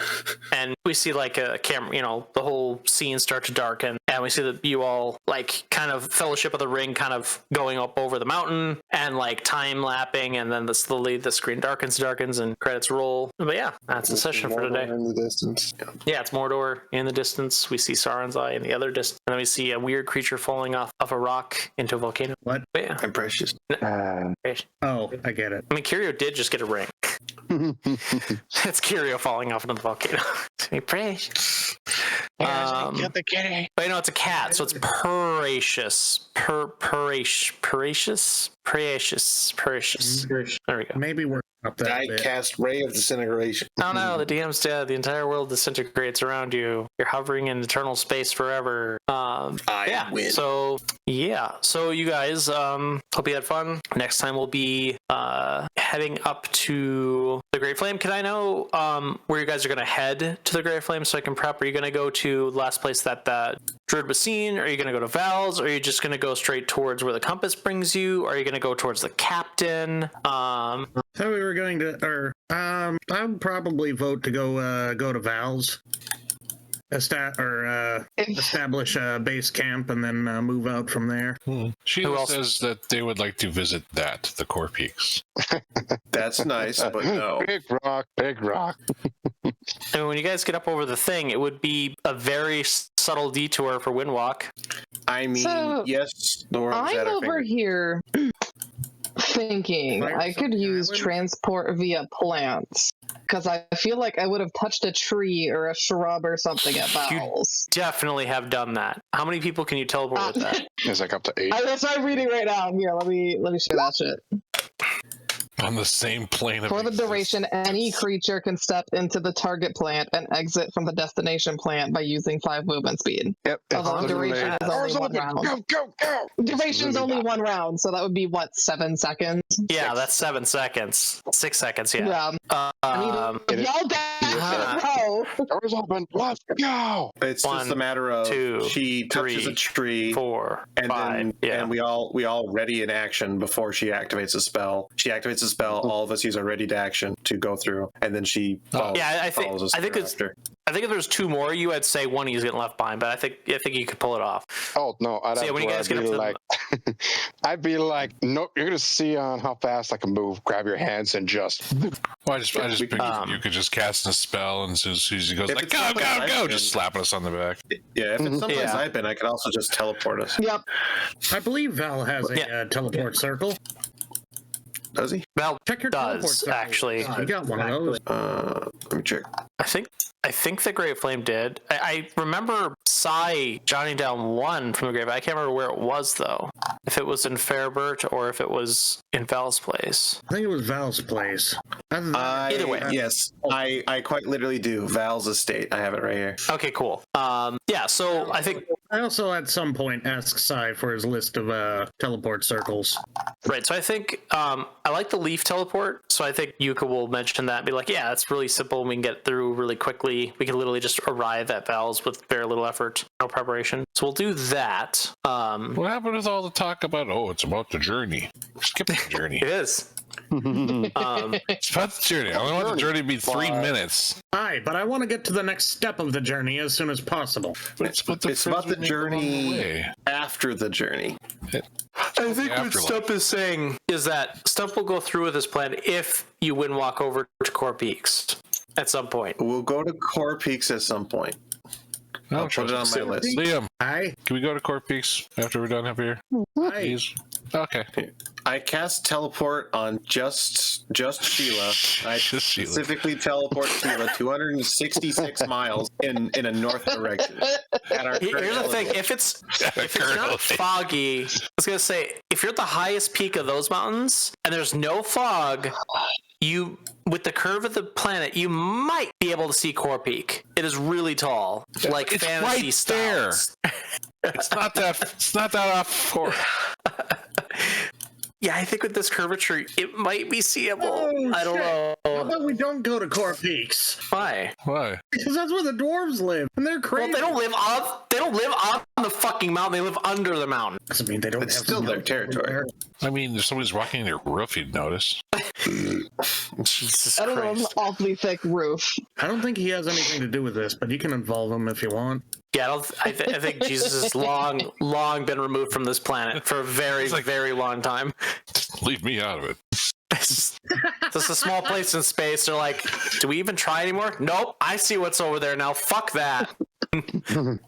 and we see like a camera, the whole scene start to darken, and we see that you all like kind of Fellowship of the Ring kind of going up over the mountain and like time lapping, and then slowly the screen darkens and credits roll. But yeah, that's the session for today. In the distance. Yeah, it's Mordor in the distance. We see Sauron's Eye in the other distance, and then we see a weird creature falling off of a rock into a volcano. What? But yeah. I'm precious. Oh, I get it. I mean, Kirio did just get a ring. It's Kirio falling off into the volcano. Precious. Get the kitty. But it's a cat, so it's Peracious. Peracious. There we go. Maybe we're up that I bit. cast Ray of Disintegration. Oh no, the DM's dead. The entire world disintegrates around you. You're hovering in eternal space forever. I win. So you guys, hope you had fun. Next time we'll be heading up to the Great Flame. Can I know where you guys are going to head to the Great Flame so I can prep? Are you going to go to the last place that Druid was seen? Are you going to go to Val's? Or are you just going to go straight towards where the compass brings you? Or are you going to go towards the captain? So we were going to, I would probably vote to go to Val's. Establish a base camp and then move out from there. Sheila says that they would like to visit the Core Peaks. That's nice, but no. Big rock. And when you guys get up over the thing, it would be a very subtle detour for Windwalk. I mean, So, yes. The world is I'm at our over here thinking I could use transport via plants, because I feel like I would have touched a tree or a shrub or something at Val's. Definitely have done that. How many people can you teleport with that? It's like up to 8. That's what I'm reading right now. Here, let me share that shit. On the same plane of For the existence. duration, any creature can step into the target plant and exit from the destination plant by using 5 movement speed. Yep. Although duration is only 1 round. Go. Duration's only 1 round, so that would be, 7 seconds? Yeah, that's 7 seconds. 6 seconds, yeah. Y'all guys go! Doors open. Let's go. It's just a matter of 2, she touches 3, a tree, 4, and 5. then and we all ready in action before she activates a spell. She activates a spell. All of us use our ready to action to go through, and then she follows, follows us. I think if there's 2 more, you would say one he's getting left behind, but I think you could pull it off. Oh no! I'd be like, nope. You're gonna see on how fast I can move. Grab your hands and just. Well, I just figured you could just cast a spell, and as soon as he goes like go, just slapping us on the back. Yeah, if it's someplace I've been, I could also just teleport us. Yep. I believe Val has a teleport circle. Does he? Val Check your teleport does circle. actually. You got one of those. Let me check. I think the Great Flame did. I remember Sai jotting down 1 from the grave. I can't remember where it was though. If it was in Fairbert or if it was in Val's place. I think it was Val's place. Either way. Yes, I quite literally do. Val's estate. I have it right here. Okay, cool. Yeah, so I think I also at some point asked Sai for his list of teleport circles. right. So I think I like the leaf teleport. So I think Yuka will mention that and be like, yeah, it's really simple. We can get through really quickly. We can literally just arrive at Val's with very little effort, no preparation. So we'll do that. What happened with all the talk about, it's about the journey? Skip the journey. It is. It's about the journey. I only want the journey to be 3 minutes. Aye, but I want to get to the next step of the journey as soon as possible. But it's about the journey way. after the journey. I think what Stump is saying is that Stump will go through with his plan if you walk over to Core Peaks at some point. We'll go to Core Peaks at some point. I'll put it on my list. Liam, Aye. can we go to Core Peaks after we're done up here? Aye. Please. Okay. I cast teleport on just Sheila. I Just Sheila. specifically teleport Sheila 266 miles in a north direction. At our Here's the thing: if it's not foggy, I was gonna say if you're at the highest peak of those mountains and there's no fog, you with the curve of the planet, you might be able to see Core Peak. It is really tall, like It's fantasy right style. there. It's not that off course. Yeah, I think with this curvature, it might be seeable. Oh, I don't How know. about we don't go to Core Peaks? Why? Why? Because that's where the dwarves live, and they're Well, crazy. they don't live on the fucking mountain. They live under the mountain. Doesn't mean they don't It's have still some their mountain territory. there. I mean, if somebody's walking their roof, you'd notice. Jesus I don't know, Christ. an awfully thick roof. I don't think he has anything to do with this, but you can involve him if you want. Yeah, I think Jesus has long been removed from this planet for a very, very long time. Just leave me out of it. It's just a small place in space. They're like, do we even try anymore? Nope. I see what's over there now. Fuck that.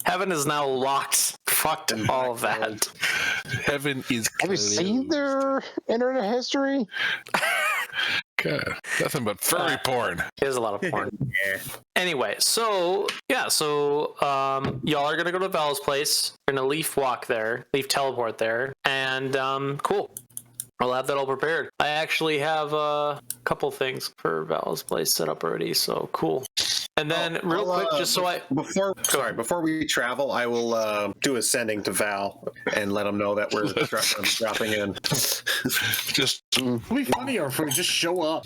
Heaven is now locked. Fucked all of that. Heaven is. Have you seen their internet history? God, nothing but furry porn. There's a lot of porn. Yeah. Anyway, so y'all are gonna go to Val's place. We're gonna leaf walk there, leaf teleport there, and cool. I'll have that all prepared. I actually have a couple things for Val's place set up already, so cool. And then real quick, just so before we travel, I will do a sending to Val and let him know that we're dropping in. Just It'd be funnier if we just show up.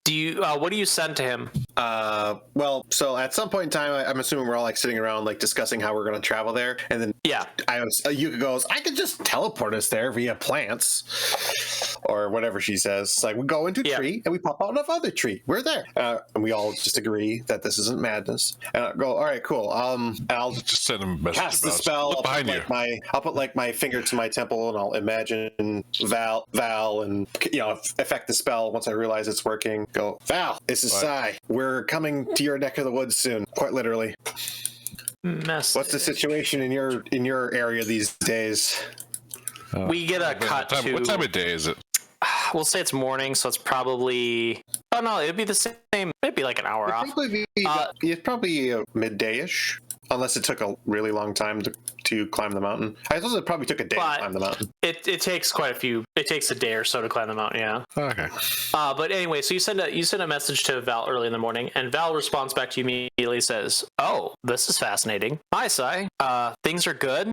do you what do you send to him? Well, so at some point in time, I'm assuming we're all like sitting around like discussing how we're going to travel there, and then Yeah. Yuka goes, I could just teleport us there via plants, or whatever she says. It's like we go into a tree and we pop out of other tree. We're there, and we all just agree that this isn't madness. And I go, all right, cool. I'll just send him a message cast the about spell. look behind you. I'll put like my finger to my temple, and I'll imagine Val, and affect the spell. Once I realize it's working, go, Val, this is Sai. We're coming to your neck of the woods soon, quite literally. Message. What's the situation in your area these days? We get a cut to. What time of day is it? We'll say it's morning, so it's probably. Oh no, it'd be the same. It'd be like an hour off. It's probably midday-ish, unless it took a really long time to climb the mountain. I suppose it probably took a day to climb the mountain. It takes quite a few. It takes a day or so to climb the mountain. Yeah. Okay. But anyway, so you send a message to Val early in the morning, and Val responds back to you immediately. Says, "Oh, this is fascinating. Hi, Sai. Things are good.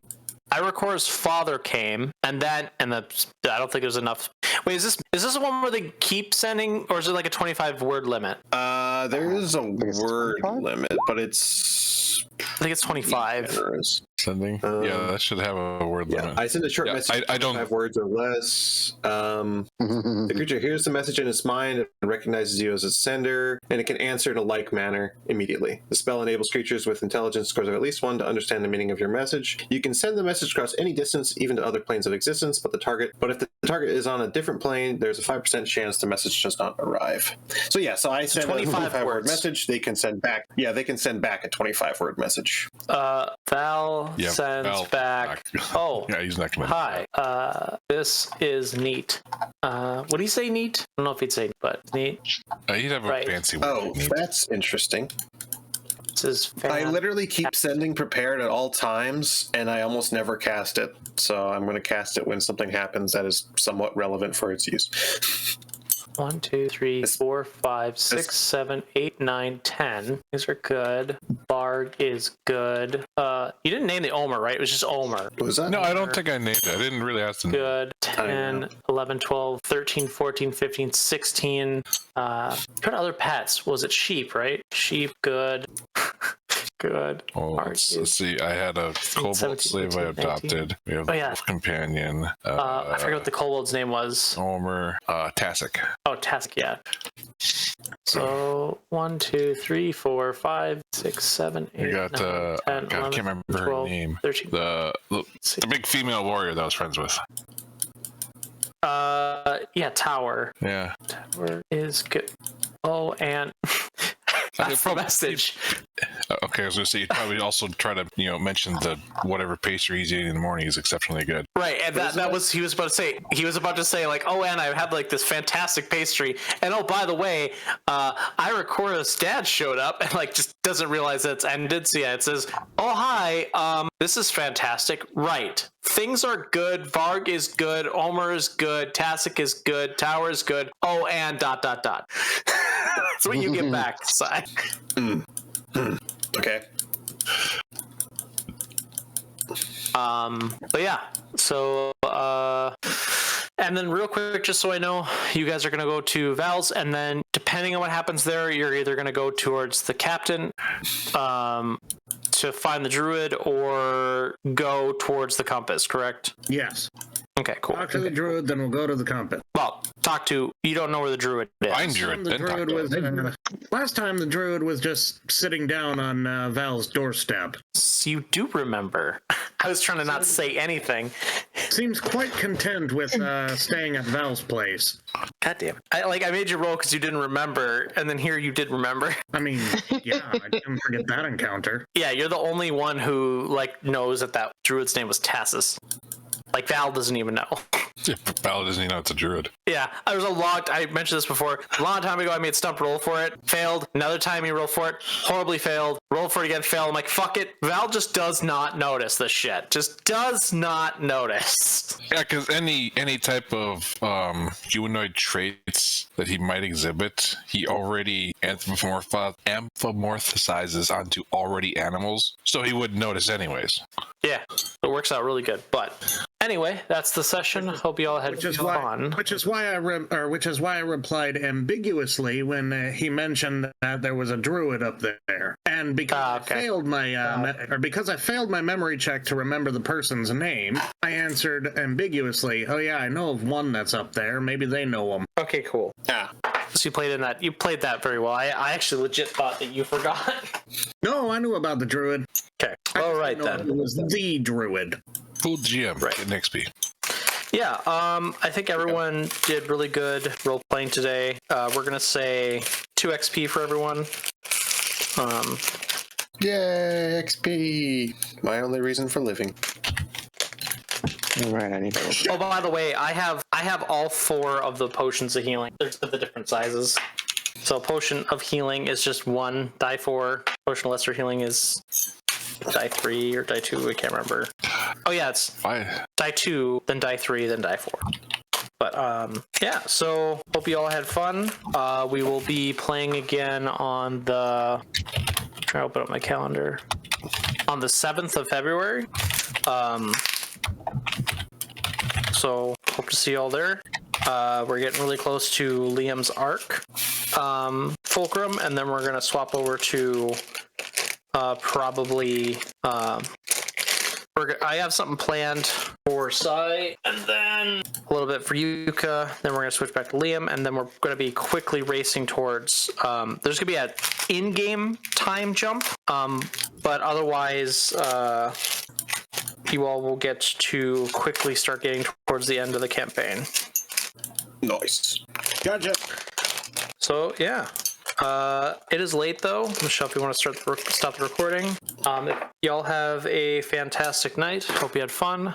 Irakor's father came, and I don't think there's enough. Wait, is this the one where they keep sending, or is it like a 25-word limit? There is a word 25? limit, but it's I think it's 25. generous. Sending. Yeah, that should have a word limit. I send a short message. I don't. 5 words or less. The creature hears the message in its mind and recognizes you as its sender, and it can answer in a like manner immediately. The spell enables creatures with intelligence scores of at least 1 to understand the meaning of your message. You can send the message across any distance, even to other planes of existence, but if the target is on a different plane, there's a 5% chance the message does not arrive. So I send a 25-word message. They can send back. Yeah, they can send back a 25-word message. Val sends Val back. Oh, yeah, he's not gonna. Hi. This is neat. Would he say neat? I don't know if he'd say, but neat. He'd have a fancy word. Oh, that's interesting. This is I literally keep sending prepared at all times, and I almost never cast it. So I'm going to cast it when something happens that is somewhat relevant for its use. 1, 2, 3, 4, 5, 6, 7, 8, 9, 10. These are good. Barg is good. You didn't name the Omer, right? It was just Omer. Was that? No, I don't think I named it. I didn't really ask him. Good. 10, 11, 12, 13, 14, 15, 16. What other pets? Was it sheep, right? Sheep, good. Good. Oh, let's see. I had a kobold 17, slave I 18, 19. adopted. We have yeah. wolf companion. I forget what the kobold's name was. Omer. Tasik. Oh, Task, yeah. So 1, 2, 3, 4, 5, 6, 7, 8, We got 9, 10, God, 11, I can't remember 12, her name. 13. The big female warrior that I was friends with. Yeah, Tower. Yeah. Tower is good. Oh, and that's the message. Okay, I was gonna say you'd probably also try to mention the whatever pastry he's eating in the morning is exceptionally good. Right, and that was he was about to say like, oh, and I had like this fantastic pastry, and oh, by the way, Ira Cora's dad showed up and like just doesn't realize that it's ended. So yeah, it says, oh hi, this is fantastic. Right, things are good. Varg is good. Omer is good. Tasik is good. Tower is good. Oh, and ... That's what you get back, Sai. Okay. But yeah, so and then real quick, just so I know, you guys are gonna go to Val's, and then depending on what happens there, you're either gonna go towards the captain to find the druid, or go towards the compass, correct? Yes. Okay, cool. Talk to the druid, then we'll go to the compass. Well, you don't know where the druid is. Find druid, The then talk druid to was, him. last time the druid was just sitting down on Val's doorstep. You do remember. I was trying to not say anything. Seems quite content with staying at Val's place. God damn it. I made you roll because you didn't remember, and then here you did remember. I mean, yeah, I didn't forget that encounter. Yeah, you're the only one who, knows that druid's name was Tassus. Val doesn't even know. Val doesn't even know it's a druid. Yeah, I mentioned this before. A long time ago, I made Stump roll for it. Failed. Another time he rolled for it. Horribly failed. Rolled for it again. Failed. I'm like, fuck it. Val just does not notice this shit. Just does not notice. Yeah, because any type of humanoid traits that he might exhibit, he already anthropomorphizes onto already animals, so he wouldn't notice anyways. Yeah, it works out really good. But anyway, that's the session. Hope you all had fun. Which is why I replied ambiguously when he mentioned that there was a druid up there, and because I failed my memory check to remember the person's name, I answered ambiguously, "Oh yeah, I know of one that's up there. Maybe they know him." Okay, cool. Yeah. So you played that very well. I actually legit thought that you forgot. No, I knew about the druid. Okay. All right then. It was the druid. Full GM, Right. Get an XP. Yeah, I think everyone did really good role playing today. We're gonna say 2 XP for everyone. Yay, XP. My only reason for living. All right, I need to. Oh, by the way, I have all 4 of the potions of healing. There's the different sizes. So potion of healing is just 1 die 4. Potion of lesser healing is die 3 or die 2. I can't remember. Oh yeah, it's die 2, then die 3, then die 4. But yeah. So hope you all had fun. We will be playing again on the. Try to open up my calendar. On the 7th of February. So hope to see you all there. We're getting really close to Liam's arc, Fulcrum, and then we're gonna swap over to probably. I have something planned for Sai, and then a little bit for Yuka. Then we're gonna switch back to Liam, and then we're gonna be quickly racing towards. There's gonna be an in-game time jump, but otherwise. You all will get to quickly start getting towards the end of the campaign. Nice. Gotcha. So yeah, it is late though. Michelle, if you want to stop the recording. Y'all have a fantastic night. Hope you had fun.